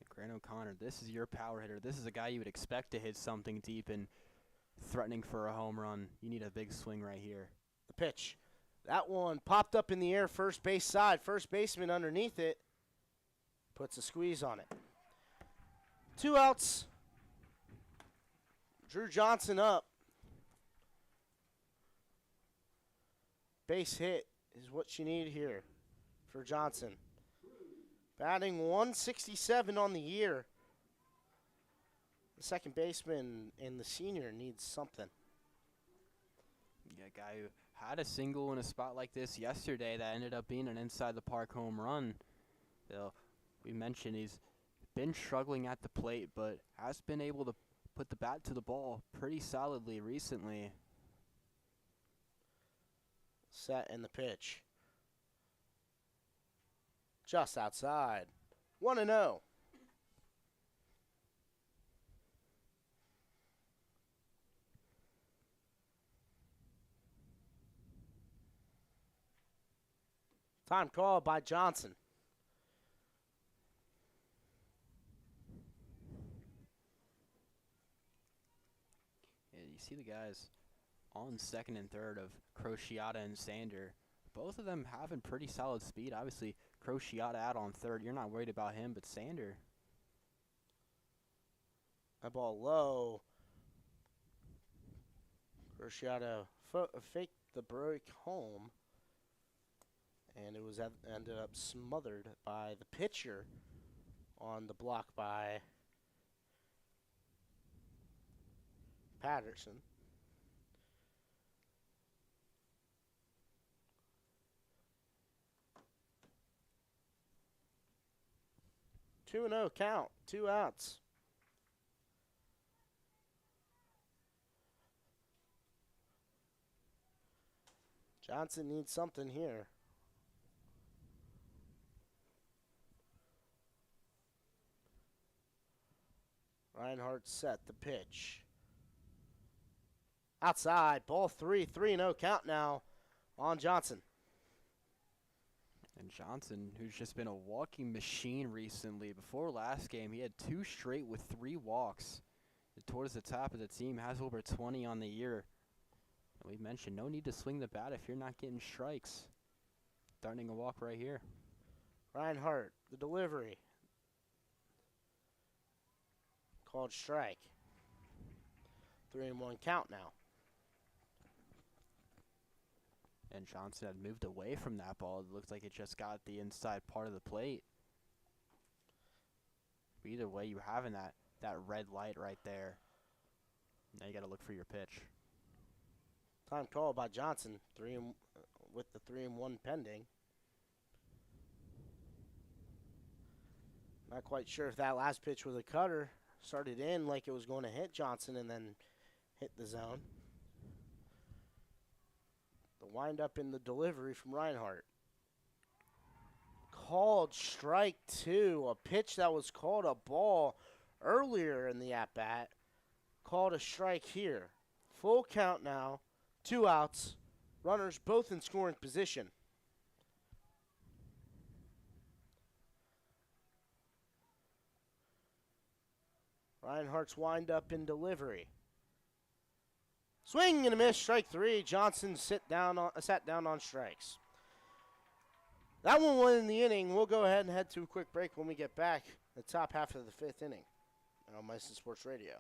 Speaker 2: Grant O'Connor, this is your power hitter. This is a guy you would expect to hit something deep and threatening for a home run. You need a big swing right here.
Speaker 1: The pitch. That one popped up in the air, first base side. First baseman underneath it. Puts a squeeze on it. 2 outs. Drew Johnson up. Base hit is what you need here for Johnson. Batting 167 on the year. The second baseman and the senior needs something.
Speaker 2: Yeah, a guy who had a single in a spot like this yesterday that ended up being an inside the park home run. So we mentioned he's been struggling at the plate, but has been able to put the bat to the ball pretty solidly recently.
Speaker 1: Set in the pitch. Just outside. 1-0. Time called by Johnson.
Speaker 2: Yeah, you see the guys on second and third of Cruciata and Sander. Both of them having pretty solid speed. Obviously, Cruciata out on third. You're not worried about him, but Sander.
Speaker 1: That ball low. Cruciata faked the break home. And it was ended up smothered by the pitcher on the block by Patterson. Two and 0 count, 2 outs. Johnson needs something here. Reinhardt set the pitch. Outside, ball 3, 3-0 count now on Johnson.
Speaker 2: And Johnson, who's just been a walking machine recently. Before last game, he had 2 straight with 3 walks. Towards the top of the team, has over 20 on the year. And we mentioned no need to swing the bat if you're not getting strikes. Starting a walk right here.
Speaker 1: Reinhardt, the delivery. Called strike. 3-1 count now.
Speaker 2: And Johnson had moved away from that ball. It looks like it just got the inside part of the plate. Either way, you having that red light right there. Now you got to look for your pitch.
Speaker 1: Time call by Johnson, with the 3-1 pending. Not quite sure if that last pitch was a cutter. Started in like it was going to hit Johnson and then hit the zone. The windup in the delivery from Reinhardt. Called strike 2. A pitch that was called a ball earlier in the at-bat. Called a strike here. Full count now. 2 outs. Runners both in scoring position. Reinhardt's windup in delivery. Swing and a miss, strike 3. Johnson sat down on strikes. That one won in the inning. We'll go ahead and head to a quick break when we get back. The top half of the 5th inning on Myson Sports Radio.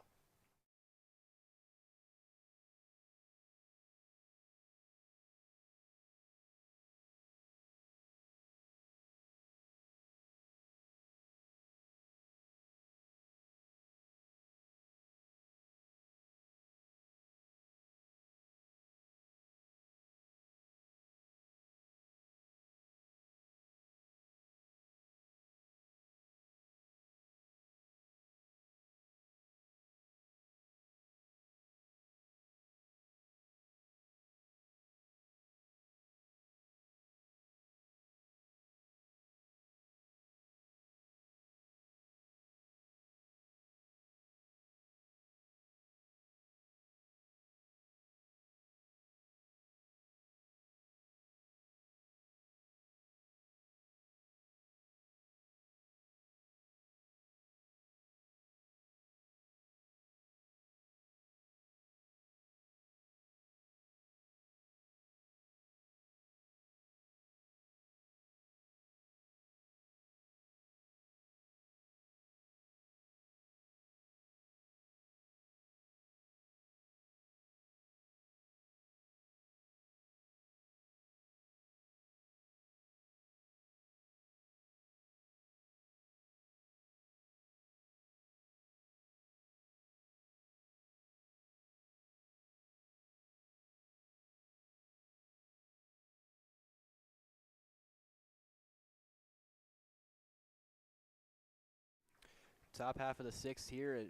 Speaker 2: Top half of the 6th here at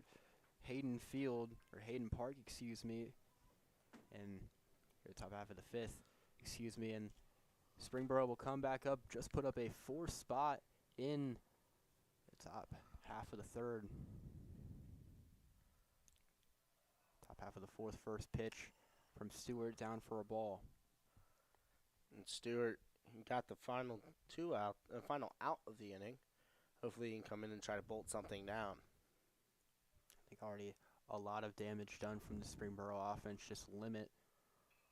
Speaker 2: Hayden Field, or Hayden Park, excuse me. And the top half of the 5th, excuse me. And Springboro will come back up, just put up a 4 spot in the top half of the 3rd. Top half of the 4th, first pitch from Stewart down for a ball.
Speaker 1: And Stewart got the final out of the inning. Hopefully he can come in and try to bolt something down.
Speaker 2: I think already a lot of damage done from the Springboro offense. Just limit.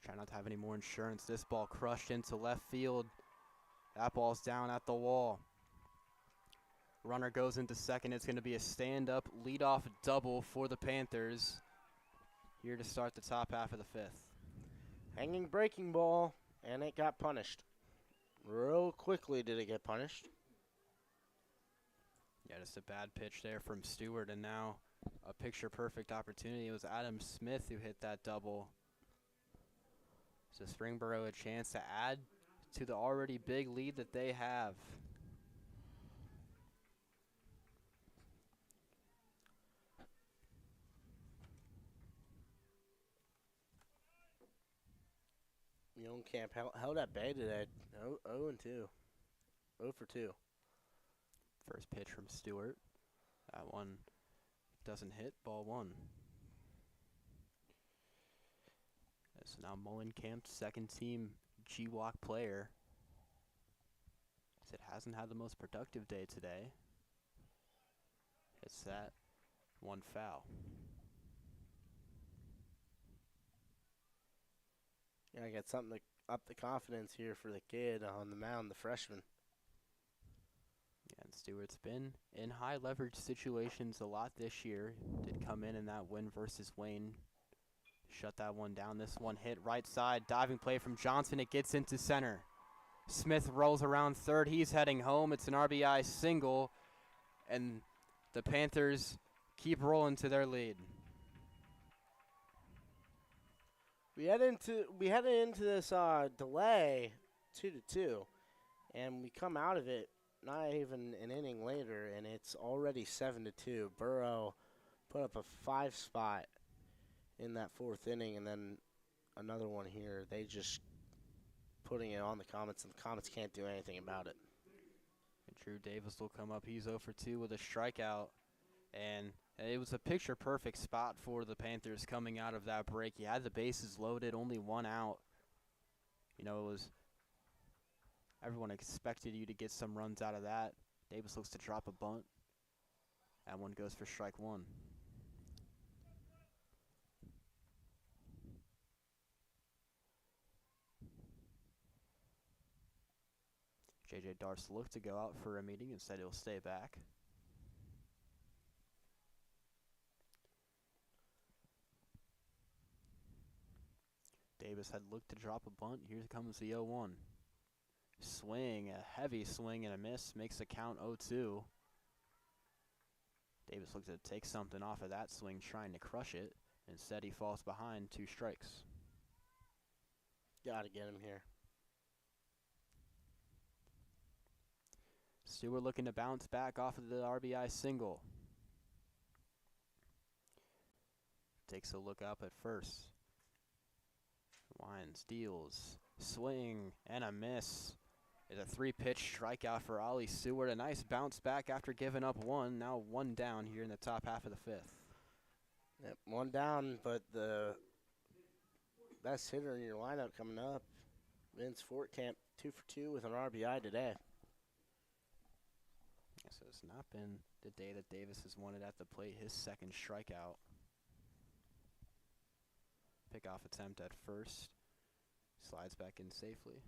Speaker 2: Try not to have any more insurance. This ball crushed into left field. That ball's down at the wall. Runner goes into second. It's going to be a stand-up leadoff double for the Panthers. Here to start the top half of the 5th.
Speaker 1: Hanging breaking ball, and it got punished. Real quickly did it get punished.
Speaker 2: Yeah, just a bad pitch there from Stewart, and now a picture-perfect opportunity. It was Adam Smith who hit that double. So Springboro a chance to add to the already big lead that they have.
Speaker 1: Camp held at bay today. 0-2. 0 for 2.
Speaker 2: First pitch from Stewart. That one doesn't hit. Ball 1. So now Mullenkamp's second team GWalk player. It hasn't had the most productive day today. It's that one foul.
Speaker 1: Yeah, I got something to up the confidence here for the kid on the mound, the freshman.
Speaker 2: Yeah, and Stewart's been in high leverage situations a lot this year. Did come in that win versus Wayne. Shut that one down. This one hit right side. Diving play from Johnson. It gets into center. Smith rolls around third. He's heading home. It's an RBI single. And the Panthers keep rolling to their lead.
Speaker 1: We headed into this delay 2-2, and we come out of it not even an inning later, and it's already 7-2. Burrow put up a 5 spot in that 4th inning, and then another one here. They just putting it on the Comets, and the Comets can't do anything about it.
Speaker 2: And Drew Davis will come up. He's 0 for 2 with a strikeout. And it was a picture-perfect spot for the Panthers coming out of that break. You had the bases loaded, only 1 out. You know, it was everyone expected you to get some runs out of that. Davis looks to drop a bunt. That one goes for strike 1. J.J. Darce looked to go out for a meeting. Instead, he'll stay back. Davis had looked to drop a bunt. Here comes the 0-1. Swing, a heavy swing and a miss. Makes the count 0-2. Davis looked to take something off of that swing, trying to crush it. Instead, he falls behind 2 strikes.
Speaker 1: Gotta get him here.
Speaker 2: Stewart looking to bounce back off of the RBI single. Takes a look up at first. Winds, deals, swing, and a miss. It's a 3-pitch strikeout for Ollie Stewart. A nice bounce back after giving up 1. Now 1 down here in the top half of the 5th.
Speaker 1: Yep, 1 down, but the best hitter in your lineup coming up, Vince Fortcamp, 2 for 2 with an RBI today.
Speaker 2: So it's not been the day that Davis has wanted at the plate. His second strikeout. Pickoff attempt at first. Slides back in safely.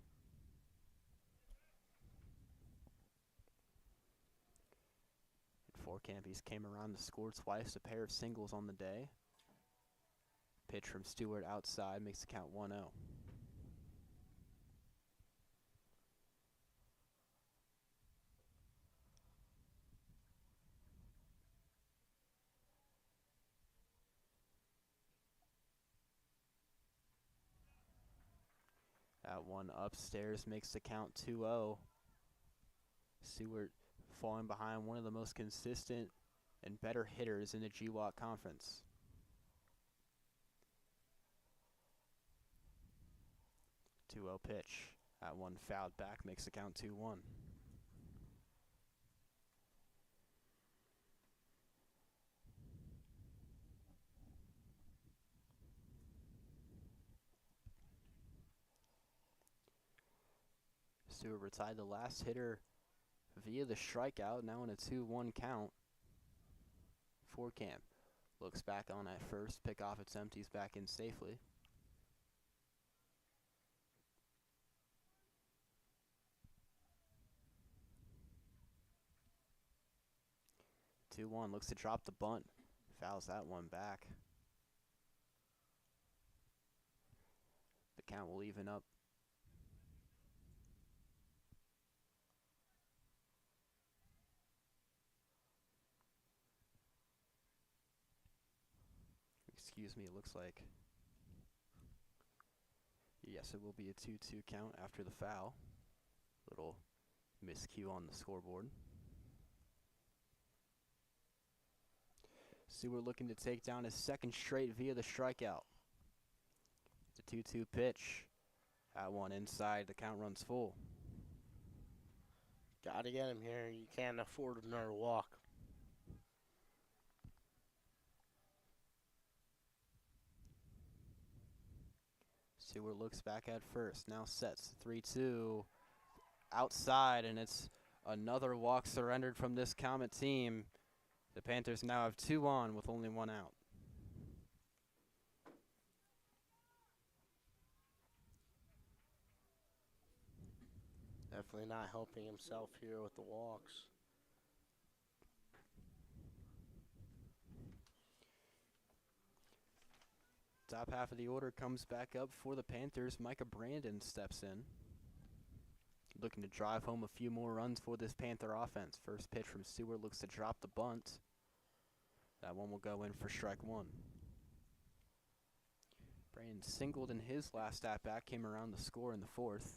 Speaker 2: Fortcamp, he's came around to score twice, a pair of singles on the day. Pitch from Stewart outside makes the count 1-0. That one upstairs makes the count 2-0. Stewart falling behind one of the most consistent and better hitters in the GWalk Conference. Two-0 pitch. That one fouled back makes the count 2-1. Stewart retired the last hitter via the strikeout, now in a 2-1 count. Fortcamp looks back on at first, pickoff attempt, he's back in safely. Two one, looks to drop the bunt, fouls that one back. The count will even up. excuse me, it looks like. Yes, it will be a 2-2 count after the foul. Little miscue on the scoreboard. Stewart looking to take down his second straight via the strikeout. The 2-2 pitch. That one inside. The count runs full.
Speaker 1: Got to get him here. You can't afford another walk.
Speaker 2: Stewart looks back at first. Now sets 3-2 outside, and it's another walk surrendered from this Comet team. The Panthers now have 2 on with only 1 out.
Speaker 1: Definitely not helping himself here with the walks.
Speaker 2: Top half of the order comes back up for the Panthers. Micah Brandon steps in, looking to drive home a few more runs for this Panther offense. First pitch from Stewart looks to drop the bunt. That one will go in for strike 1. Brandon singled in his last at-bat, came around the score in the 4th.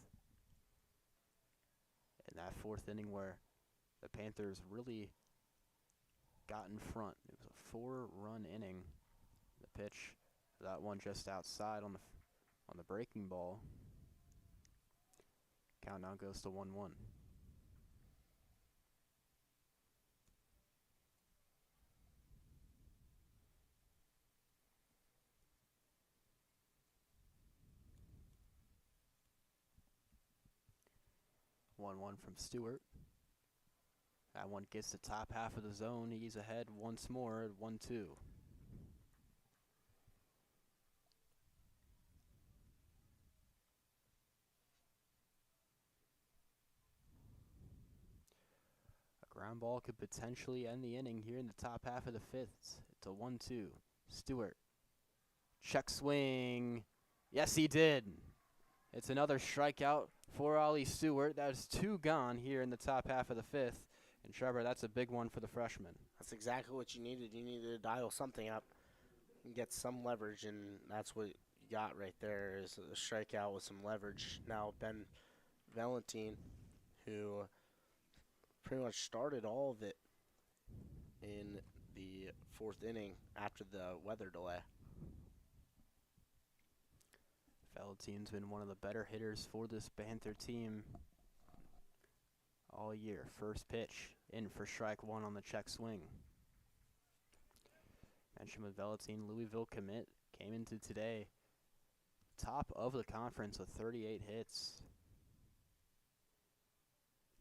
Speaker 2: In that 4th inning where the Panthers really got in front. It was a 4-run inning. The pitch, that one just outside on the breaking ball. Count now goes to 1-1. One from Stewart. That one gets the top half of the zone. He's ahead once more at 1-2. A ground ball could potentially end the inning here in the top half of the 5th. It's a 1-2. Stewart. Check swing. Yes, he did. It's another strikeout for Ollie Stewart. That is 2 gone here in the top half of the 5th. And Trevor, that's a big one for the freshman.
Speaker 1: That's exactly what you needed. You needed to dial something up and get some leverage, and that's what you got right there is a strikeout with some leverage. Now Ben Valentine, who pretty much started all of it in the 4th inning after the weather delay.
Speaker 2: Valentine's been one of the better hitters for this Panther team all year. First pitch in for strike 1 on the check swing. Mentioned with Valentine, Louisville commit, came into today top of the conference with 38 hits.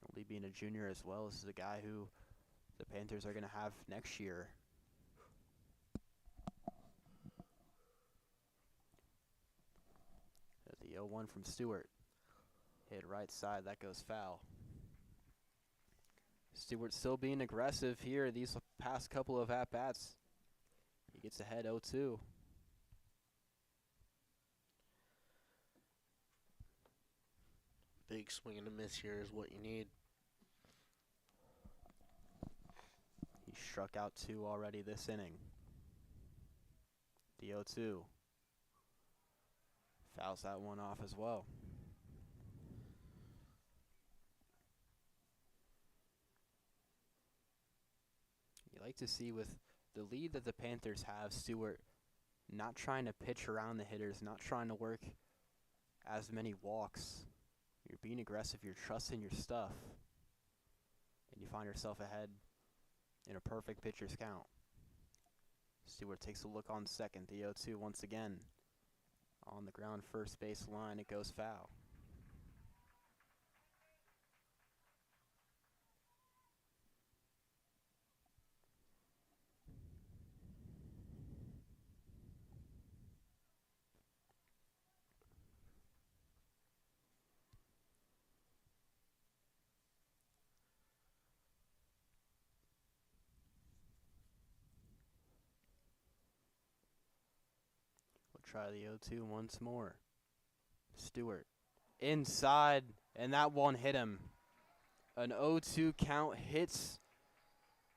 Speaker 2: Only being a junior as well, this is a guy who the Panthers are going to have next year. The 0-1 from Stewart. Hit right side, that goes foul. Stewart still being aggressive here these past couple of at-bats. He gets ahead 0-2.
Speaker 1: Big swing and a miss here is what you need.
Speaker 2: He struck out 2 already this inning. The 0-2. Fouls that one off as well. You like to see with the lead that the Panthers have, Stewart not trying to pitch around the hitters, not trying to work as many walks. You're being aggressive, you're trusting your stuff, and you find yourself ahead in a perfect pitcher's count. Stewart takes a look on second. The 0-2 once again. On the ground first base line, it goes foul. Try the 0-2 once more. Stewart inside, and that one hit him. An 0-2 count hits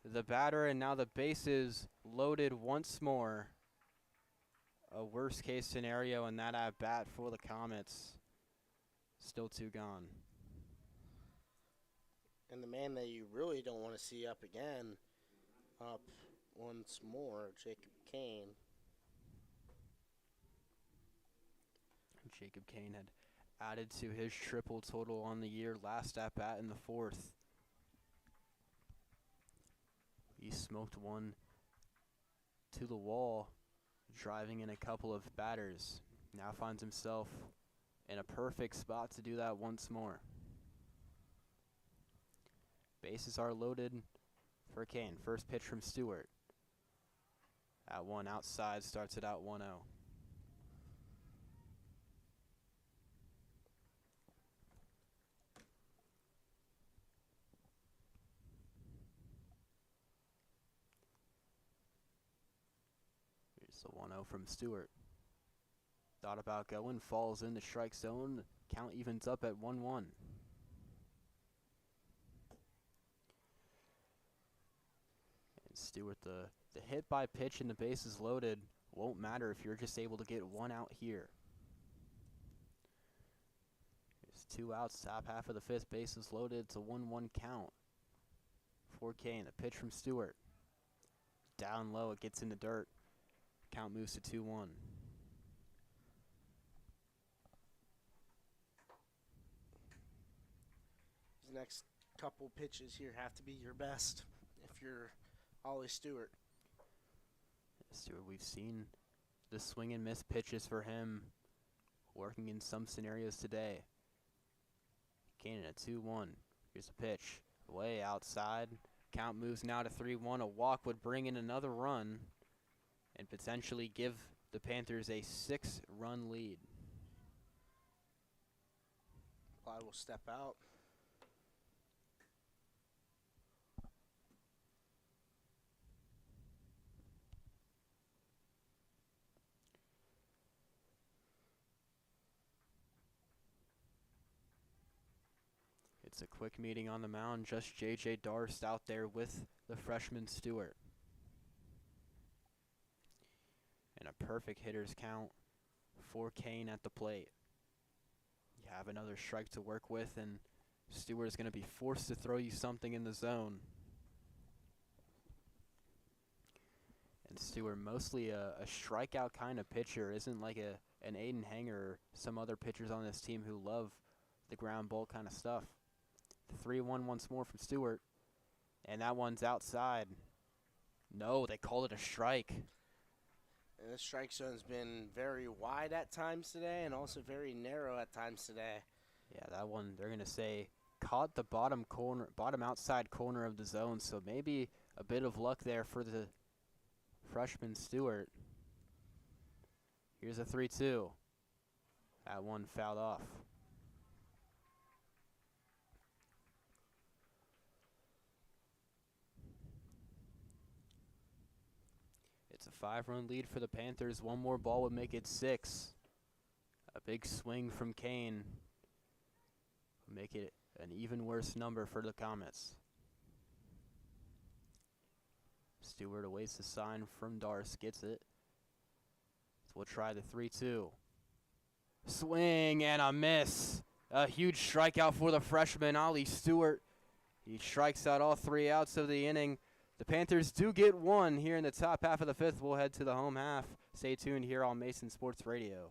Speaker 2: the batter, and now the base is loaded once more. a worst case scenario in that at bat for the Comets. Still 2 gone.
Speaker 1: And the man that you really don't want to see up again, up once more, Jacob Kane.
Speaker 2: Jacob Kane had added to his triple total on the year last at bat in the 4th. He smoked one to the wall, driving in a couple of batters. Now finds himself in a perfect spot to do that once more. Bases are loaded for Kane. First pitch from Stewart. At 1 outside, starts it out 1-0. Here's the 1-0 from Stewart. Thought about going, falls in the strike zone. Count evens up at 1-1. And Stewart, the hit by pitch and the bases loaded won't matter if you're just able to get 1 out here. There's 2 outs, top half of the 5th, bases loaded. It's a 1-1 count for Kane. The pitch from Stewart. Down low, it gets in the dirt. Count moves to 2-1.
Speaker 1: These next couple pitches here have to be your best if you're Ollie Stewart.
Speaker 2: Stewart, we've seen the swing and miss pitches for him working in some scenarios today. Kane at 2-1. Here's a pitch. Way outside. Count moves now to 3-1. A walk would bring in another run and potentially give the Panthers a 6-run lead.
Speaker 1: Clyde will step out.
Speaker 2: It's a quick meeting on the mound. Just J.J. Darst out there with the freshman Stewart. And a perfect hitter's count for Kane at the plate. You have another strike to work with, and Stewart is going to be forced to throw you something in the zone. And Stewart, mostly a strikeout kind of pitcher, isn't like an Aiden Hanger or some other pitchers on this team who love the ground ball kind of stuff. 3-1 once more from Stewart. And that one's outside. No, they called it a strike.
Speaker 1: And the strike zone's been very wide at times today and also very narrow at times today.
Speaker 2: Yeah, that one, they're going to say, caught the bottom outside corner of the zone. So maybe a bit of luck there for the freshman Stewart. Here's a 3-2. That one fouled off. It's a 5-run lead for the Panthers. One more ball would make it 6. A big swing from Kane would make it an even worse number for the Comets. Stewart awaits the sign from Darst, gets it. So we'll try the 3-2. Swing and a miss. A huge strikeout for the freshman, Ollie Stewart. He strikes out all 3 outs of the inning. The Panthers do get 1 here in the top half of the 5th. We'll head to the home half. Stay tuned here on Mason Sports Radio.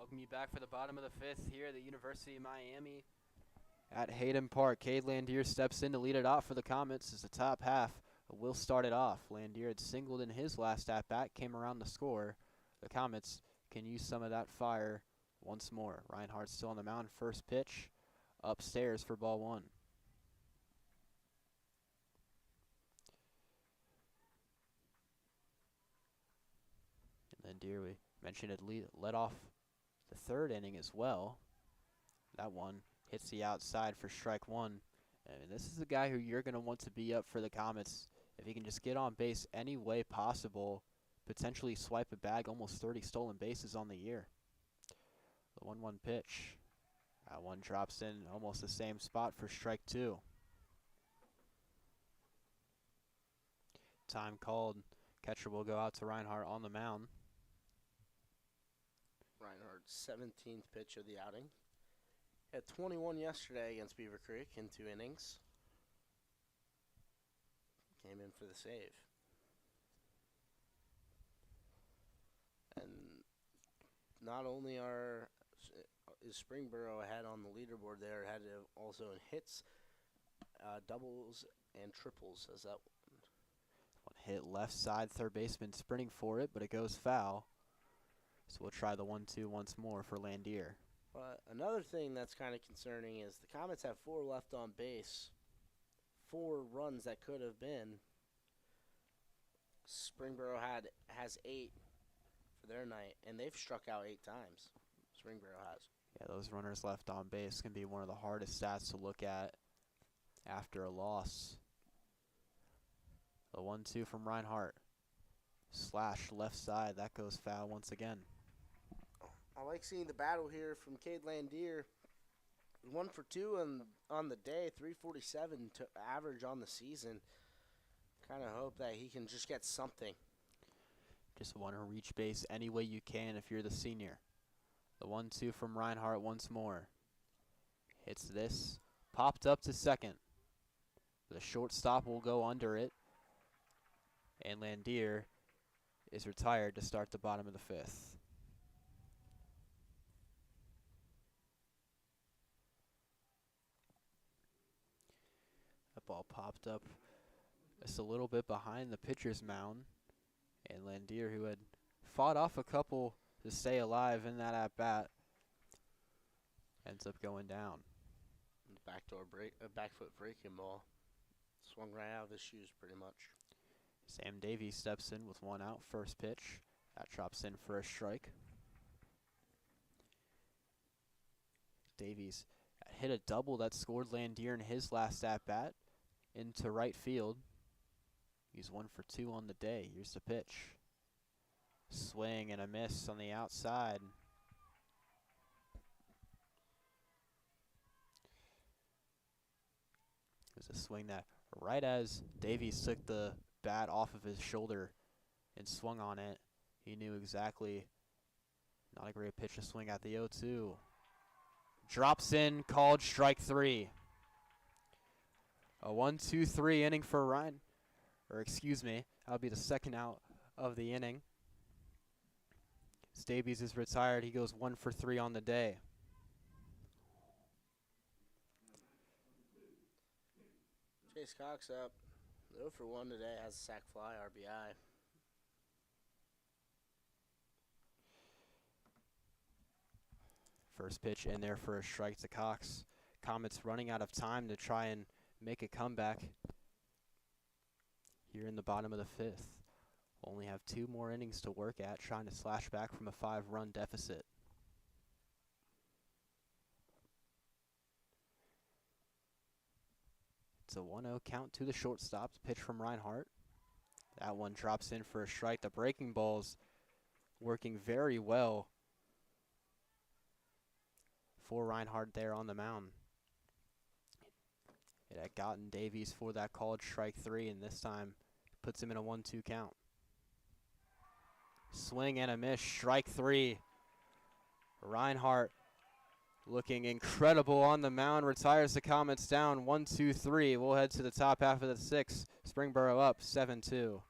Speaker 2: Welcome you back for the bottom of the fifth here at the University of Miami. At Hayden Park, Cade Landier steps in to lead it off for the Comets as the top half will start it off. Landier had singled in his last at-bat, came around to score. The Comets can use some of that fire once more. Reinhardt still on the mound, first pitch, upstairs for ball one. Landier, we mentioned, had led off the third inning as well. That one hits the outside for strike one. And this is the guy who you're going to want to be up for the Comets. If he can just get on base any way possible, potentially swipe a bag, almost 30 stolen bases on the year. The 1-1 pitch. That one drops in almost the same spot for strike two. Time called. Catcher will go out to Reinhardt on the mound.
Speaker 1: Reinhardt's 17th pitch of the outing. Had 21 yesterday against Beaver Creek in 2 innings. Came in for the save. And not only is Springboro ahead on the leaderboard there, had also in hits, doubles, and triples as that
Speaker 2: one hit left side, third baseman sprinting for it, but it goes foul. So we'll try the 1-2 once more for Landier.
Speaker 1: But another thing that's kind of concerning is the Comets have 4 left on base. 4 runs that could have been. Springboro has 8 for their night, and they've struck out 8 times. Springboro has.
Speaker 2: Yeah, those runners left on base can be one of the hardest stats to look at after a loss. The 1-2 from Reinhardt. Slash left side, that goes foul once again.
Speaker 1: I like seeing the battle here from Cade Landier. 1 for 2 on the day, 347 to average on the season. Kind of hope that he can just get something.
Speaker 2: Just want to reach base any way you can if you're the senior. The 1-2 from Reinhardt once more. Hits this, popped up to second. The shortstop will go under it. And Landier is retired to start the bottom of the fifth. That ball popped up just a little bit behind the pitcher's mound. And Landier, who had fought off a couple to stay alive in that at-bat, ends up going down.
Speaker 1: Back foot breaking ball. Swung right out of his shoes pretty much.
Speaker 2: Sam Davies steps in with 1 out, first pitch. That drops in for a strike. Davies hit a double that scored Landier in his last at-bat into right field. He's 1 for 2 on the day. Here's the pitch. Swing and a miss on the outside. It was a swing that right as Davies took the bat off of his shoulder and swung on it, he knew exactly not a great pitch to swing at the 0-2. Drops in, called strike 3. A 1-2-3 inning for Ryan. That'll be the second out of the inning. Davies is retired. He goes 1 for 3 on the day.
Speaker 1: Chase Cox up 0 for 1 today, has a sac fly, RBI.
Speaker 2: First pitch in there for a strike to Cox. Comets running out of time to try and make a comeback here in the bottom of the fifth. Only have 2 more innings to work at, trying to slash back from a 5-run deficit. It's a 1-0 count to the shortstop. Pitch from Reinhardt. That one drops in for a strike. The breaking ball's working very well for Reinhardt there on the mound. It had gotten Davies for that called strike 3, and this time puts him in a 1-2 count. Swing and a miss, strike 3. Reinhardt looking incredible on the mound, retires the Comets down 1-2-3. We'll head to the top half of the 6th. Springboro up 7-2.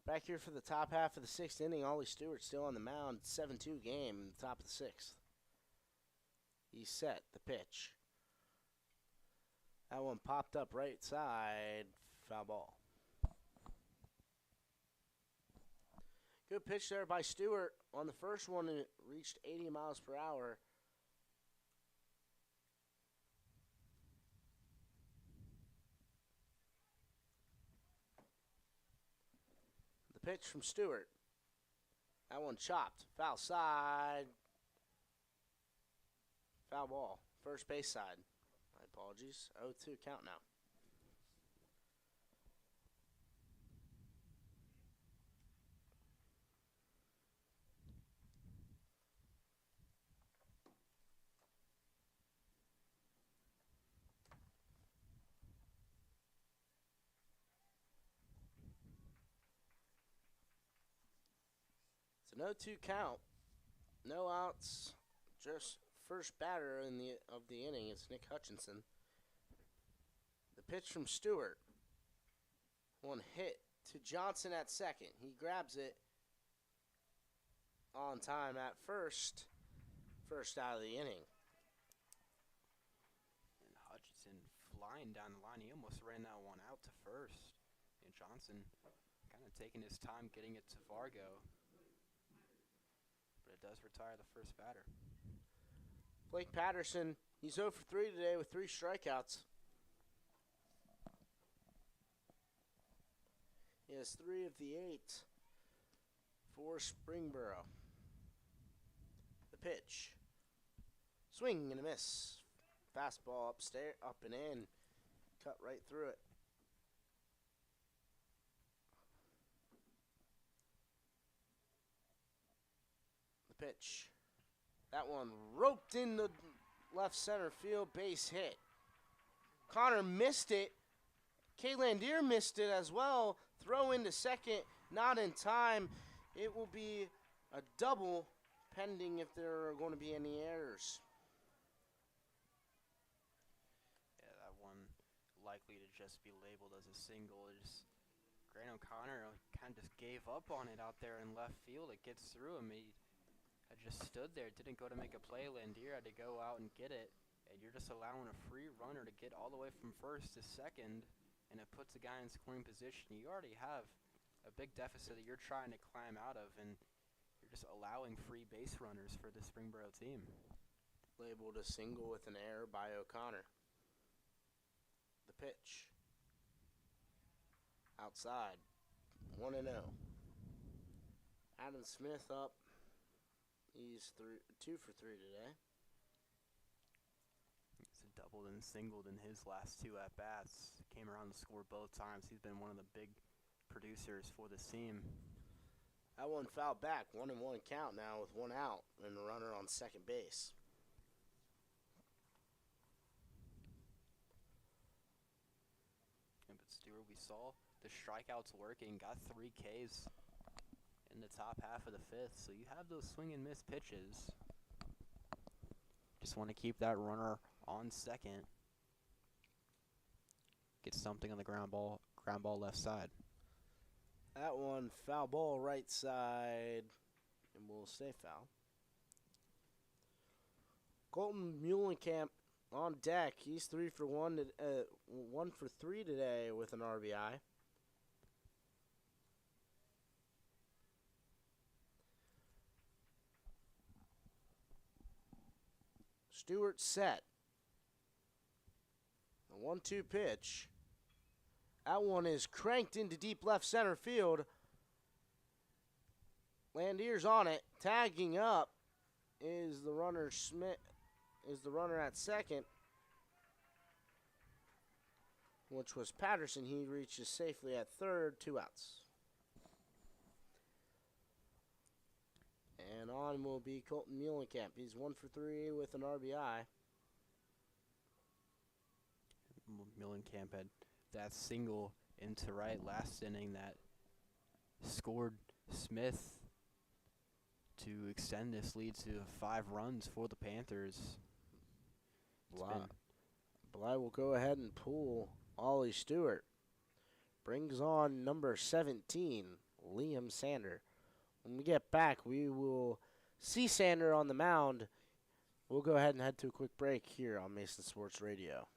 Speaker 1: Back here for the top half of the 6th inning, Ollie Stewart still on the mound, 7-2 game in the top of the 6th. He's set, the pitch. That one popped up right side, foul ball. Good pitch there by Stewart. On the first one, it reached 80 miles per hour. The pitch from Stewart. That one chopped. Foul side. Foul ball. First base side. My apologies. 0-2 count now. It's an 0-2 count. No outs. Just first batter of the inning. It's Nick Hutchinson. The pitch from Stewart. One hit to Johnson at second. He grabs it on time at first. First out of the inning.
Speaker 2: And Hutchinson flying down the line. He almost ran that one out to first. And Johnson kind of taking his time getting it to Vargo. But it does retire the first batter.
Speaker 1: Blake Patterson, he's 0 for 3 today with 3 strikeouts. He has 3 of the 8 for Springboro. The pitch. Swing and a miss. Fastball upstairs, up and in. Cut right through it. The pitch. That one roped in the left center field, base hit. Connor missed it. Kay Landier missed it as well. Throw into second, not in time. It will be a double, pending if there are going to be any errors.
Speaker 2: Yeah, that one likely to just be labeled as a single. Grant O'Connor kind of just gave up on it out there in left field. It gets through him. He had just stood there, didn't go to make a play. Landier had to go out and get it. And you're just allowing a free runner to get all the way from first to second. And it puts a guy in scoring position. You already have a big deficit that you're trying to climb out of, and you're just allowing free base runners for the Springboro team.
Speaker 1: Labeled a single with an error by O'Connor. The pitch. Outside. 1-0. Adam Smith up. He's 2 for 3 today.
Speaker 2: He's doubled and singled in his last 2 at-bats. Came around to score both times. He's been one of the big producers for this team.
Speaker 1: That one fouled back. 1-1 count now with 1 out and a runner on second base.
Speaker 2: Yeah, but Stewart, we saw the strikeouts working. Got 3 Ks in the top half of the 5th. So you have those swing and miss pitches. Just want to keep that runner on second. Get something on the ground ball left side.
Speaker 1: That one foul ball right side and will stay foul. Colton Muhlenkamp on deck. He's 1 for 3 today with an RBI. Stewart set. A 1-2 pitch. That one is cranked into deep left center field. Landier's on it. Tagging up is the runner Smith. Is the runner at second, which was Patterson. He reaches safely at third. 2 outs. And on will be Colton Muhlenkamp. He's 1 for 3 with an RBI.
Speaker 2: Muhlenkamp had that single into right last inning that scored Smith to extend this lead to 5 runs for the Panthers.
Speaker 1: Bly will go ahead and pull Ollie Stewart. Brings on number 17, Liam Sander. When we get back, we will see Sander on the mound. We'll go ahead and head to a quick break here on Mason Sports Radio.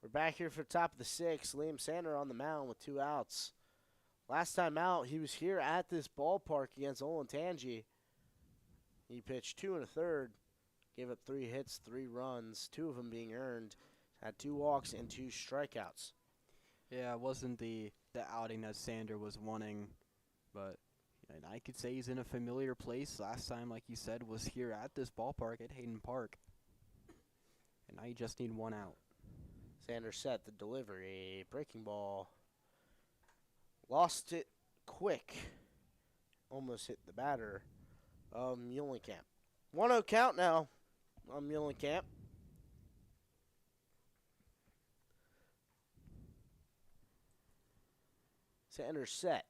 Speaker 1: We're back here for the top of the sixth. Liam Sander on the mound with 2 outs. Last time out, he was here at this ballpark against Olentangy. He pitched 2 1/3, gave up 3 hits, 3 runs, 2 of them being earned. Had 2 walks and 2 strikeouts.
Speaker 2: Yeah, it wasn't the outing that Sander was wanting, but and I could say he's in a familiar place. Last time, like you said, was here at this ballpark at Hayden Park. And now you just need 1 out.
Speaker 1: Sander set the delivery. Breaking ball. Lost it quick. Almost hit the batter. Muhlenkamp. 1-0 count now on Muhlenkamp. Sander set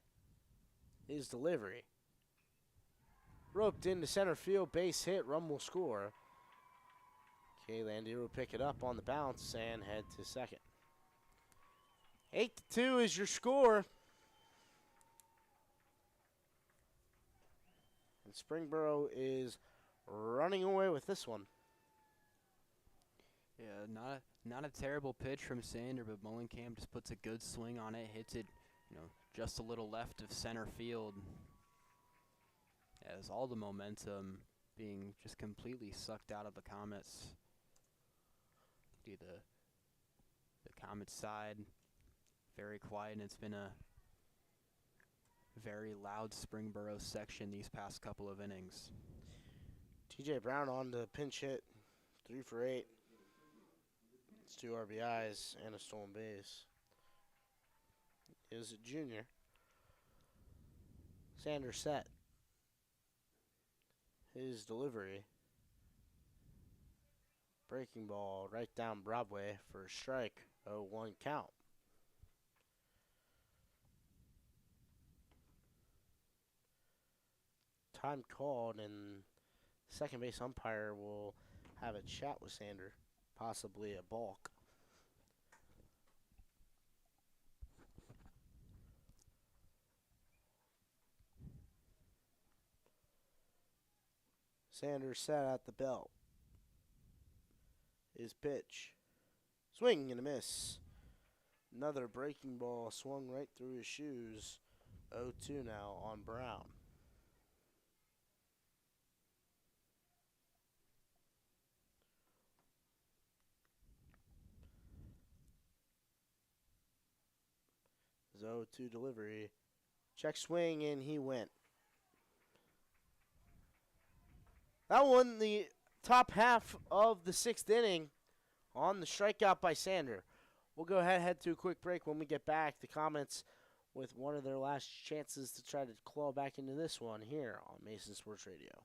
Speaker 1: his delivery. Roped into center field, base hit, run will score. Okay, Landier will pick it up on the bounce and head to second. 8-2 is your score. And Springboro is running away with this one.
Speaker 2: Yeah, not a terrible pitch from Sander, but Muhlenkamp just puts a good swing on it, hits it, just a little left of center field. As all the momentum being just completely sucked out of the Comets. The Comets side, very quiet, and it's been a very loud Springboro section these past couple of innings.
Speaker 1: TJ Brown on the pinch hit, 3 for 8. It's 2 RBIs and a stolen base. He is a junior. Sander set his delivery. Breaking ball right down Broadway for a strike. 0-1 count. Time called, and second base umpire will have a chat with Sander, possibly a balk. Sander set at the belt. His pitch. Swing and a miss. Another breaking ball swung right through his shoes. 0-2 now on Brown. His 0-2 delivery. Check swing, and he went. That won the top half of the 6th inning on the strikeout by Sander. We'll go ahead and head to a quick break. When we get back, the Comets with one of their last chances to try to claw back into this one here on Mason Sports Radio.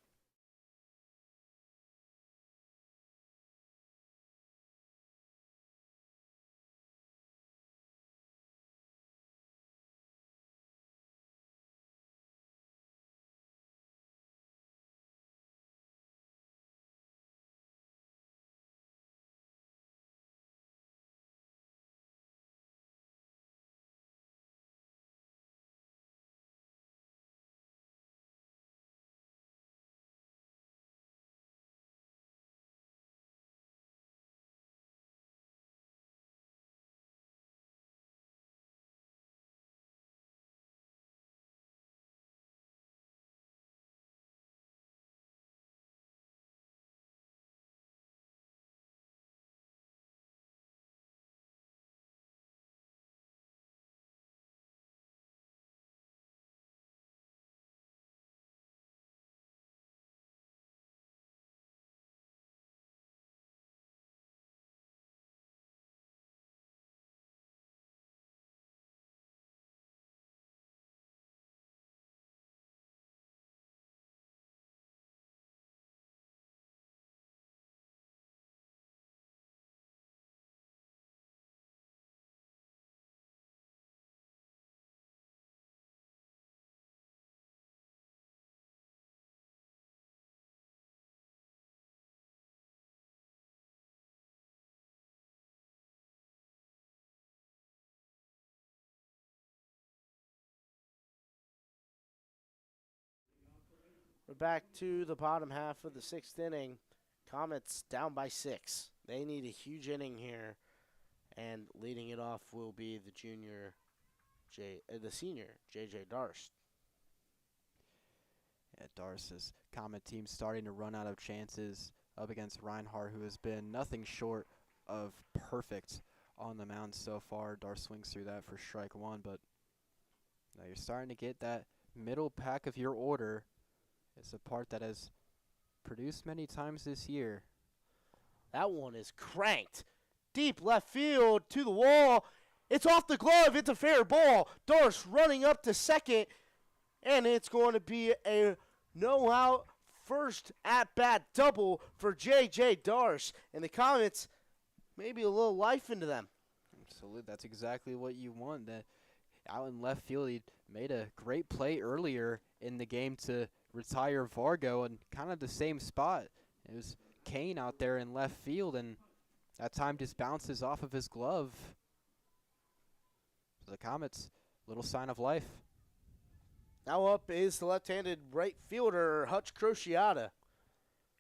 Speaker 1: We're back to the bottom half of the sixth inning. Comets down by 6. They need a huge inning here, and leading it off will be the senior J.J. Darst.
Speaker 2: Yeah, Darce's Comet team starting to run out of chances up against Reinhardt, who has been nothing short of perfect on the mound so far. Darce swings through that for strike one, but now you're starting to get that middle pack of your order. It's a part that has produced many times this year.
Speaker 1: That one is cranked. Deep left field to the wall. It's off the glove. It's a fair ball. Darst running up to second. And it's going to be a no-out first at-bat double for J.J. Darst. And the Comets, maybe a little life into them.
Speaker 2: Absolutely. That's exactly what you want. That out in left field, he made a great play earlier in the game to retire Vargo in kind of the same spot. It was Kane out there in left field, and that time just bounces off of his glove. So the Comets, little sign of life.
Speaker 1: Now up is the left-handed right fielder, Hutch Crociata.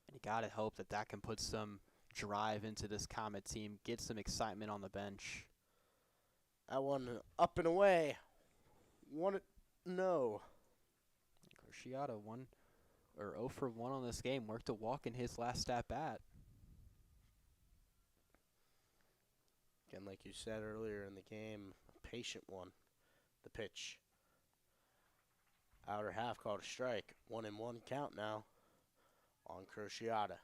Speaker 2: And you got to hope that that can put some drive into this Comet team, get some excitement on the bench.
Speaker 1: That one up and away. No.
Speaker 2: Crociata 0 for 1 on this game. Worked a walk in his last at bat.
Speaker 1: Again, like you said earlier in the game, a patient one. The pitch. Outer half called a strike. 1-1 count now on Crociata.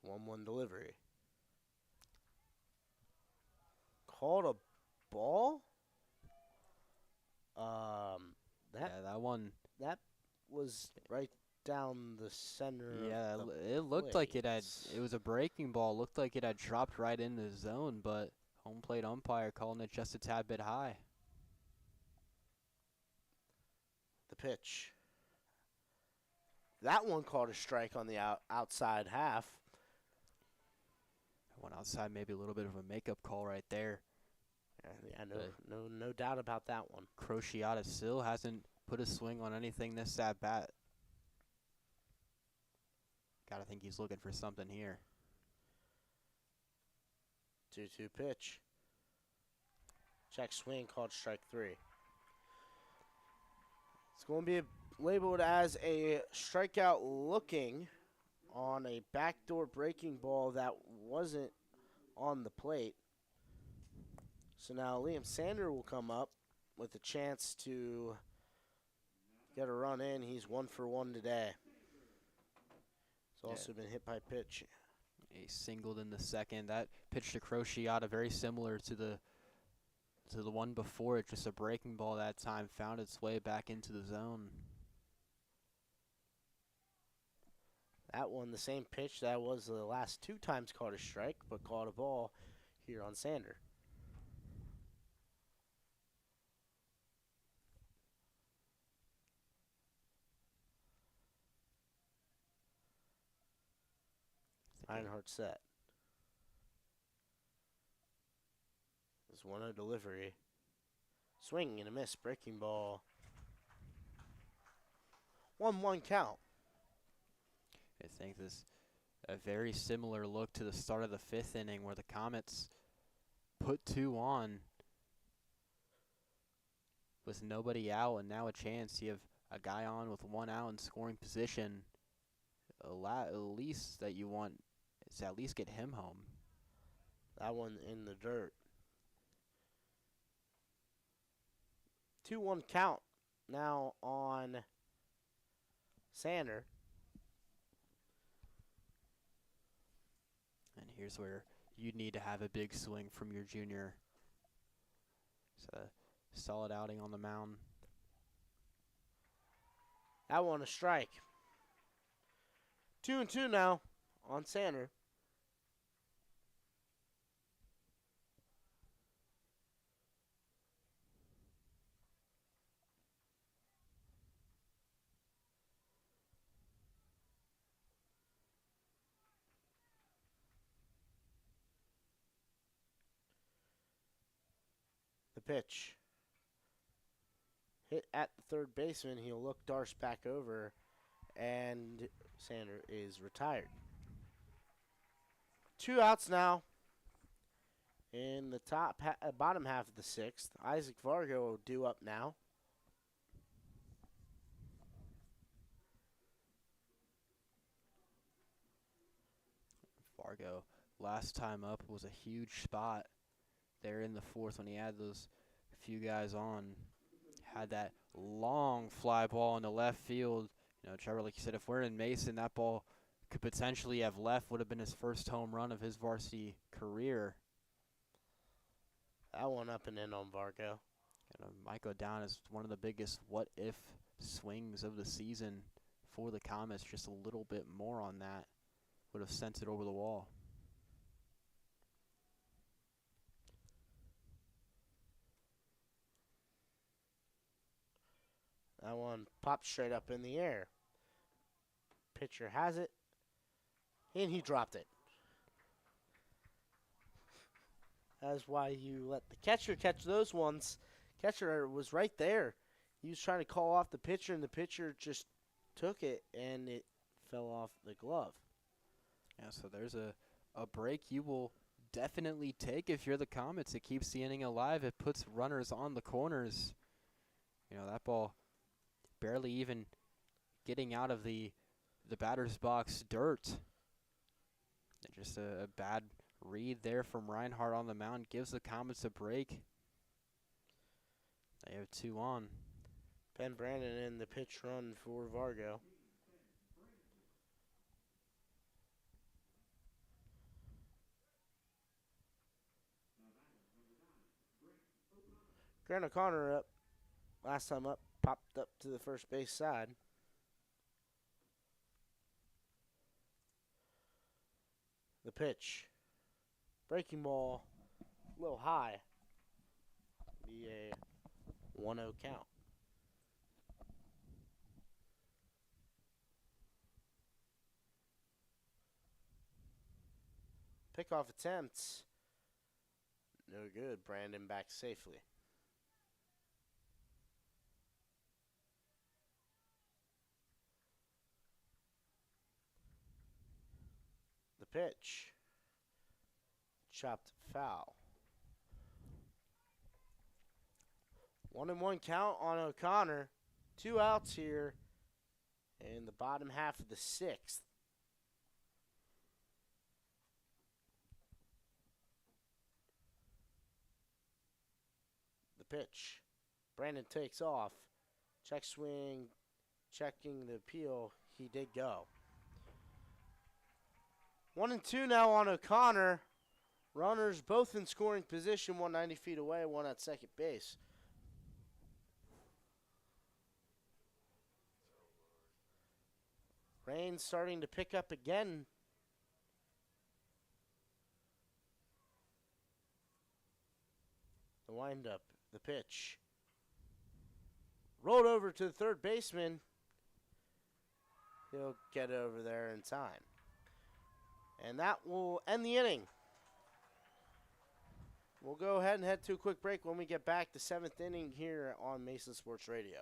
Speaker 1: One delivery. Called a ball?
Speaker 2: That one.
Speaker 1: That was right down the center.
Speaker 2: Yeah,
Speaker 1: of the
Speaker 2: it looked like it
Speaker 1: plate.
Speaker 2: was a breaking ball. Looked like it had dropped right into the zone, but home plate umpire calling it just a tad bit high.
Speaker 1: The pitch. That one called a strike on the outside half.
Speaker 2: One outside, maybe a little bit of a makeup call right there.
Speaker 1: Yeah, no doubt about that one.
Speaker 2: Crociata still hasn't put a swing on anything this at bat. Gotta think he's looking for something here.
Speaker 1: 2-2 pitch. Check swing called strike 3. It's going to be labeled as a strikeout looking on a backdoor breaking ball that wasn't on the plate. So now Liam Sander will come up with a chance to get a run in. He's 1 for 1 today. He's also been hit by pitch.
Speaker 2: He singled in the second. That pitch to Crociata, very similar to the one before it. Just a breaking ball that time, found its way back into the zone.
Speaker 1: That one, the same pitch that was the last 2 times caught a strike, but caught a ball here on Sander. Reinhardt set. There's 1-0 delivery. Swing and a miss, breaking ball. 1-1 count.
Speaker 2: I think this a very similar look to the start of the 5th inning where the Comets put 2 on with nobody out and now a chance. You have a guy on with 1 out in scoring position. At least that you want is to at least get him home.
Speaker 1: That one in the dirt. 2-1 count now on Sander.
Speaker 2: And here's where you need to have a big swing from your junior. It's a solid outing on the mound.
Speaker 1: That one a strike. 2-2 now on Sander. The pitch. Hit at the third baseman. He'll look Darce back over, and Sander is retired. 2 outs now in the bottom half of the 6th. Isaac Vargo due up now.
Speaker 2: Vargo, last time up was a huge spot there in the 4th when he had those few guys on. Had that long fly ball in the left field. You know, Trevor, like you said, if we're in Mason, that ball could potentially have left. Would have been his first home run of his varsity career.
Speaker 1: That one up and in on Vargo.
Speaker 2: Might go down as one of the biggest what-if swings of the season for the Comets. Just a little bit more on that would have sent it over the wall.
Speaker 1: That one popped straight up in the air. Pitcher has it, and he dropped it. That's why you let the catcher catch those ones. Catcher was right there. He was trying to call off the pitcher, and the pitcher just took it, and it fell off the glove.
Speaker 2: Yeah, so there's a break you will definitely take if you're the Comets. It keeps the inning alive. It puts runners on the corners. You know, that ball barely even getting out of the batter's box dirt. And just a bad read there from Reinhardt on the mound gives the Comets a break. They have 2 on.
Speaker 1: Ben Brandon in the pitch run for Vargo. Grant O'Connor up. Last time up, popped up to the first base side. The pitch. Breaking ball. A little high. Be a 1-0 count. Pickoff attempts. No good. Brandon back safely. The pitch. Chopped foul. 1-1 count on O'Connor. 2 outs here in the bottom half of the 6th. pitch. Brandon takes off. Check swing, checking the appeal. He did go. 1-2 now on O'Connor. Runners both in scoring position, 190 feet away, one at second base. Rain's starting to pick up again. The windup, the pitch. Rolled over to the third baseman. He'll get over there in time. And that will end the inning. We'll go ahead and head to a quick break. When we get back, the 7th inning here on Mason Sports Radio.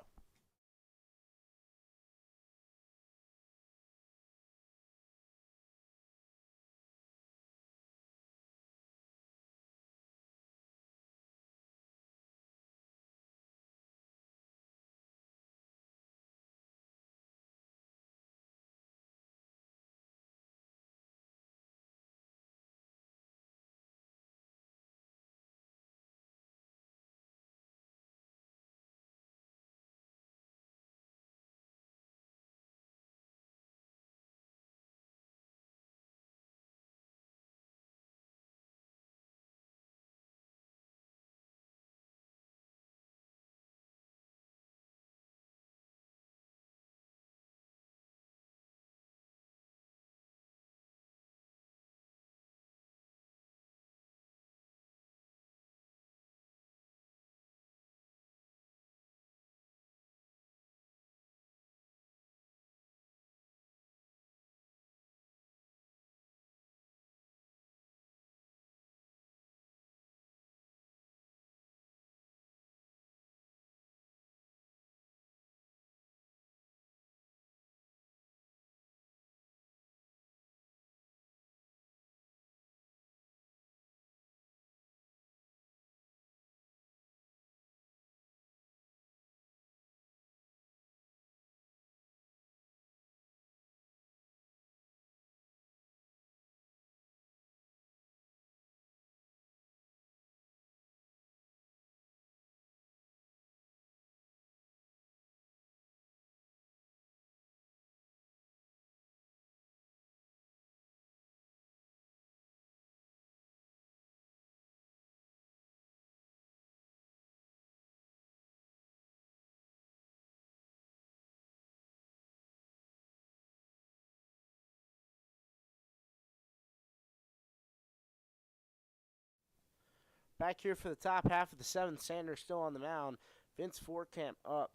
Speaker 1: Back here for the top half of the 7th, Sanders still on the mound. Vince Forkamp up.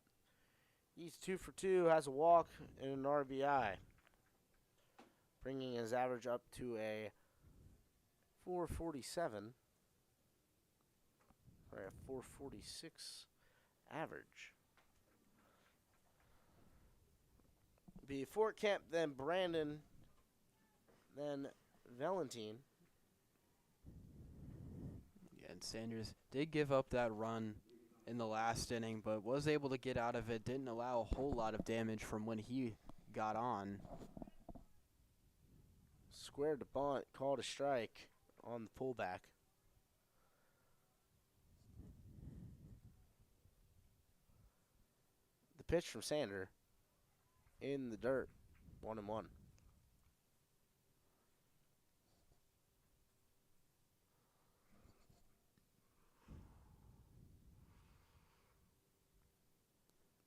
Speaker 1: He's 2 for 2, has a walk and an RBI, bringing his average up to a 447 or a 446 average. Be Forkamp, then Brandon, then Valentine.
Speaker 2: Yeah, and Sanders did give up that run in the last inning, but was able to get out of it. Didn't allow a whole lot of damage from when he got on.
Speaker 1: Squared to bunt, called a strike on the pullback. The pitch from Sander in the dirt, 1-1.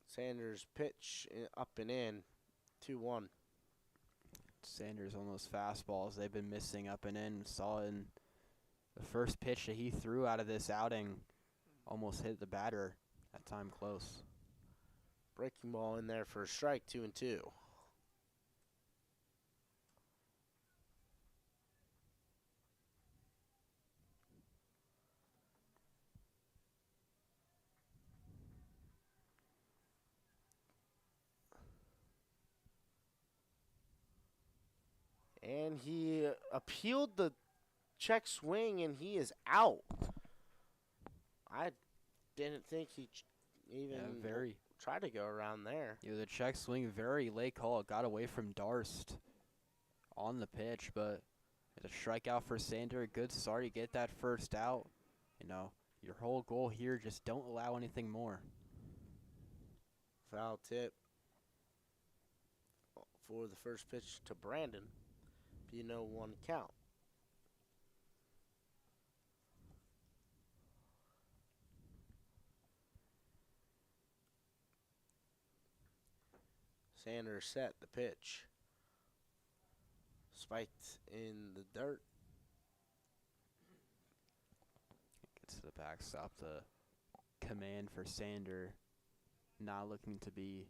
Speaker 1: Sanders pitch up and in, 2-1.
Speaker 2: Sanders on those fastballs they've been missing up and in. Saw in the first pitch that he threw out of this outing, almost hit the batter. That time close.
Speaker 1: Breaking ball in there for a strike, 2-2. And he appealed the check swing, and he is out. I didn't think he even tried to go around there.
Speaker 2: Yeah, the check swing, very late call. It got away from Darst on the pitch, but it's a strikeout for Sander. Good start. You get that first out. You know, Your whole goal here, just don't allow anything more.
Speaker 1: Foul tip for the first pitch to Brandon. Be no 1 count. Sanders set the pitch. Spiked in the dirt.
Speaker 2: Gets to the backstop. The command for Sander not looking to be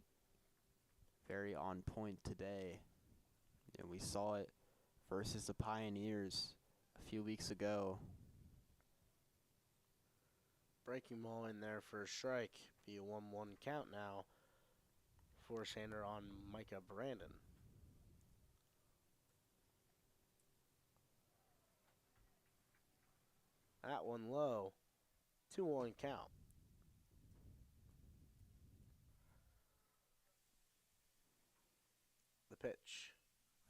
Speaker 2: very on point today. And we saw it versus the Pioneers a few weeks ago.
Speaker 1: Breaking ball in there for a strike. Be a 1-1 count now for Sander on Micah Brandon. That one low. 2-1 count. The pitch.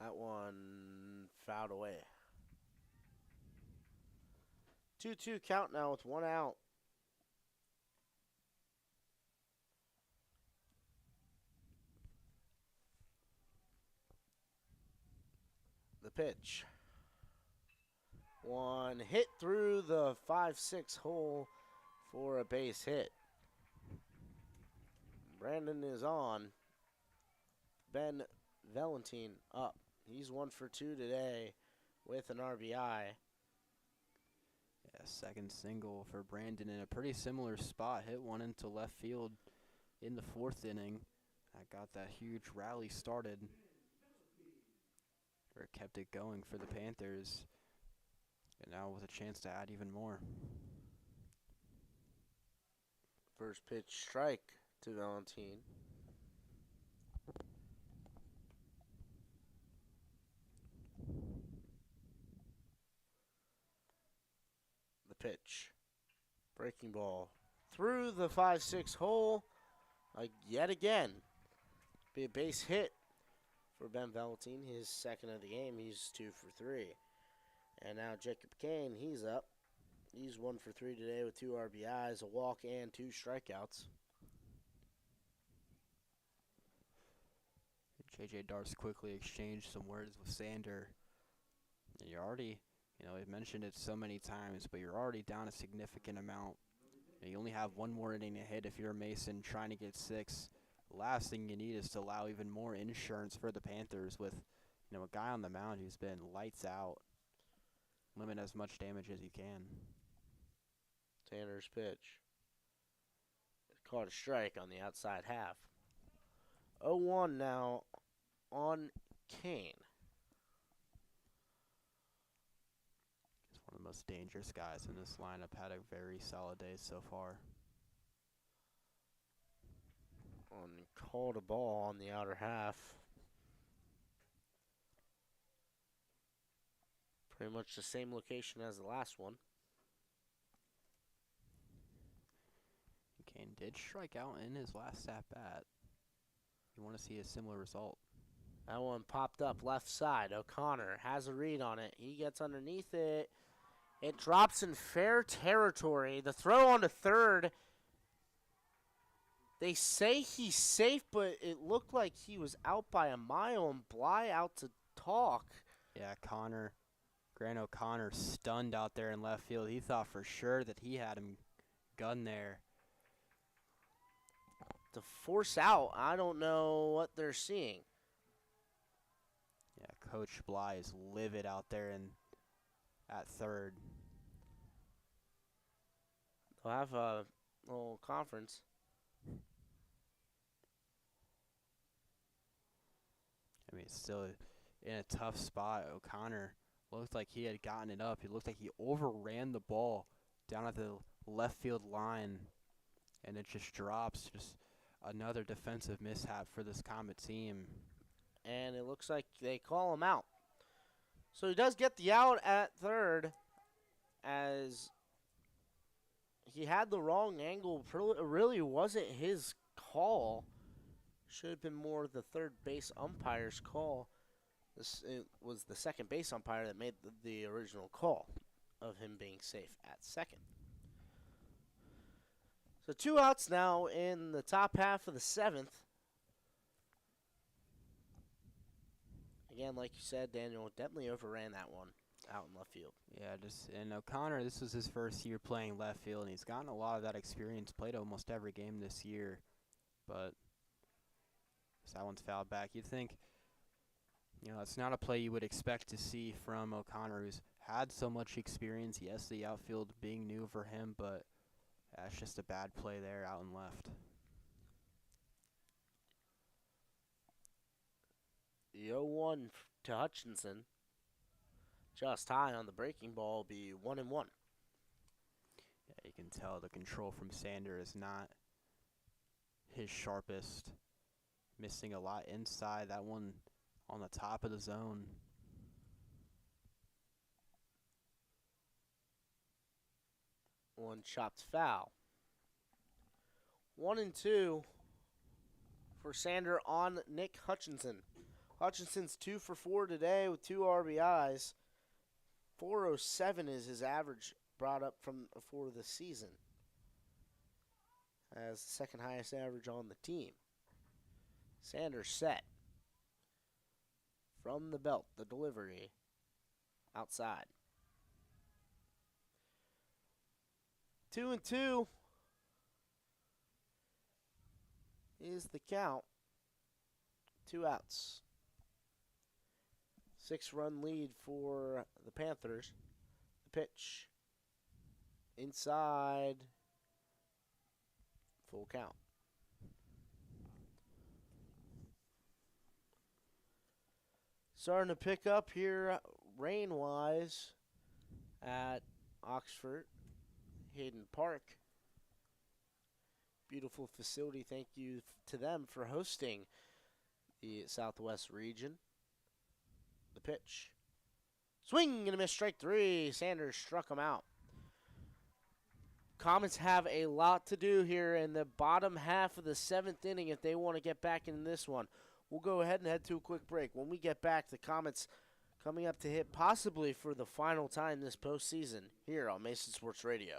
Speaker 1: That one fouled away. 2-2 count now with 1 out. The pitch. One hit through the 5-6 hole for a base hit. Brandon is on. Ben Valentine up. He's 1 for 2 today with an RBI.
Speaker 2: Yeah, second single for Brandon in a pretty similar spot. Hit one into left field in the 4th inning. That got that huge rally started. Or kept it going for the Panthers. And now with a chance to add even more.
Speaker 1: First pitch strike to Valentine. The pitch. Breaking ball through the 5-6 hole yet again. Be a base hit for Ben Valentine, his second of the game. He's 2 for 3. And now Jacob Kane, he's up. He's 1 for 3 today with 2 RBIs, a walk, and 2 strikeouts.
Speaker 2: J.J. Darce quickly exchanged some words with Sander. And you're already, we've mentioned it so many times, but you're already down a significant amount. You only have 1 more inning to hit if you're Mason trying to get 6. The last thing you need is to allow even more insurance for the Panthers with, a guy on the mound who's been lights out. Limit as much damage as you can.
Speaker 1: Tanner's pitch. Caught a strike on the outside half. 0-1 now on Kane.
Speaker 2: He's one of the most dangerous guys in this lineup. Had a very solid day so far.
Speaker 1: Called a ball on the outer half. Pretty much the same location as the last one.
Speaker 2: Kane did strike out in his last at-bat. You want to see a similar result.
Speaker 1: That one popped up left side. O'Connor has a read on it. He gets underneath it. It drops in fair territory. The throw on to third. They say he's safe, but it looked like he was out by a mile and Bly out to talk.
Speaker 2: Yeah, Grant O'Connor stunned out there in left field. He thought for sure that he had him gunned there.
Speaker 1: To force out, I don't know what they're seeing.
Speaker 2: Yeah, Coach Bly is livid out there at third.
Speaker 1: They'll have a little conference.
Speaker 2: I mean, it's still in a tough spot. O'Connor looked like he had gotten it up. It looked like he overran the ball down at the left field line, and it just drops. Just another defensive mishap for this Comet team.
Speaker 1: And it looks like they call him out. So he does get the out at third as he had the wrong angle. It really wasn't his call. Should have been more the third base umpire's call. It was the second base umpire that made the original call of him being safe at second. So 2 outs now in the top half of the 7th. Again, like you said, Daniel definitely overran that one out in left field.
Speaker 2: Yeah, and O'Connor, this was his first year playing left field, and he's gotten a lot of that experience, played almost every game this year, but that one's fouled back. You'd think, it's not a play you would expect to see from O'Connor, who's had so much experience. Yes, the outfield being new for him, but that's just a bad play there out and left.
Speaker 1: The 0-1 to Hutchinson. Just high on the breaking ball, be 1-1.
Speaker 2: Yeah, you can tell the control from Sander is not his sharpest. Missing a lot inside. That one on the top of the zone.
Speaker 1: One chopped foul. 1-2 for Sander on Nick Hutchinson. Hutchinson's 2 for 4 today with 2 RBIs. 407 is his average brought up for the season, as the second highest average on the team. Sander set from the belt, the delivery outside. 2-2 is the count. 2 outs. 6-run lead for the Panthers. The pitch inside. Full count. Starting to pick up here rain-wise at Oxford Hayden Park. Beautiful facility. Thank you to them for hosting the Southwest region. The pitch. Swing and a miss, strike 3. Sanders struck him out. Comets have a lot to do here in the bottom half of the 7th inning if they want to get back in this one. We'll go ahead and head to a quick break. When we get back, the Comets coming up to hit possibly for the final time this postseason here on Mason Sports Radio.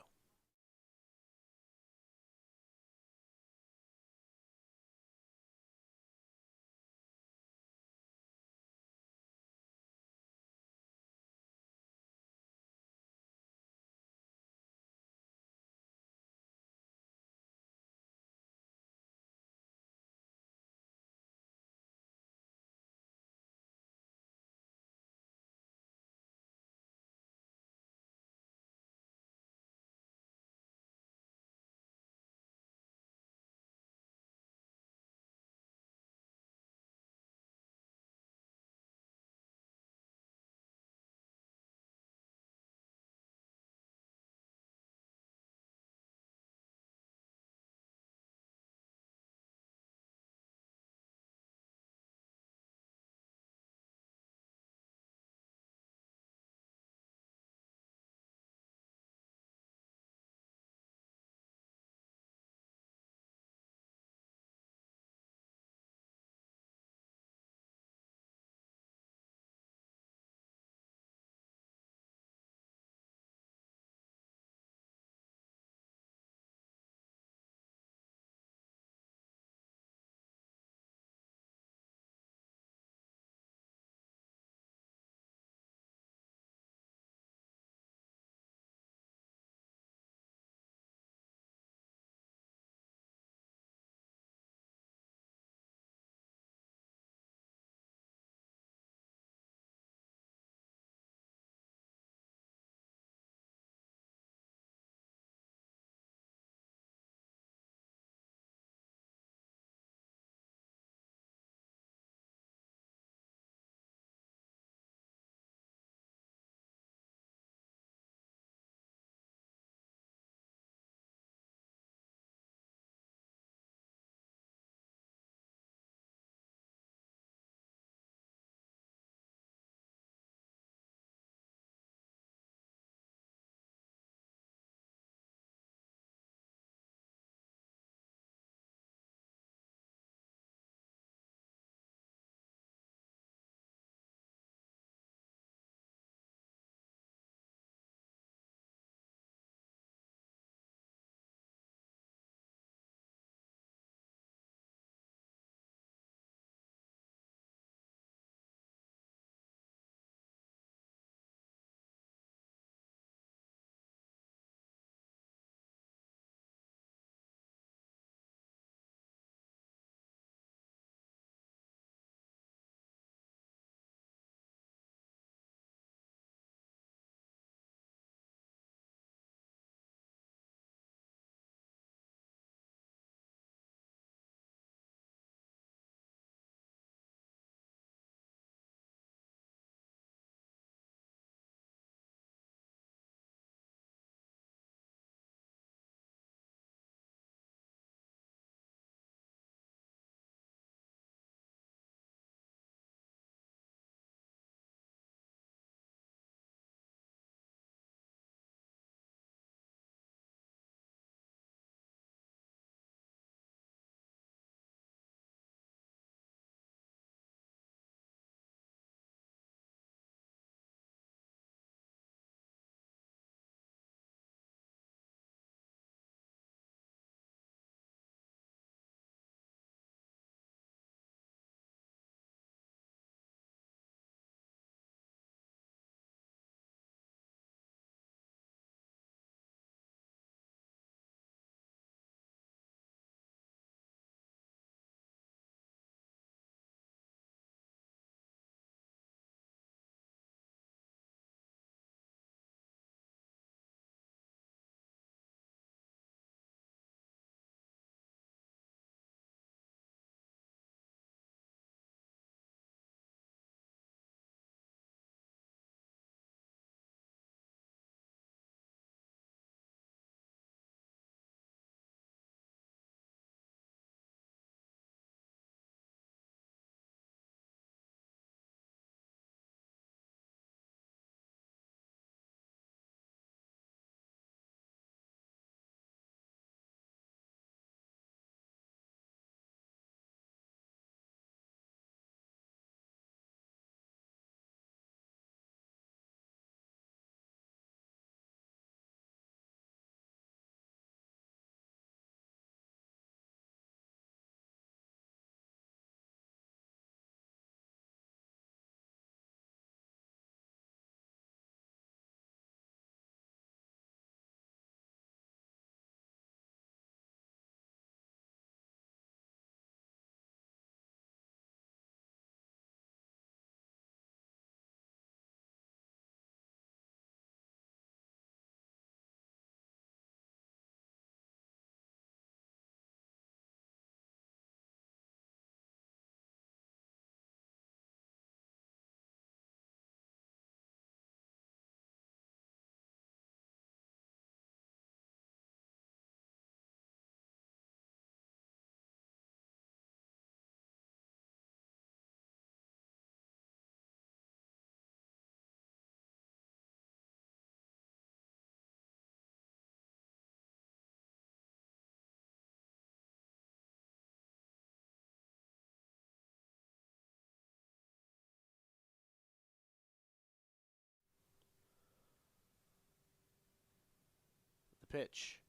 Speaker 1: Pitch.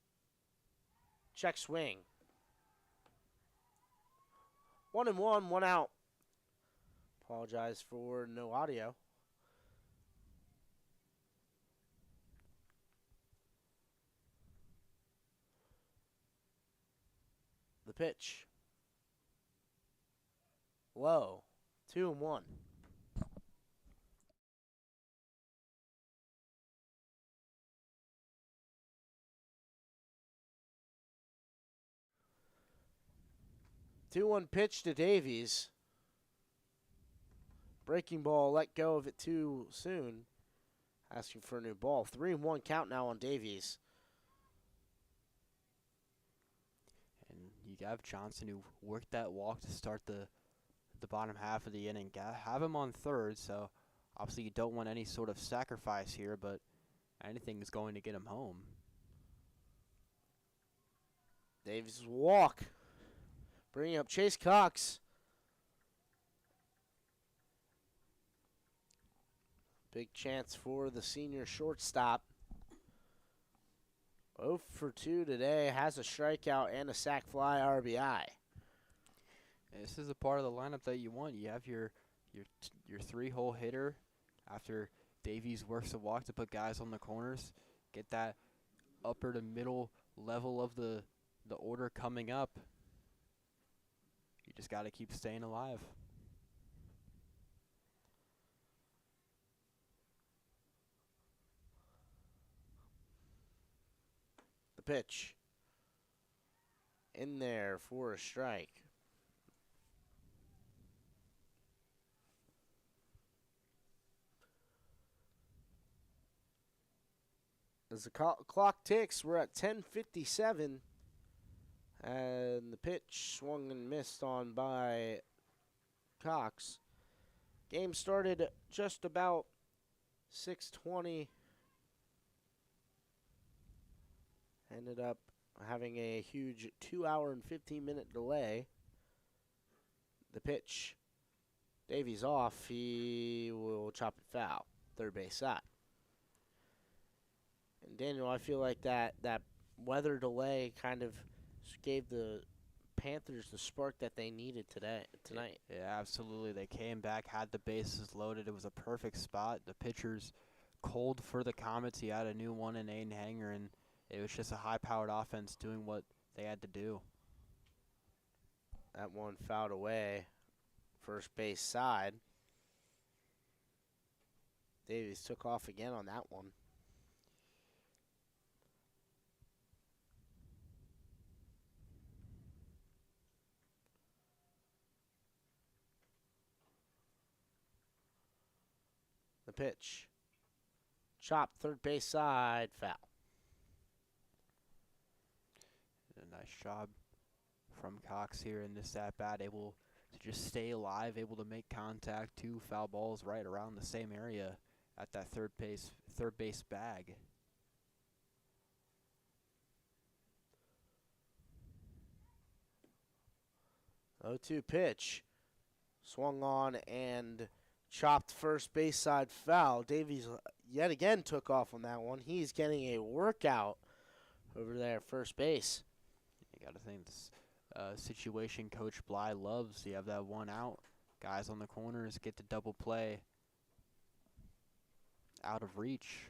Speaker 1: Check swing. 1-1, 1 out. Apologize for no audio. The pitch. Low. 2-1. Two-one pitch to Davies. Breaking ball, let go of it too soon. Asking for a new ball. 3-1 count now on Davies.
Speaker 2: And you have Johnson, who worked that walk to start the bottom half of the inning. Have him on third, so obviously you don't want any sort of sacrifice here, but anything is going to get him home.
Speaker 1: Davies walk. Bringing up Chase Cox. Big chance for the senior shortstop. 0 for 2 today. Has a strikeout and a sac fly RBI.
Speaker 2: This is a part of the lineup that you want. You have your three-hole hitter after Davies works the walk to put guys on the corners. Get that upper to middle level of the order coming up. You just got to keep staying alive.
Speaker 1: The pitch. In there for a strike. As the clock ticks, we're at 10:57. And the pitch swung and missed on by Cox. Game started just about 6:20. Ended up having a huge 2-hour and 15-minute delay. The pitch. Davies off. He will chop it foul. Third base side. And Daniel, I feel like that weather delay kind of gave the Panthers the spark that they needed tonight.
Speaker 2: Yeah, absolutely. They came back, had the bases loaded. It was a perfect spot. The pitcher's cold for the Comets. He had a new 1-8 hanger, and it was just a high-powered offense doing what they had to do.
Speaker 1: That one fouled away. First base side. Davies took off again on that one. The pitch. Chopped third base side, foul.
Speaker 2: A nice job from Cox here in this at-bat, able to just stay alive, able to make contact. Two foul balls right around the same area at that third base bag.
Speaker 1: Oh, 2 pitch. Swung on and chopped first base side foul. Davies yet again took off on that one. He's getting a workout over there at first base.
Speaker 2: You got to think this situation Coach Bly loves. You have that one out. Guys on the corners get to double play out of reach.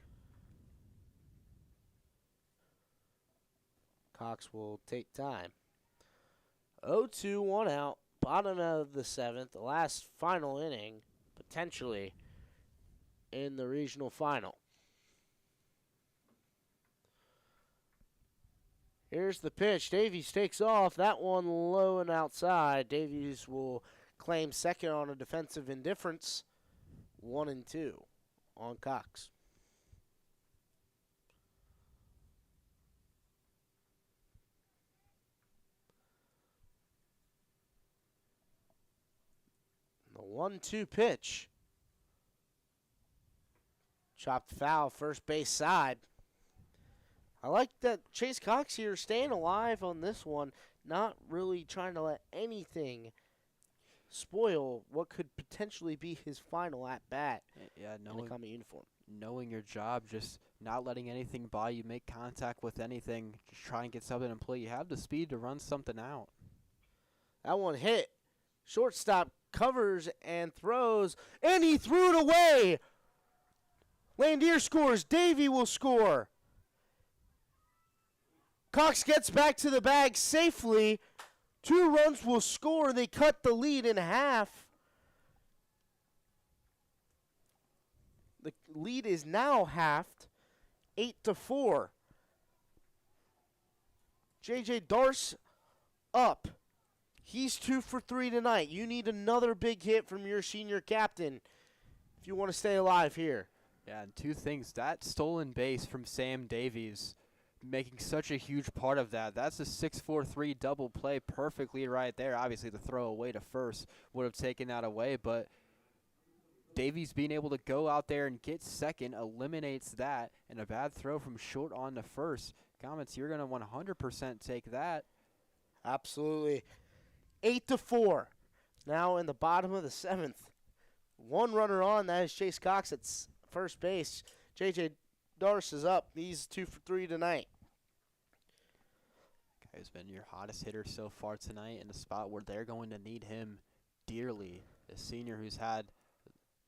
Speaker 1: Cox will take time. 0-2, 1 out. Bottom of the 7th. The last final inning, potentially, in the regional final. Here's the pitch. Davies takes off. That one low and outside. Davies will claim second on a defensive indifference. 1-2 on Cox. The 1-2 pitch. Chopped foul, first base side. I like that Chase Cox here staying alive on this one, not really trying to let anything spoil what could potentially be his final at bat
Speaker 2: Yeah,
Speaker 1: in a Comet uniform.
Speaker 2: knowing your job, just not letting anything by you, make contact with anything, just try and get something in play. You have the speed to run something out.
Speaker 1: That one hit. Shortstop covers and throws, and he threw it away. Landier scores. Davey will score. Cox gets back to the bag safely. 2 runs will score. They cut the lead in half. The lead is now halved, 8-4. J.J. Darce up. He's 2 for 3 tonight. You need another big hit from your senior captain if you want to stay alive here.
Speaker 2: Yeah, and 2 things. That stolen base from Sam Davies, making such a huge part of that. That's a 6-4-3 double play perfectly right there. Obviously, the throw away to first would have taken that away, but Davies being able to go out there and get second eliminates that, and a bad throw from short on to first. Comments, you're going to 100% take that.
Speaker 1: Absolutely. 8-4. Now in the bottom of the 7th. 1 runner on. That is Chase Cox at first base. J.J. Darce is up. He's 2 for 3 tonight.
Speaker 2: Guy's been your hottest hitter so far tonight in a spot where they're going to need him dearly. A senior who's had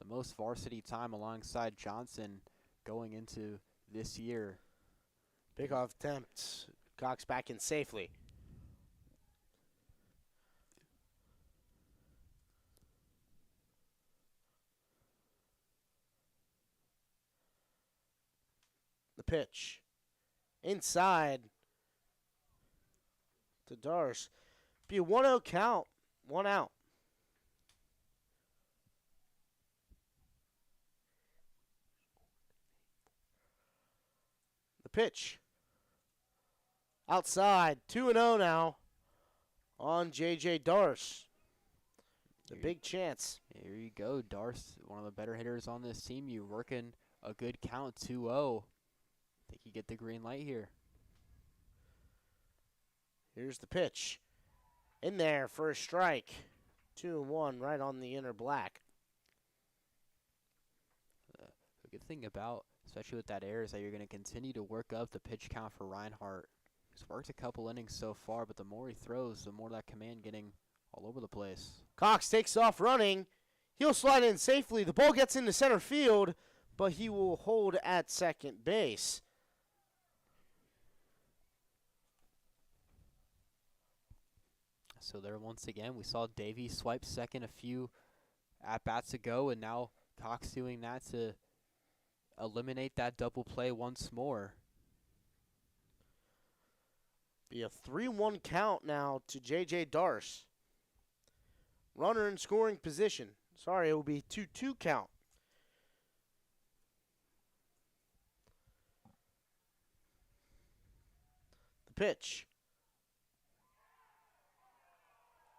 Speaker 2: the most varsity time alongside Johnson going into this year.
Speaker 1: Pickoff attempt. Cox back in safely. The pitch. Inside to Darce. Be a 1-0 count. 1 out. The pitch. Outside. 2-0 now on J.J. Darce. The big chance.
Speaker 2: Here you go, Darce, one of the better hitters on this team. You working a good count, 2-0. Think you get the green light here.
Speaker 1: Here's the pitch. In there for a strike. 2-1 right on the inner black.
Speaker 2: The good thing about, especially with that error, is that you're going to continue to work up the pitch count for Reinhardt. He's worked a couple innings so far, but the more he throws, the more that command getting all over the place.
Speaker 1: Cox takes off running. He'll slide in safely. The ball gets into center field, but he will hold at second base.
Speaker 2: So there once again, we saw Davies swipe second a few at-bats ago, and now Cox doing that to eliminate that double play once more.
Speaker 1: Be a 3-1 count now to J.J. Darce. Runner in scoring position. Sorry, it will be 2-2 count. The pitch.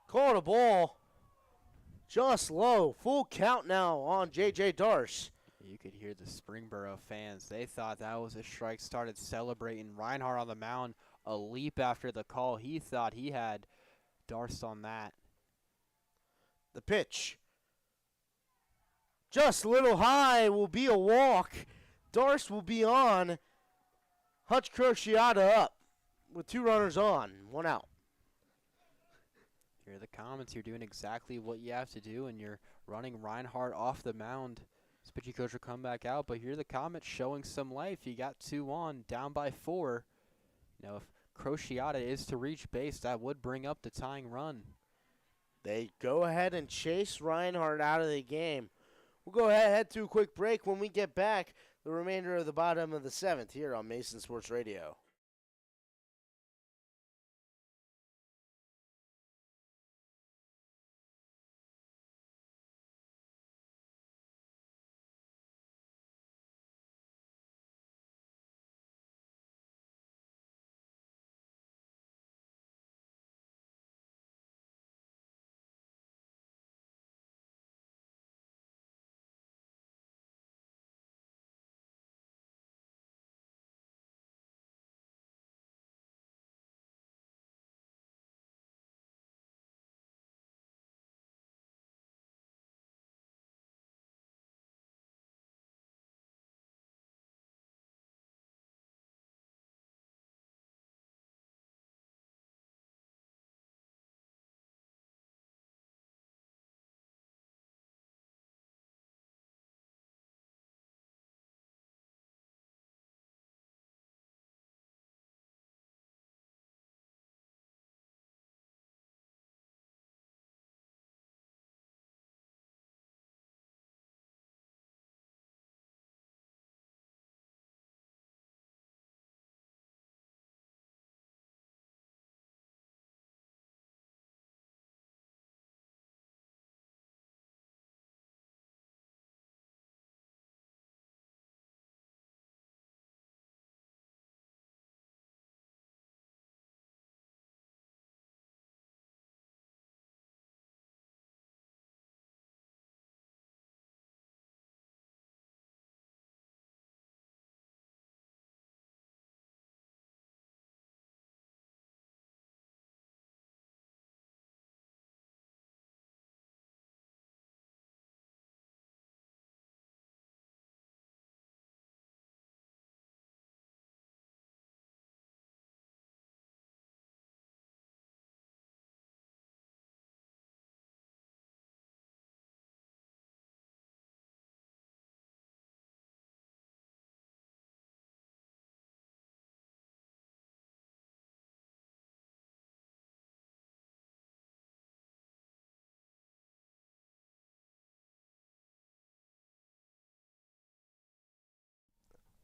Speaker 1: Called a ball. Just low. Full count now on J.J. Darce.
Speaker 2: You could hear the Springboro fans. They thought that was a strike, started celebrating. Reinhardt on the mound, a leap after the call. He thought he had Darce on that.
Speaker 1: The pitch. Just a little high will be a walk. Darce will be on. Hutch Crociata up with 2 runners on, 1 out.
Speaker 2: Here are the comments. You're doing exactly what you have to do, and you're running Reinhardt off the mound. This pitching coach will come back out, but here are the comments showing some life. You got 2 on, down by 4. Now, if Crociata is to reach base, that would bring up the tying run.
Speaker 1: They go ahead and chase Reinhardt out of the game. We'll go ahead, head to a quick break. When we get back, the remainder of the bottom of the 7th here on Mason Sports Radio.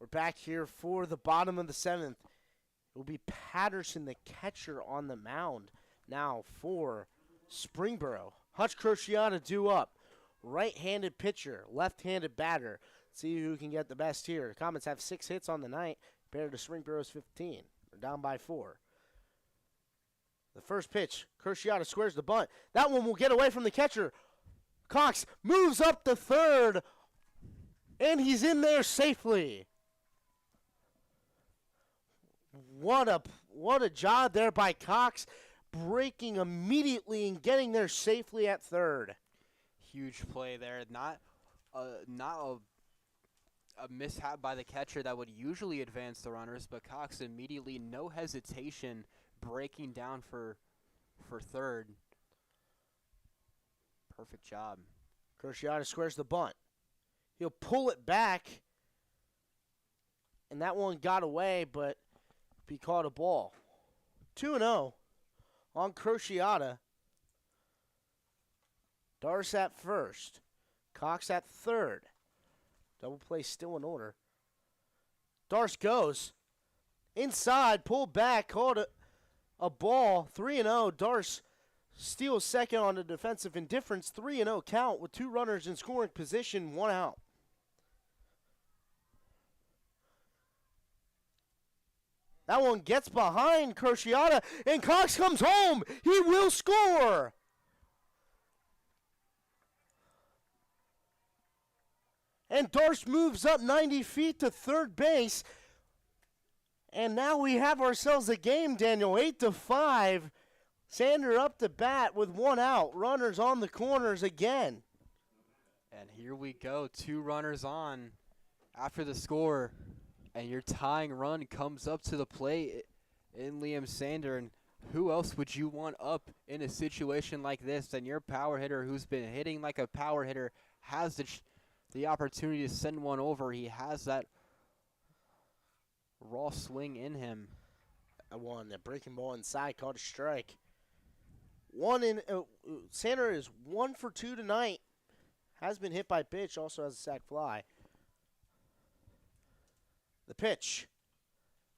Speaker 1: We're back here for the bottom of the 7th. It will be Patterson, the catcher, on the mound now for Springboro. Hutch Crociata due up. Right-handed pitcher, left-handed batter. See who can get the best here. The Comets have 6 hits on the night compared to Springboro's 15. They're down by 4. The first pitch, Crociata squares the bunt. That one will get away from the catcher. Cox moves up to third, and he's in there safely. What a job there by Cox, breaking immediately and getting there safely at third.
Speaker 2: Huge play there. Not a mishap by the catcher that would usually advance the runners, but Cox immediately, no hesitation, breaking down for third. Perfect job.
Speaker 1: Crociata squares the bunt. He'll pull it back, and that one got away, but he caught a ball. 2-0 on Crociata. Darce at first. Cox at third. Double play still in order. Darce goes. Inside, pulled back, called a ball. 3-0. Darce steals second on the defensive indifference. 3-0 count with 2 runners in scoring position, 1 out. That one gets behind Crociata, and Cox comes home. He will score. And Darce moves up 90 feet to third base. And now we have ourselves a game, Daniel. 8-5. Sander up to bat with 1 out. Runners on the corners again.
Speaker 2: And here we go. 2 runners on after the score. And your tying run comes up to the plate in Liam Sander. And who else would you want up in a situation like this than your power hitter, who's been hitting like a power hitter, has the opportunity to send one over. He has that raw swing in him.
Speaker 1: A breaking ball inside, called a strike. Sander is 1 for 2 tonight. Has been hit by pitch, also has a sac fly. The pitch.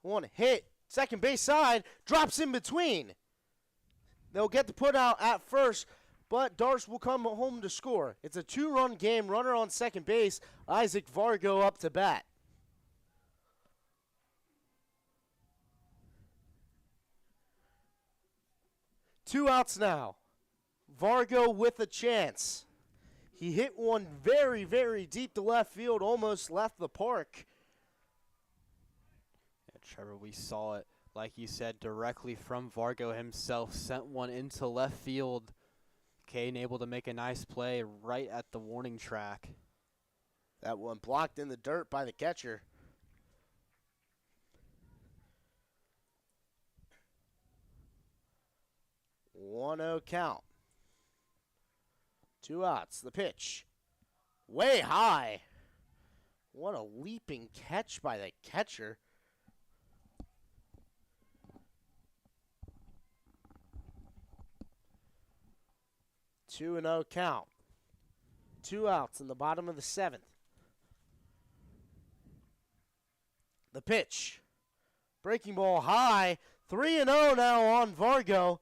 Speaker 1: One hit, second base side, drops in between. They'll get the put out at first, but Darce will come home to score. It's a 2-run game, runner on second base. Isaac Vargo up to bat. Two outs now. Vargo with a chance. He hit one very, very deep to left field, almost left the park.
Speaker 2: Yeah, Trevor, we saw it, like you said, directly from Vargo himself. Sent one into left field. Kane able to make a nice play right at the warning track.
Speaker 1: That one blocked in the dirt by the catcher. One 0 count. 2 outs. The pitch. Way high. What a leaping catch by the catcher. Two 0 count. 2 outs in the bottom of the 7th. The pitch. Breaking ball high. 3-0 now on Vargo.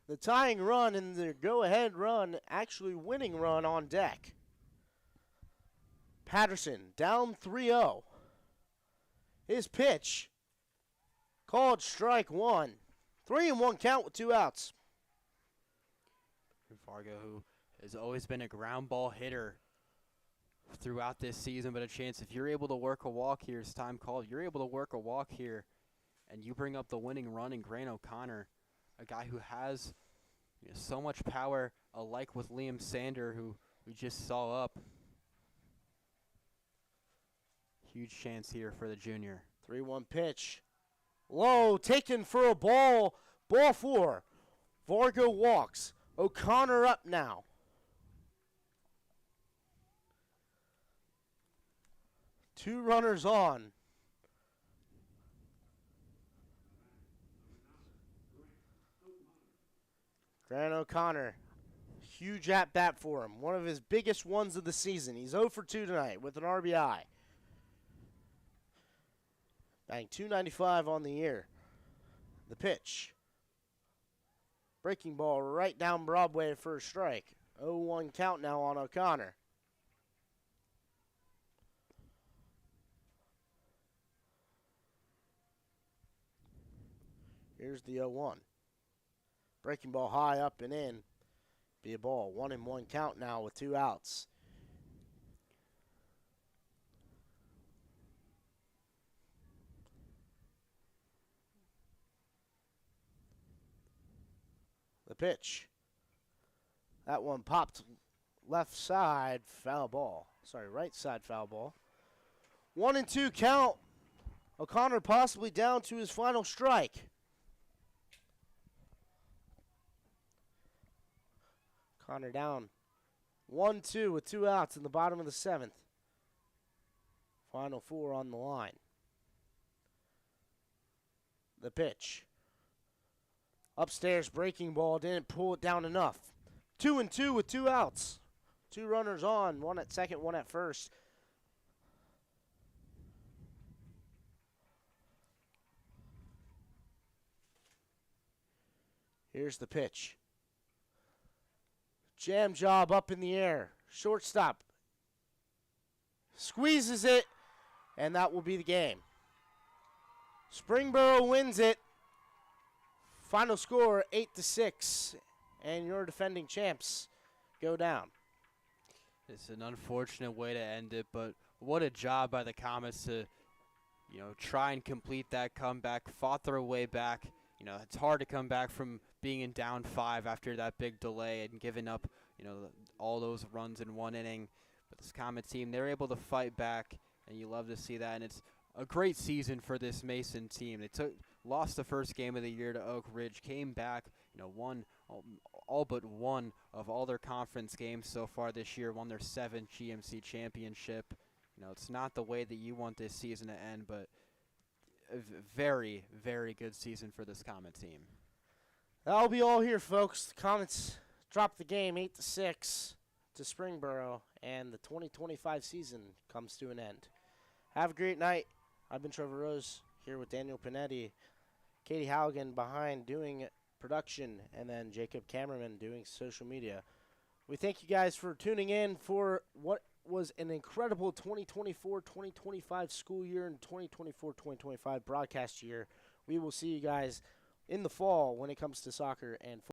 Speaker 1: The tying run and the go-ahead run, actually winning run on deck. Patterson down 3-0. His pitch. Called strike 1. 3-1 count with 2 outs.
Speaker 2: Vargo, who has always been a ground ball hitter throughout this season, but a chance, if you're able to work a walk here, it's time called. You're able to work a walk here, and you bring up the winning run in Grant O'Connor, a guy who has so much power, alike with Liam Sander, who we just saw up. Huge chance here for the junior.
Speaker 1: 3-1 pitch. Low, taken for a ball. Ball 4. Vargo walks. O'Connor up now. Two runners on. Grant O'Connor. Huge at-bat for him. One of his biggest ones of the season. He's 0 for 2 tonight with an RBI. Batting .295 on the year. The pitch. Breaking ball right down Broadway for a strike. 0-1 count now on O'Connor. Here's the 0-1. Breaking ball high up and in. Be a ball. 1-1 count now with 2 outs. The pitch. That one popped left side, foul ball. Sorry, right side foul ball. 1-2 count. O'Connor possibly down to his final strike. O'Connor down 1-2 with 2 outs in the bottom of the 7th. Final 4 on the line. The pitch. Upstairs breaking ball, didn't pull it down enough. 2-2 with 2 outs. 2 runners on, 1 at second, 1 at first. Here's the pitch. Jam job up in the air. Shortstop squeezes it, and that will be the game. Springboro wins it. Final score 8-6, and your defending champs go down.
Speaker 2: It's an unfortunate way to end it, but what a job by the Comets to, try and complete that comeback. Fought their way back. It's hard to come back from being in down 5 after that big delay and giving up, all those runs in 1 inning. But this Comet team, they're able to fight back, and you love to see that. And it's a great season for this Mason team. They lost the first game of the year to Oak Ridge, came back, won all but one of all their conference games so far this year, won their 7th GMC championship. It's not the way that you want this season to end, but a very, very good season for this Comet team.
Speaker 1: That'll be all here, folks. The Comets dropped the game 8-6 to Springboro, and the 2025 season comes to an end. Have a great night. I've been Trevor Rose here with Daniel Panetti, Katie Halligan behind doing production, and then Jacob Cameraman doing social media. We thank you guys for tuning in for what was an incredible 2024-2025 school year and 2024-2025 broadcast year. We will see you guys in the fall when it comes to soccer and football.